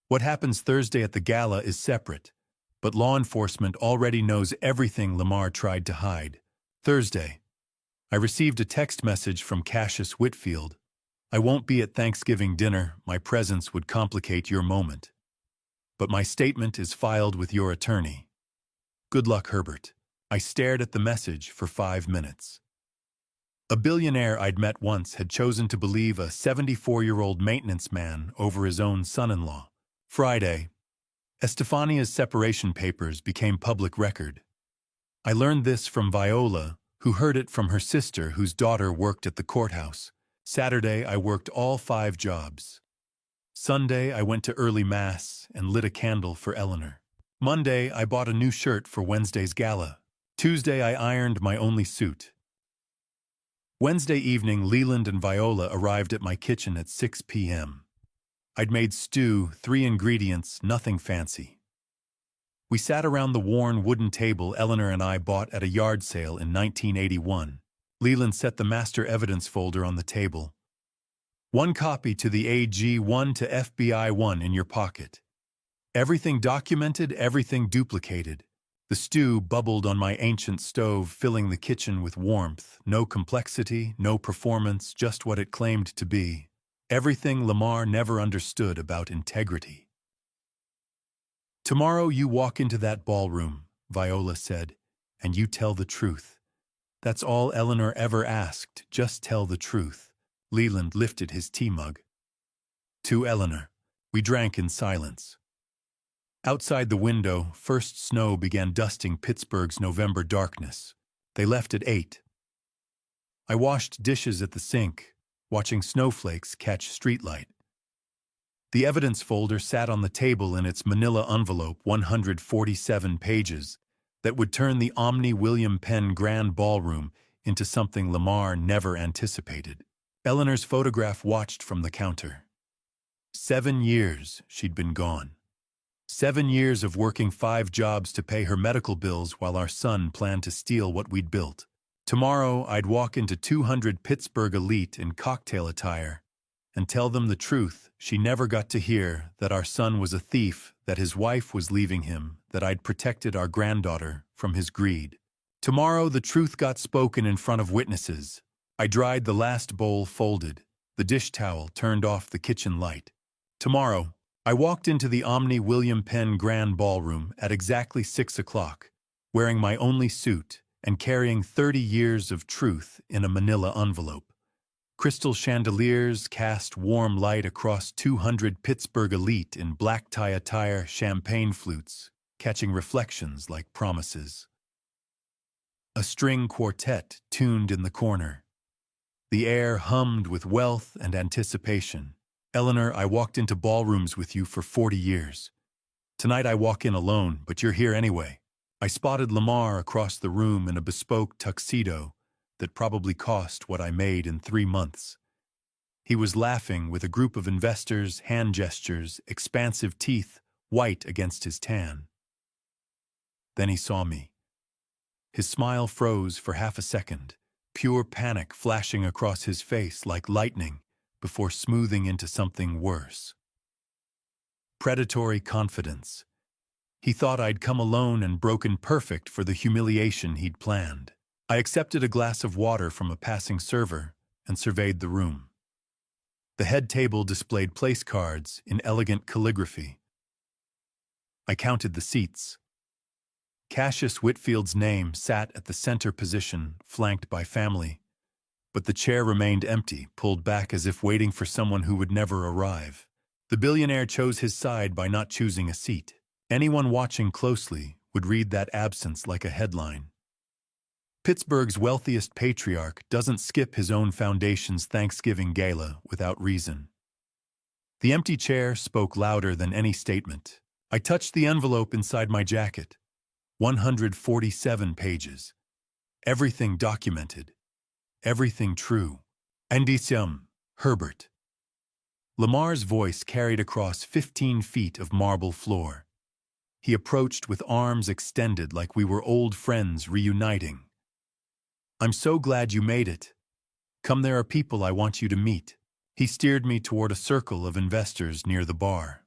What happens Thursday at the gala is separate, but law enforcement already knows everything Lamar tried to hide. Thursday, I received a text message from Cassius Whitfield. I won't be at Thanksgiving dinner. My presence would complicate your moment. But my statement is filed with your attorney. Good luck, Herbert. I stared at the message for 5 minutes. A billionaire I'd met once had chosen to believe a 74-year-old maintenance man over his own son-in-law. Friday, Estefania's separation papers became public record. I learned this from Viola, who heard it from her sister whose daughter worked at the courthouse. Saturday, I worked all 5 jobs. Sunday, I went to early mass and lit a candle for Eleanor. Monday, I bought a new shirt for Wednesday's gala. Tuesday, I ironed my only suit. Wednesday evening, Leland and Viola arrived at my kitchen at 6 p.m. I'd made stew, 3 ingredients, nothing fancy. We sat around the worn wooden table Eleanor and I bought at a yard sale in 1981. Leland set the master evidence folder on the table. 1 copy to the AG, 1 to FBI, 1 in your pocket. Everything documented, everything duplicated. The stew bubbled on my ancient stove, filling the kitchen with warmth. No complexity, no performance, just what it claimed to be. Everything Lamar never understood about integrity. Tomorrow you walk into that ballroom, Viola said, and you tell the truth. That's all Eleanor ever asked, just tell the truth. Leland lifted his tea mug. To Eleanor, we drank in silence. Outside the window, first snow began dusting Pittsburgh's November darkness. They left at 8. I washed dishes at the sink, watching snowflakes catch streetlight. The evidence folder sat on the table in its manila envelope, 147 pages, that would turn the Omni William Penn Grand Ballroom into something Lamar never anticipated. Eleanor's photograph watched from the counter. 7 years she'd been gone. 7 years of working 5 jobs to pay her medical bills while our son planned to steal what we'd built. Tomorrow, I'd walk into 200 Pittsburgh elite in cocktail attire and tell them the truth she never got to hear, that our son was a thief, that his wife was leaving him, that I'd protected our granddaughter from his greed. Tomorrow, the truth got spoken in front of witnesses. I dried the last bowl folded, the dish towel turned off the kitchen light. Tomorrow, I walked into the Omni William Penn Grand Ballroom at exactly 6 o'clock, wearing my only suit and carrying 30 years of truth in a manila envelope. Crystal chandeliers cast warm light across 200 Pittsburgh elite in black tie attire, champagne flutes, catching reflections like promises. A string quartet tuned in the corner. The air hummed with wealth and anticipation. Eleanor, I walked into ballrooms with you for 40 years. Tonight I walk in alone, but you're here anyway. I spotted Lamar across the room in a bespoke tuxedo that probably cost what I made in 3 months. He was laughing with a group of investors, hand gestures, expansive teeth, white against his tan. Then he saw me. His smile froze for half a second, pure panic flashing across his face like lightning before smoothing into something worse. Predatory confidence. He thought I'd come alone and broken perfect for the humiliation he'd planned. I accepted a glass of water from a passing server and surveyed the room. The head table displayed place cards in elegant calligraphy. I counted the seats. Cassius Whitfield's name sat at the center position, flanked by family, but the chair remained empty, pulled back as if waiting for someone who would never arrive. The billionaire chose his side by not choosing a seat. Anyone watching closely would read that absence like a headline. Pittsburgh's wealthiest patriarch doesn't skip his own foundation's Thanksgiving gala without reason. The empty chair spoke louder than any statement. I touched the envelope inside my jacket. 147 pages. Everything documented. Everything true. Indicium, Herbert. Lamar's voice carried across 15 feet of marble floor. He approached with arms extended like we were old friends reuniting. I'm so glad you made it. Come, there are people I want you to meet. He steered me toward a circle of investors near the bar.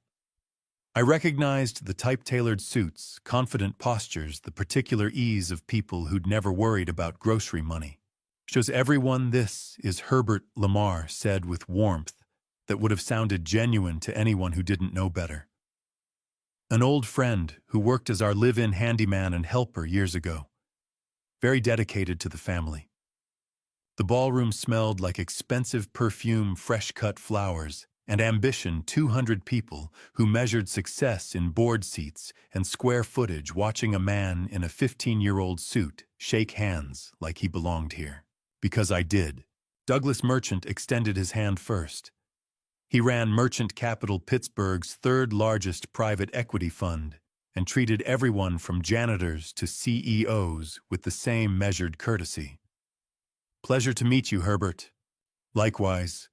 I recognized the type-tailored suits, confident postures, the particular ease of people who'd never worried about grocery money. Shows everyone this is Herbert, Lamar said with warmth that would have sounded genuine to anyone who didn't know better. An old friend who worked as our live-in handyman and helper years ago. Very dedicated to the family. The ballroom smelled like expensive perfume, fresh-cut flowers, and ambition. 200 people who measured success in board seats and square footage, watching a man in a 15-year-old suit shake hands like he belonged here. Because I did. Douglas Merchant extended his hand first. He ran Merchant Capital, Pittsburgh's third-largest private equity fund, and treated everyone from janitors to CEOs with the same measured courtesy. Pleasure to meet you, Herbert. Likewise,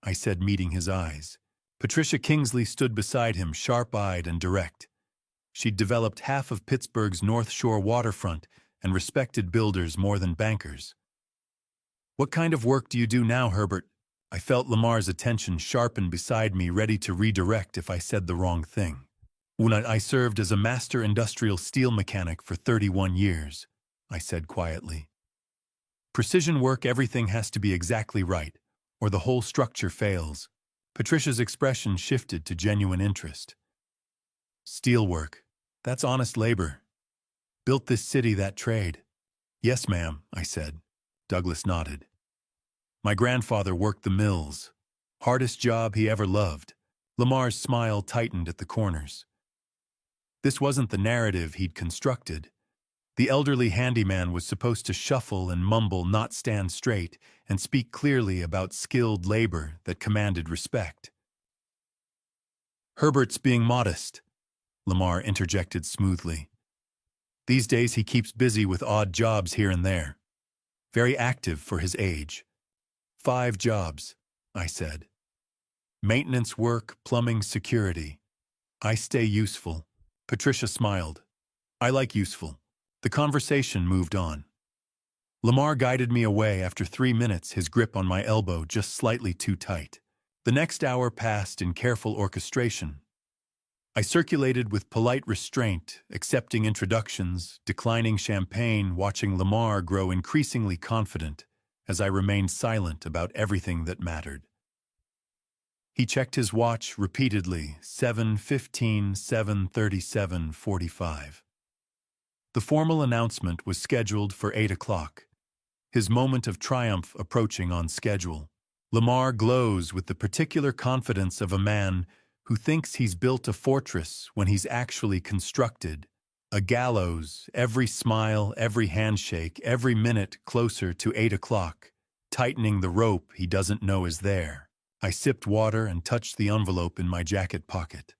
I said, meeting his eyes. Patricia Kingsley stood beside him, sharp-eyed and direct. She'd developed half of Pittsburgh's North Shore waterfront and respected builders more than bankers. What kind of work do you do now, Herbert? I felt Lamar's attention sharpen beside me, ready to redirect if I said the wrong thing. I served as a master industrial steel mechanic for 31 years, I said quietly. Precision work, everything has to be exactly right, or the whole structure fails. Patricia's expression shifted to genuine interest. Steelwork, that's honest labor. Built this city, that trade. Yes, ma'am, I said. Douglas nodded. My grandfather worked the mills. Hardest job he ever loved. Lamar's smile tightened at the corners. This wasn't the narrative he'd constructed. The elderly handyman was supposed to shuffle and mumble, not stand straight, and speak clearly about skilled labor that commanded respect. Herbert's being modest, Lamar interjected smoothly. These days he keeps busy with odd jobs here and there. Very active for his age. 5 jobs, I said. Maintenance work, plumbing, security. I stay useful. Patricia smiled. I like useful. The conversation moved on. Lamar guided me away after 3 minutes, his grip on my elbow just slightly too tight. The next hour passed in careful orchestration. I circulated with polite restraint, accepting introductions, declining champagne, watching Lamar grow increasingly confident as I remained silent about everything that mattered. He checked his watch repeatedly, 7:15, 7:37, 45. The formal announcement was scheduled for 8 o'clock. His moment of triumph approaching on schedule. Lamar glows with the particular confidence of a man who thinks he's built a fortress when he's actually constructed a gallows, every smile, every handshake, every minute closer to 8 o'clock, tightening the rope he doesn't know is there. I sipped water and touched the envelope in my jacket pocket.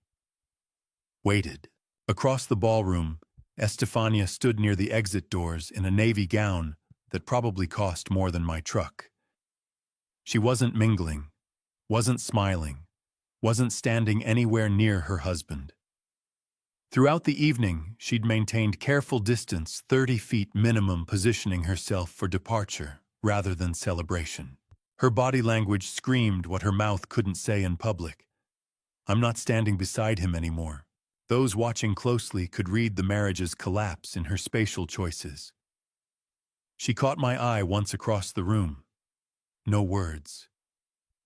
Waited. Across the ballroom, Estefania stood near the exit doors in a navy gown that probably cost more than my truck. She wasn't mingling, wasn't smiling, wasn't standing anywhere near her husband. Throughout the evening, she'd maintained careful distance, 30 feet minimum, positioning herself for departure rather than celebration. Her body language screamed what her mouth couldn't say in public. I'm not standing beside him anymore. Those watching closely could read the marriage's collapse in her spatial choices. She caught my eye once across the room. No words.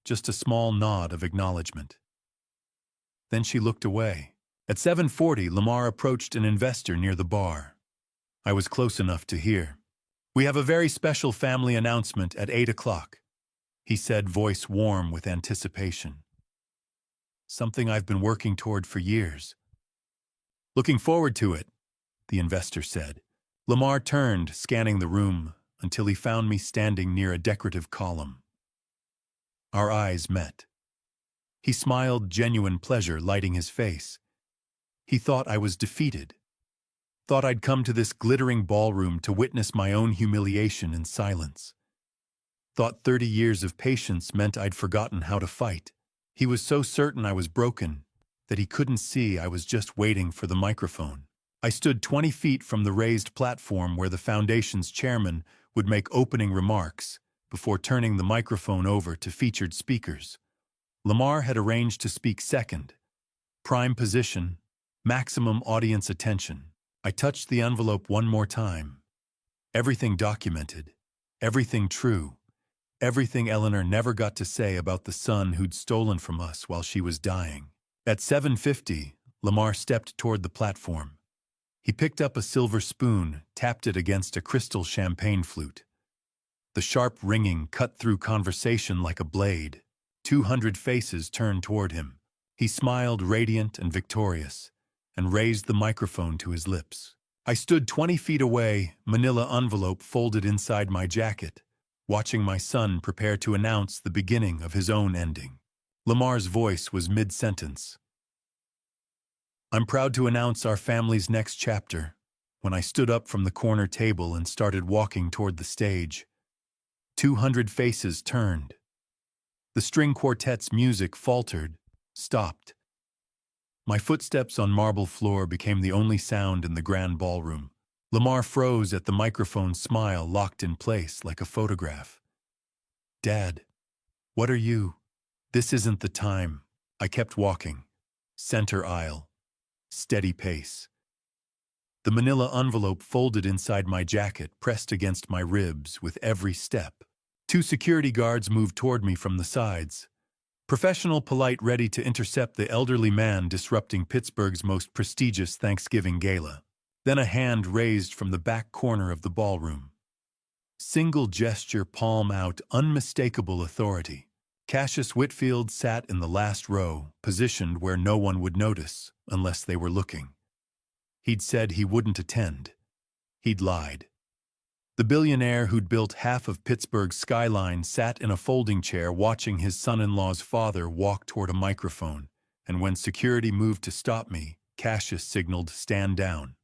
Just a small nod of acknowledgement. Then she looked away. At 7:40, Lamar approached an investor near the bar. I was close enough to hear. We have a very special family announcement at 8 o'clock, he said, voice warm with anticipation. Something I've been working toward for years. Looking forward to it, the investor said. Lamar turned, scanning the room, until he found me standing near a decorative column. Our eyes met. He smiled, genuine pleasure lighting his face. He thought I was defeated. Thought I'd come to this glittering ballroom to witness my own humiliation in silence. Thought 30 years of patience meant I'd forgotten how to fight. He was so certain I was broken that he couldn't see I was just waiting for the microphone. I stood 20 feet from the raised platform where the foundation's chairman would make opening remarks before turning the microphone over to featured speakers. Lamar had arranged to speak second. Prime position, maximum audience attention. I touched the envelope one more time. Everything documented, everything true, everything Eleanor never got to say about the son who'd stolen from us while she was dying. At 7:50, Lamar stepped toward the platform. He picked up a silver spoon, tapped it against a crystal champagne flute. The sharp ringing cut through conversation like a blade. 200 faces turned toward him. He smiled, radiant and victorious, and raised the microphone to his lips. I stood 20 feet away, manila envelope folded inside my jacket, watching my son prepare to announce the beginning of his own ending. Lamar's voice was mid-sentence. I'm proud to announce our family's next chapter, when I stood up from the corner table and started walking toward the stage. 200 faces turned. The string quartet's music faltered, stopped. My footsteps on marble floor became the only sound in the grand ballroom. Lamar froze at the microphone's smile locked in place like a photograph. Dad, what are you? This isn't the time. I kept walking. Center aisle. Steady pace. The manila envelope folded inside my jacket, pressed against my ribs with every step. 2 security guards moved toward me from the sides. Professional, polite, ready to intercept the elderly man disrupting Pittsburgh's most prestigious Thanksgiving gala. Then a hand raised from the back corner of the ballroom. Single gesture, palm out, unmistakable authority. Cassius Whitfield sat in the last row, positioned where no one would notice unless they were looking. He'd said he wouldn't attend. He'd lied. The billionaire who'd built half of Pittsburgh's skyline sat in a folding chair watching his son-in-law's father walk toward a microphone, and when security moved to stop me, Cassius signaled, "Stand down."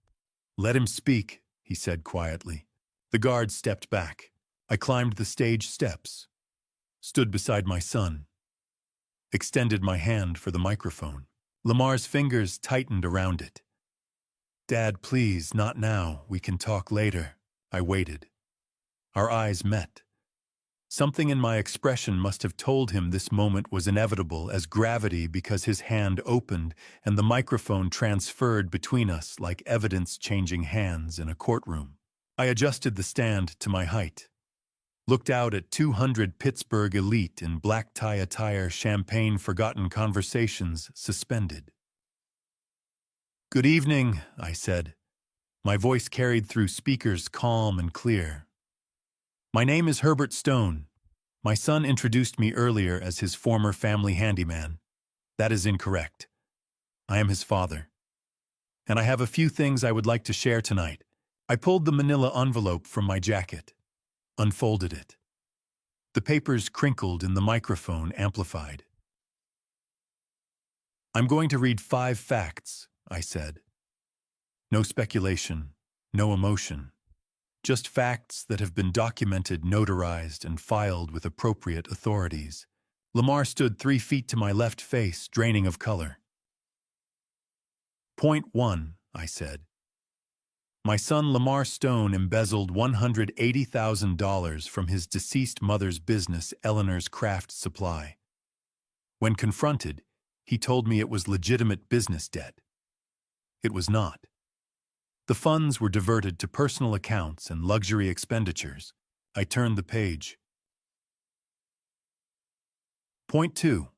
"Let him speak," he said quietly. The guard stepped back. I climbed the stage steps, stood beside my son, extended my hand for the microphone. Lamar's fingers tightened around it. "Dad, please, not now. We can talk later." I waited. Our eyes met. Something in my expression must have told him this moment was inevitable as gravity, because his hand opened and the microphone transferred between us like evidence changing hands in a courtroom. I adjusted the stand to my height, looked out at 200 Pittsburgh elite in black tie attire, champagne forgotten conversations suspended. "Good evening," I said. My voice carried through speakers calm and clear. "My name is Herbert Stone. My son introduced me earlier as his former family handyman. That is incorrect. I am his father. And I have a few things I would like to share tonight." I pulled the manila envelope from my jacket, unfolded it. The papers crinkled and the microphone amplified. "I'm going to read 5 facts," I said. "No speculation, no emotion. Just facts that have been documented, notarized, and filed with appropriate authorities." Lamar stood 3 feet to my left face, draining of color. "Point 1, I said. My son Lamar Stone embezzled $180,000 from his deceased mother's business, Eleanor's Craft Supply. When confronted, he told me it was legitimate business debt. It was not. The funds were diverted to personal accounts and luxury expenditures." I turned the page. Point 2.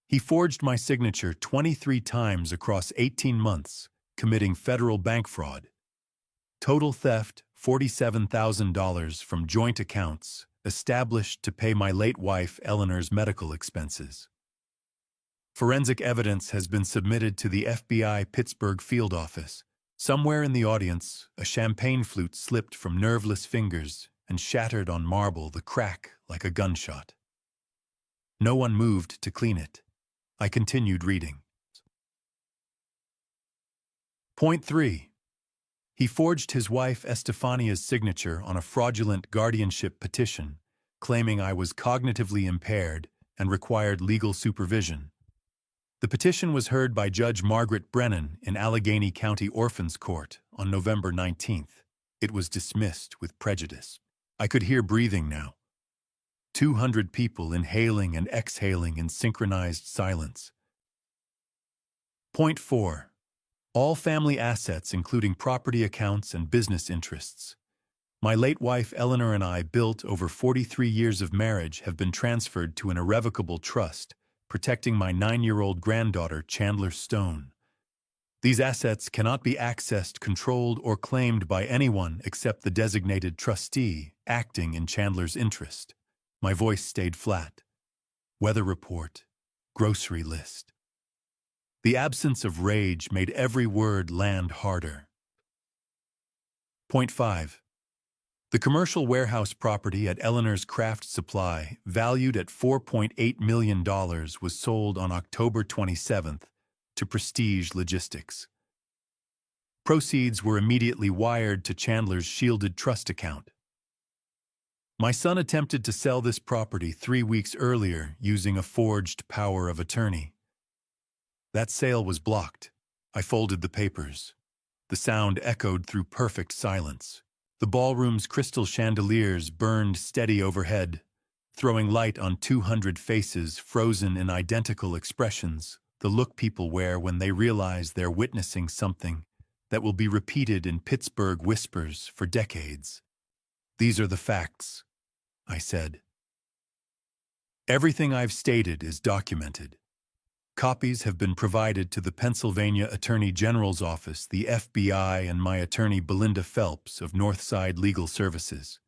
He forged my signature 23 times across 18 months, committing federal bank fraud. Total theft, $47,000 from joint accounts, established to pay my late wife Eleanor's medical expenses. Forensic evidence has been submitted to the FBI Pittsburgh field office. Somewhere in the audience, a champagne flute slipped from nerveless fingers and shattered on marble, the crack like a gunshot. No one moved to clean it. I continued reading. Point 3. He forged his wife Estefania's signature on a fraudulent guardianship petition, claiming I was cognitively impaired and required legal supervision. The petition was heard by Judge Margaret Brennan in Allegheny County Orphans Court on November 19th. It was dismissed with prejudice. I could hear breathing now. 200 people inhaling and exhaling in synchronized silence. Point 4. All family assets, including property accounts and business interests. My late wife Eleanor and I built over 43 years of marriage have been transferred to an irrevocable trust, protecting my 9-year-old granddaughter Chandler Stone. These assets cannot be accessed, controlled, or claimed by anyone except the designated trustee acting in Chandler's interest. My voice stayed flat. Weather report, grocery list. The absence of rage made every word land harder. Point 5. The commercial warehouse property at Eleanor's Craft Supply, valued at $4.8 million, was sold on October 27th to Prestige Logistics. Proceeds were immediately wired to Chandler's shielded trust account. My son attempted to sell this property 3 weeks earlier using a forged power of attorney. That sale was blocked. I folded the papers. The sound echoed through perfect silence. The ballroom's crystal chandeliers burned steady overhead, throwing light on 200 faces frozen in identical expressions, the look people wear when they realize they're witnessing something that will be repeated in Pittsburgh whispers for decades. "These are the facts," I said. "Everything I've stated is documented. Copies have been provided to the Pennsylvania Attorney General's Office, the FBI, and my attorney Belinda Phelps of Northside Legal Services.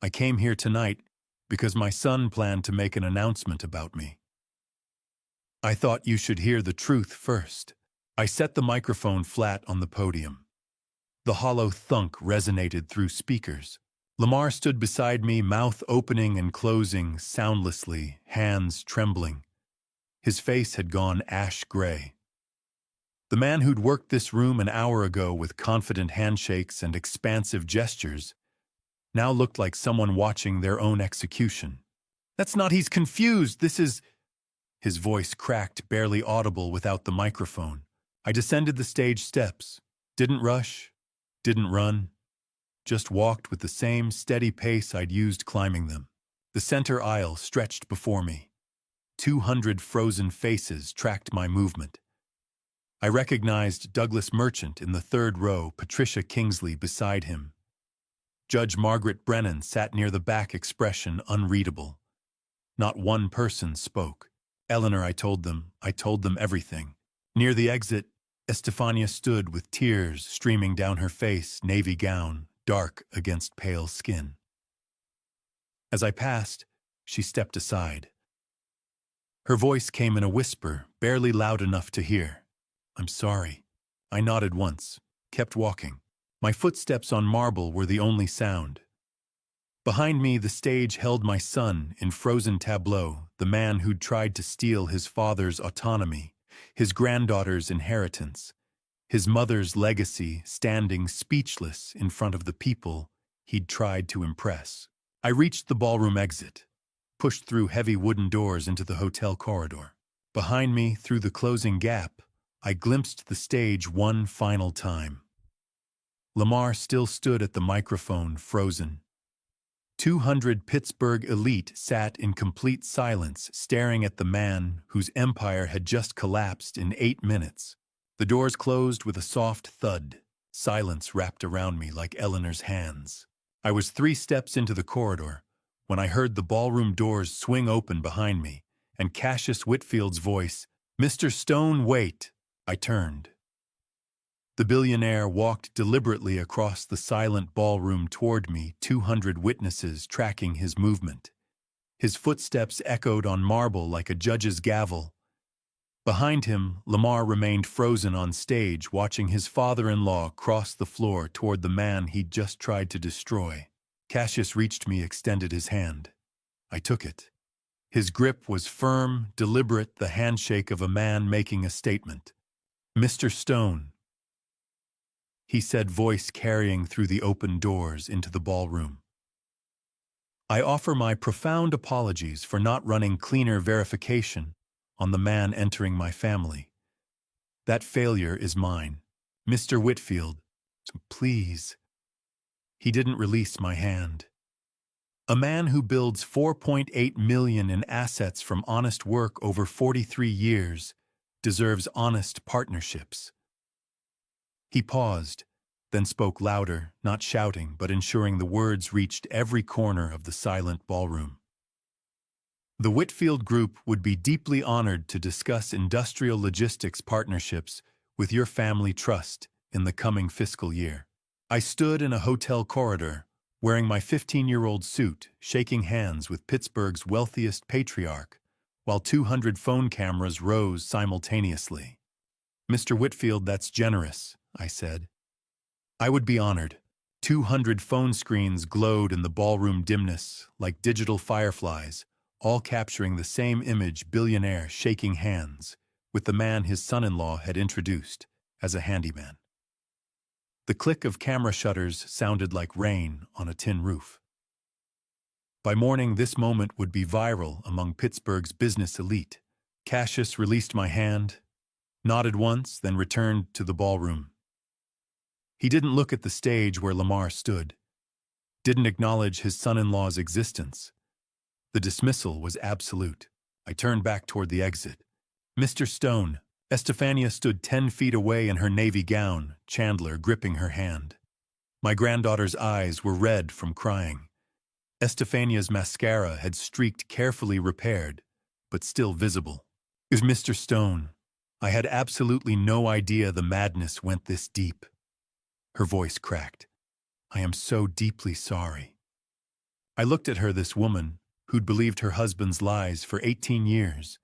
I came here tonight because my son planned to make an announcement about me. I thought you should hear the truth first." I set the microphone flat on the podium. The hollow thunk resonated through speakers. Lamar stood beside me, mouth opening and closing soundlessly, hands trembling. His face had gone ash gray. The man who'd worked this room an hour ago with confident handshakes and expansive gestures now looked like someone watching their own execution. "That's not, he's confused, this is—" His voice cracked, barely audible without the microphone. I descended the stage steps. Didn't rush, didn't run. Just walked with the same steady pace I'd used climbing them. The center aisle stretched before me. 200 frozen faces tracked my movement. I recognized Douglas Merchant in the third row, Patricia Kingsley beside him. Judge Margaret Brennan sat near the back, expression unreadable. Not one person spoke. "Eleanor," I told them everything. Near the exit, Estefania stood with tears streaming down her face, navy gown, dark against pale skin. As I passed, she stepped aside. Her voice came in a whisper, barely loud enough to hear. "I'm sorry." I nodded once, kept walking. My footsteps on marble were the only sound. Behind me, the stage held my son in frozen tableau, the man who'd tried to steal his father's autonomy, his granddaughter's inheritance, his mother's legacy, standing speechless in front of the people he'd tried to impress. I reached the ballroom exit, pushed through heavy wooden doors into the hotel corridor. Behind me, through the closing gap, I glimpsed the stage one final time. Lamar still stood at the microphone, frozen. 200 Pittsburgh elite sat in complete silence, staring at the man whose empire had just collapsed in 8 minutes. The doors closed with a soft thud. Silence wrapped around me like Eleanor's hands. I was 3 steps into the corridor when I heard the ballroom doors swing open behind me, and Cassius Whitfield's voice, "Mr. Stone, wait." I turned. The billionaire walked deliberately across the silent ballroom toward me, 200 witnesses tracking his movement. His footsteps echoed on marble like a judge's gavel. Behind him, Lamar remained frozen on stage, watching his father-in-law cross the floor toward the man he'd just tried to destroy. Cassius reached me, extended his hand. I took it. His grip was firm, deliberate, the handshake of a man making a statement. "Mr. Stone," he said, voice carrying through the open doors into the ballroom. "I offer my profound apologies for not running cleaner verification on the man entering my family. That failure is mine. Mr. Whitfield, please." He didn't release my hand. "A man who builds $4.8 million in assets from honest work over 43 years deserves honest partnerships." He paused, then spoke louder, not shouting, but ensuring the words reached every corner of the silent ballroom. "The Whitfield Group would be deeply honored to discuss industrial logistics partnerships with your family trust in the coming fiscal year." I stood in a hotel corridor, wearing my 15-year-old suit, shaking hands with Pittsburgh's wealthiest patriarch, while 200 phone cameras rose simultaneously. "Mr. Whitfield, that's generous," I said. "I would be honored." 200 phone screens glowed in the ballroom dimness, like digital fireflies, all capturing the same image: billionaire shaking hands with the man his son-in-law had introduced as a handyman. The click of camera shutters sounded like rain on a tin roof. By morning, this moment would be viral among Pittsburgh's business elite. Cassius released my hand, nodded once, then returned to the ballroom. He didn't look at the stage where Lamar stood, didn't acknowledge his son-in-law's existence. The dismissal was absolute. I turned back toward the exit. "Mr. Stone." Estefania stood 10 feet away in her navy gown, Chandler gripping her hand. My granddaughter's eyes were red from crying. Estefania's mascara had streaked, carefully repaired, but still visible. "Is Mr. Stone." I had absolutely no idea the madness went this deep. Her voice cracked. "I am so deeply sorry." I looked at her, this woman who'd believed her husband's lies for 18 years,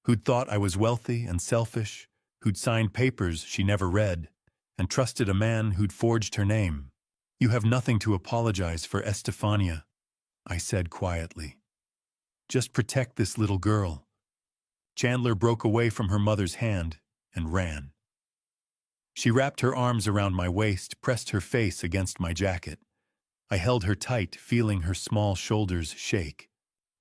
who'd thought I was wealthy and selfish, who'd signed papers she never read, and trusted a man who'd forged her name. "You have nothing to apologize for, Estefania," I said quietly. "Just protect this little girl." Chandler broke away from her mother's hand and ran. She wrapped her arms around my waist, pressed her face against my jacket. I held her tight, feeling her small shoulders shake.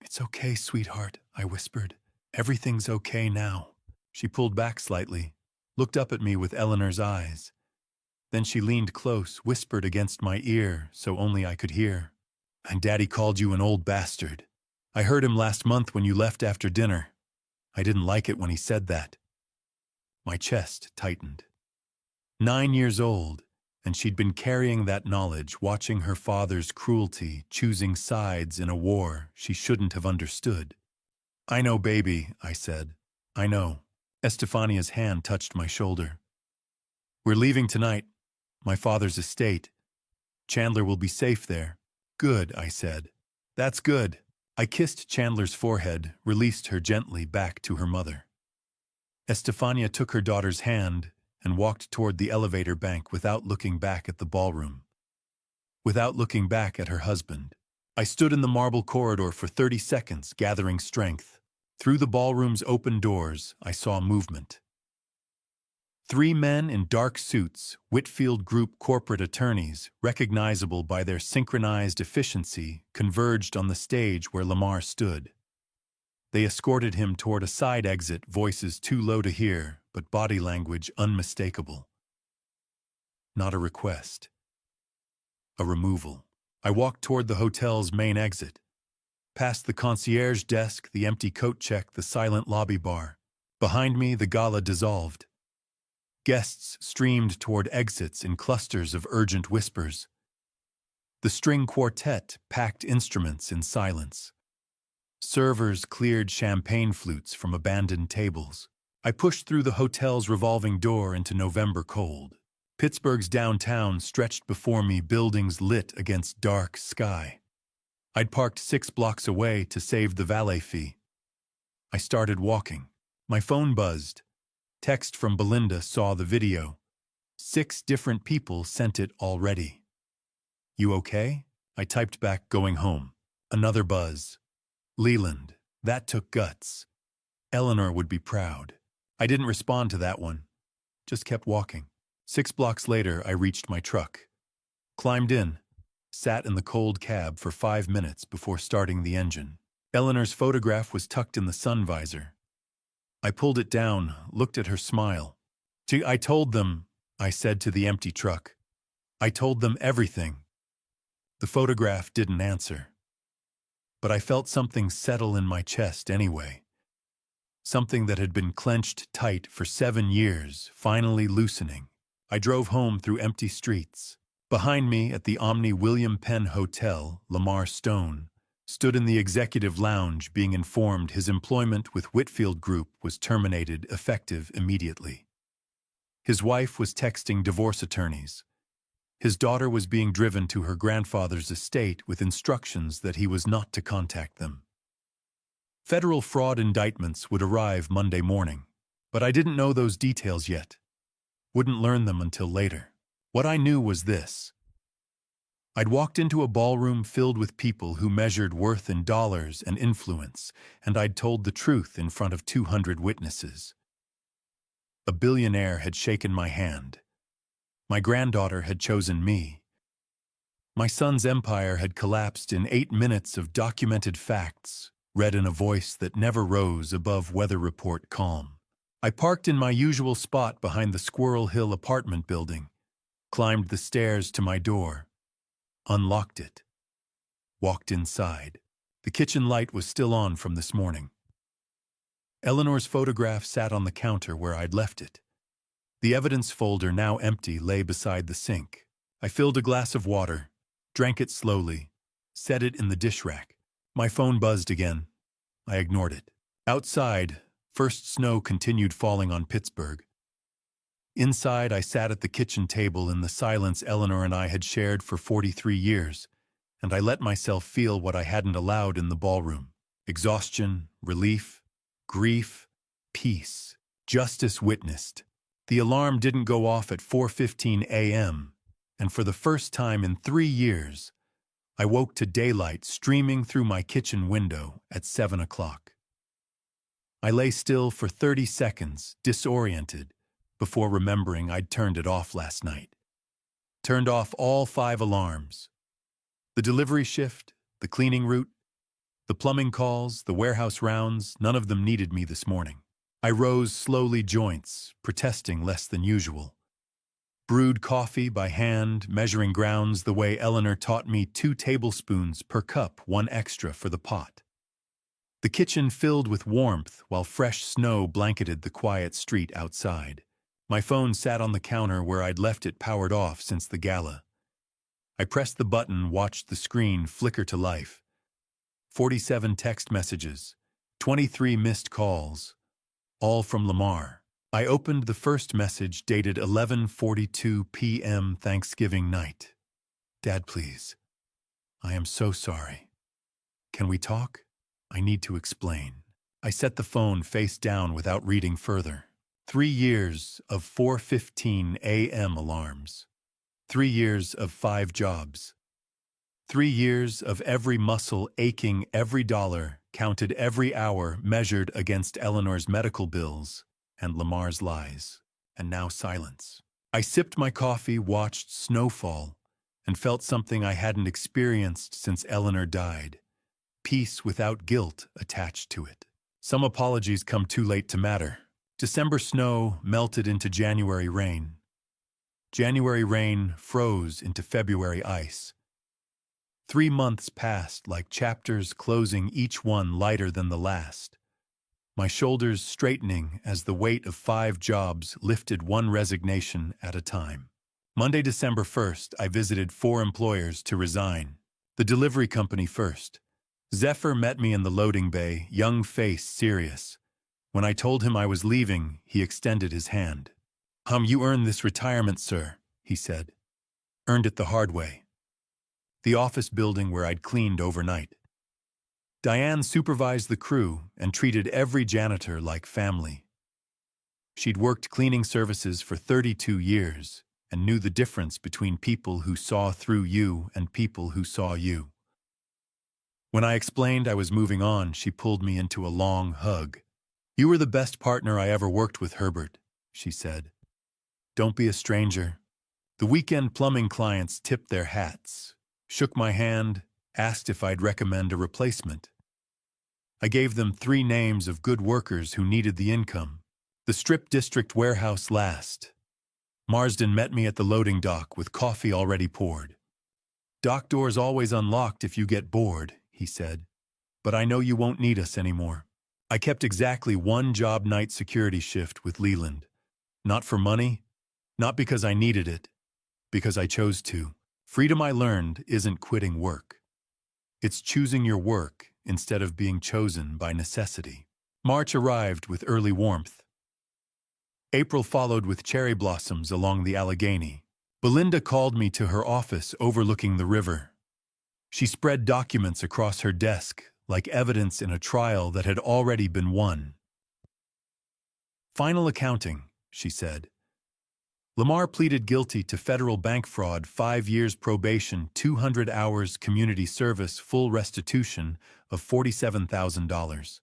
"It's okay, sweetheart," I whispered. "Everything's okay now." She pulled back slightly, looked up at me with Eleanor's eyes. Then she leaned close, whispered against my ear so only I could hear. "And Daddy called you an old bastard. I heard him last month when you left after dinner. I didn't like it when he said that." My chest tightened. 9 years old, and she'd been carrying that knowledge, watching her father's cruelty, choosing sides in a war she shouldn't have understood. "I know, baby," I said. "I know." Estefania's hand touched my shoulder. "We're leaving tonight. My father's estate. Chandler will be safe there." "Good," I said. "That's good." I kissed Chandler's forehead, released her gently back to her mother. Estefania took her daughter's hand and walked toward the elevator bank without looking back at the ballroom. Without looking back at her husband. I stood in the marble corridor for 30 seconds, gathering strength. Through the ballroom's open doors, I saw movement. 3 men in dark suits, Whitfield Group corporate attorneys, recognizable by their synchronized efficiency, converged on the stage where Lamar stood. They escorted him toward a side exit, voices too low to hear, but body language unmistakable. Not a request. A removal. I walked toward the hotel's main exit. Past the concierge desk, the empty coat check, the silent lobby bar. Behind me, the gala dissolved. Guests streamed toward exits in clusters of urgent whispers. The string quartet packed instruments in silence. Servers cleared champagne flutes from abandoned tables. I pushed through the hotel's revolving door into November cold. Pittsburgh's downtown stretched before me, buildings lit against dark sky. I'd parked 6 blocks away to save the valet fee. I started walking. My phone buzzed. Text from Belinda saw the video. 6 different people sent it already. "You okay?" I typed back, "Going home." Another buzz. "Leland, that took guts. Eleanor would be proud." I didn't respond to that one. Just kept walking. 6 blocks later, I reached my truck. Climbed in. Sat in the cold cab for 5 minutes before starting the engine. Eleanor's photograph was tucked in the sun visor. I pulled it down, looked at her smile. "I told them," I said to the empty truck. "I told them everything." The photograph didn't answer. But I felt something settle in my chest anyway. Something that had been clenched tight for 7 years, finally loosening. I drove home through empty streets. Behind me, at the Omni William Penn Hotel, Lamar Stone stood in the executive lounge, being informed his employment with Whitfield Group was terminated, effective immediately. His wife was texting divorce attorneys. His daughter was being driven to her grandfather's estate with instructions that he was not to contact them. Federal fraud indictments would arrive Monday morning, but I didn't know those details yet. Wouldn't learn them until later. What I knew was this. I'd walked into a ballroom filled with people who measured worth in dollars and influence, and I'd told the truth in front of 200 witnesses. A billionaire had shaken my hand. My granddaughter had chosen me. My son's empire had collapsed in 8 minutes of documented facts, read in a voice that never rose above weather report calm. I parked in my usual spot behind the Squirrel Hill apartment building, climbed the stairs to my door, unlocked it, walked inside. The kitchen light was still on from this morning. Eleanor's photograph sat on the counter where I'd left it. The evidence folder, now empty, lay beside the sink. I filled a glass of water, drank it slowly, set it in the dish rack. My phone buzzed again. I ignored it. Outside, first snow continued falling on Pittsburgh. Inside, I sat at the kitchen table in the silence Eleanor and I had shared for 43 years, and I let myself feel what I hadn't allowed in the ballroom. Exhaustion, relief, grief, peace. Justice witnessed. The alarm didn't go off at 4:15 a.m., and for the first time in 3 years, I woke to daylight streaming through my kitchen window at 7 o'clock. I lay still for 30 seconds, disoriented, before remembering I'd turned it off last night. Turned off all 5 alarms. The delivery shift, the cleaning route, the plumbing calls, the warehouse rounds, none of them needed me this morning. I rose slowly joints, protesting less than usual. Brewed coffee by hand, measuring grounds the way Eleanor taught me, 2 tablespoons per cup, 1 extra for the pot. The kitchen filled with warmth while fresh snow blanketed the quiet street outside. My phone sat on the counter where I'd left it powered off since the gala. I pressed the button, watched the screen flicker to life. 47 text messages, 23 missed calls, all from Lamar. I opened the first message dated 11:42 p.m. Thanksgiving night. Dad, please. I am so sorry. Can we talk? I need to explain. I set the phone face down without reading further. 3 years of 4:15 a.m. alarms. 3 years of 5 jobs. 3 years of every muscle aching, every dollar counted, every hour measured against Eleanor's medical bills and Lamar's lies. And now silence. I sipped my coffee, watched snowfall, and felt something I hadn't experienced since Eleanor died. Peace without guilt attached to it. Some apologies come too late to matter. December snow melted into January rain. January rain froze into February ice. 3 months passed like chapters closing, each one lighter than the last. My shoulders straightening as the weight of 5 jobs lifted one resignation at a time. Monday, December 1st, I visited 4 employers to resign. The delivery company first. Zephyr met me in the loading bay, young face serious. When I told him I was leaving, he extended his hand. You earned this retirement, sir," he said. "Earned it the hard way." The office building where I'd cleaned overnight. Diane supervised the crew and treated every janitor like family. She'd worked cleaning services for 32 years and knew the difference between people who saw through you and people who saw you. When I explained I was moving on, she pulled me into a long hug. "You were the best partner I ever worked with, Herbert," she said. "Don't be a stranger." The weekend plumbing clients tipped their hats, shook my hand, asked if I'd recommend a replacement. I gave them 3 names of good workers who needed the income. The Strip District warehouse last. Marsden met me at the loading dock with coffee already poured. "Dock door's always unlocked if you get bored," he said. "But I know you won't need us anymore." I kept exactly 1 job night security shift with Leland. Not for money, not because I needed it, because I chose to. Freedom, I learned, isn't quitting work. It's choosing your work instead of being chosen by necessity. March arrived with early warmth. April followed with cherry blossoms along the Allegheny. Belinda called me to her office overlooking the river. She spread documents across her desk like evidence in a trial that had already been won. "Final accounting," she said. Lamar pleaded guilty to federal bank fraud, 5 years probation, 200 hours community service, full restitution of $47,000.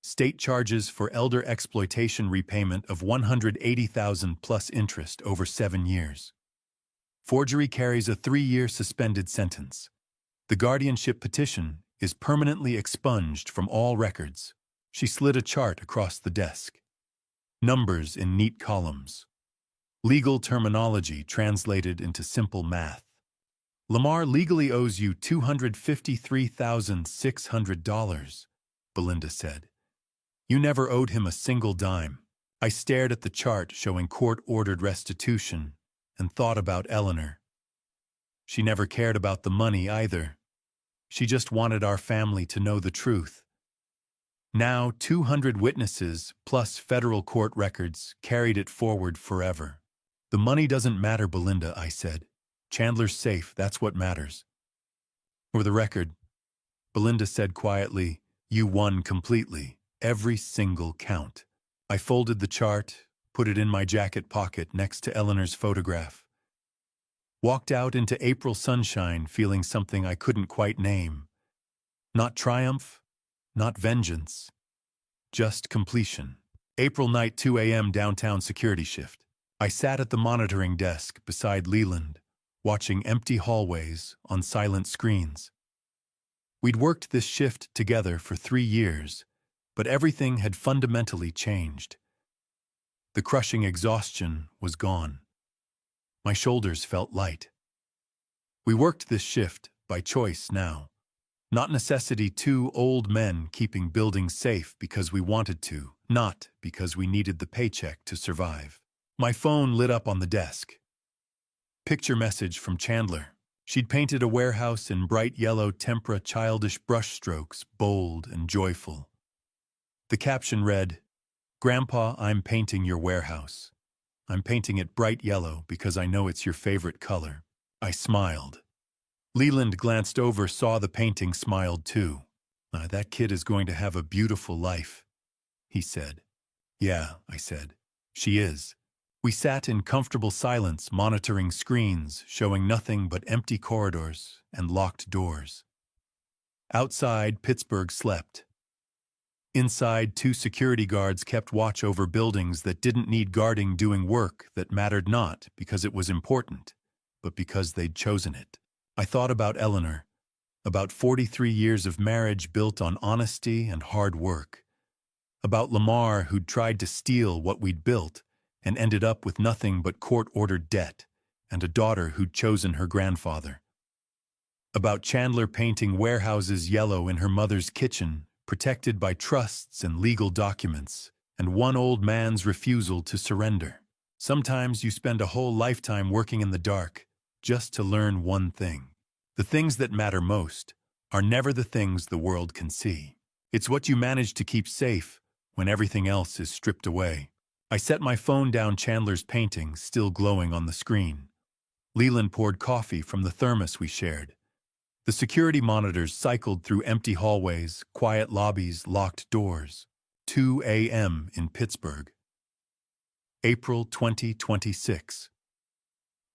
State charges for elder exploitation, repayment of $180,000 plus interest over 7 years. Forgery carries a 3-year suspended sentence. The guardianship petition is permanently expunged from all records. She slid a chart across the desk. Numbers in neat columns. Legal terminology translated into simple math. "Lamar legally owes you $253,600, Belinda said. "You never owed him a single dime." I stared at the chart showing court-ordered restitution and thought about Eleanor. She never cared about the money either. She just wanted our family to know the truth. Now 200 witnesses plus federal court records carried it forward forever. "The money doesn't matter, Belinda," I said. "Chandler's safe, that's what matters." "For the record," Belinda said quietly, "you won completely, every single count." I folded the chart, put it in my jacket pocket next to Eleanor's photograph. Walked out into April sunshine feeling something I couldn't quite name. Not triumph, not vengeance, just completion. April night, 2 a.m. downtown security shift. I sat at the monitoring desk beside Leland, watching empty hallways on silent screens. We'd worked this shift together for 3 years, but everything had fundamentally changed. The crushing exhaustion was gone. My shoulders felt light. We worked this shift by choice now. Not necessity, two old men keeping buildings safe because we wanted to, not because we needed the paycheck to survive. My phone lit up on the desk. Picture message from Chandler. She'd painted a warehouse in bright yellow tempera, childish brushstrokes, bold and joyful. The caption read, "Grandpa, I'm painting your warehouse. I'm painting it bright yellow because I know it's your favorite color." I smiled. Leland glanced over, saw the painting, smiled too. That kid is going to have a beautiful life," he said. "Yeah," I said. "She is." We sat in comfortable silence, monitoring screens, showing nothing but empty corridors and locked doors. Outside, Pittsburgh slept. Inside, 2 security guards kept watch over buildings that didn't need guarding, doing work that mattered not because it was important, but because they'd chosen it. I thought about Eleanor, about 43 years of marriage built on honesty and hard work. About Lamar, who'd tried to steal what we'd built and ended up with nothing but court-ordered debt, and a daughter who'd chosen her grandfather. About Chandler painting warehouses yellow in her mother's kitchen, protected by trusts and legal documents, and one old man's refusal to surrender. Sometimes you spend a whole lifetime working in the dark, just to learn one thing. The things that matter most are never the things the world can see. It's what you manage to keep safe when everything else is stripped away. I set my phone down, Chandler's painting still glowing on the screen. Leland poured coffee from the thermos we shared. The security monitors cycled through empty hallways, quiet lobbies, locked doors. 2 a.m. in Pittsburgh. April 2026.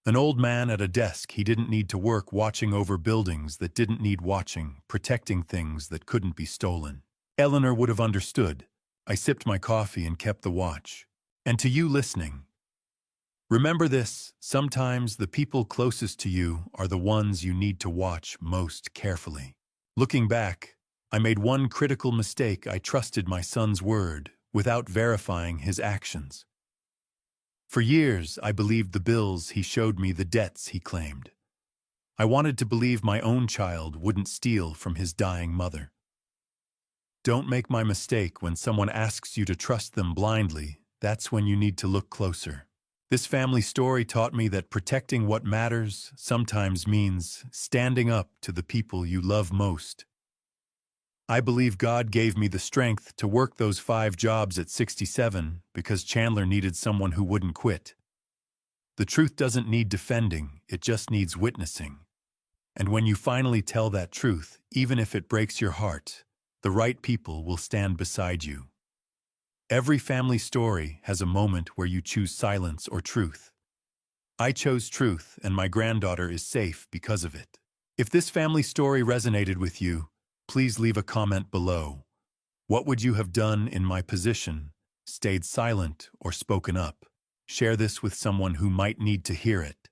An old man at a desk he didn't need to work, watching over buildings that didn't need watching, protecting things that couldn't be stolen. Eleanor would have understood. I sipped my coffee and kept the watch. And to you listening, remember this: sometimes the people closest to you are the ones you need to watch most carefully. Looking back, I made one critical mistake. I trusted my son's word without verifying his actions. For years, I believed the bills he showed me, the debts he claimed. I wanted to believe my own child wouldn't steal from his dying mother. Don't make my mistake. When someone asks you to trust them blindly, that's when you need to look closer. This family story taught me that protecting what matters sometimes means standing up to the people you love most. I believe God gave me the strength to work those 5 jobs at 67 because Chandler needed someone who wouldn't quit. The truth doesn't need defending, it just needs witnessing. And when you finally tell that truth, even if it breaks your heart, the right people will stand beside you. Every family story has a moment where you choose silence or truth. I chose truth, and my granddaughter is safe because of it. If this family story resonated with you, please leave a comment below. What would you have done in my position? Stayed silent or spoken up? Share this with someone who might need to hear it.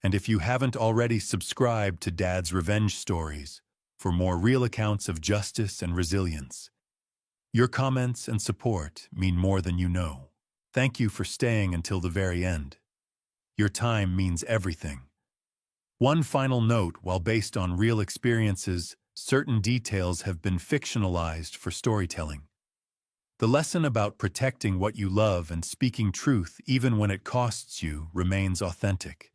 And if you haven't already, subscribe to Dad's Revenge Stories for more real accounts of justice and resilience. Your comments and support mean more than you know. Thank you for staying until the very end. Your time means everything. One final note: while based on real experiences, certain details have been fictionalized for storytelling. The lesson about protecting what you love and speaking truth even when it costs you remains authentic.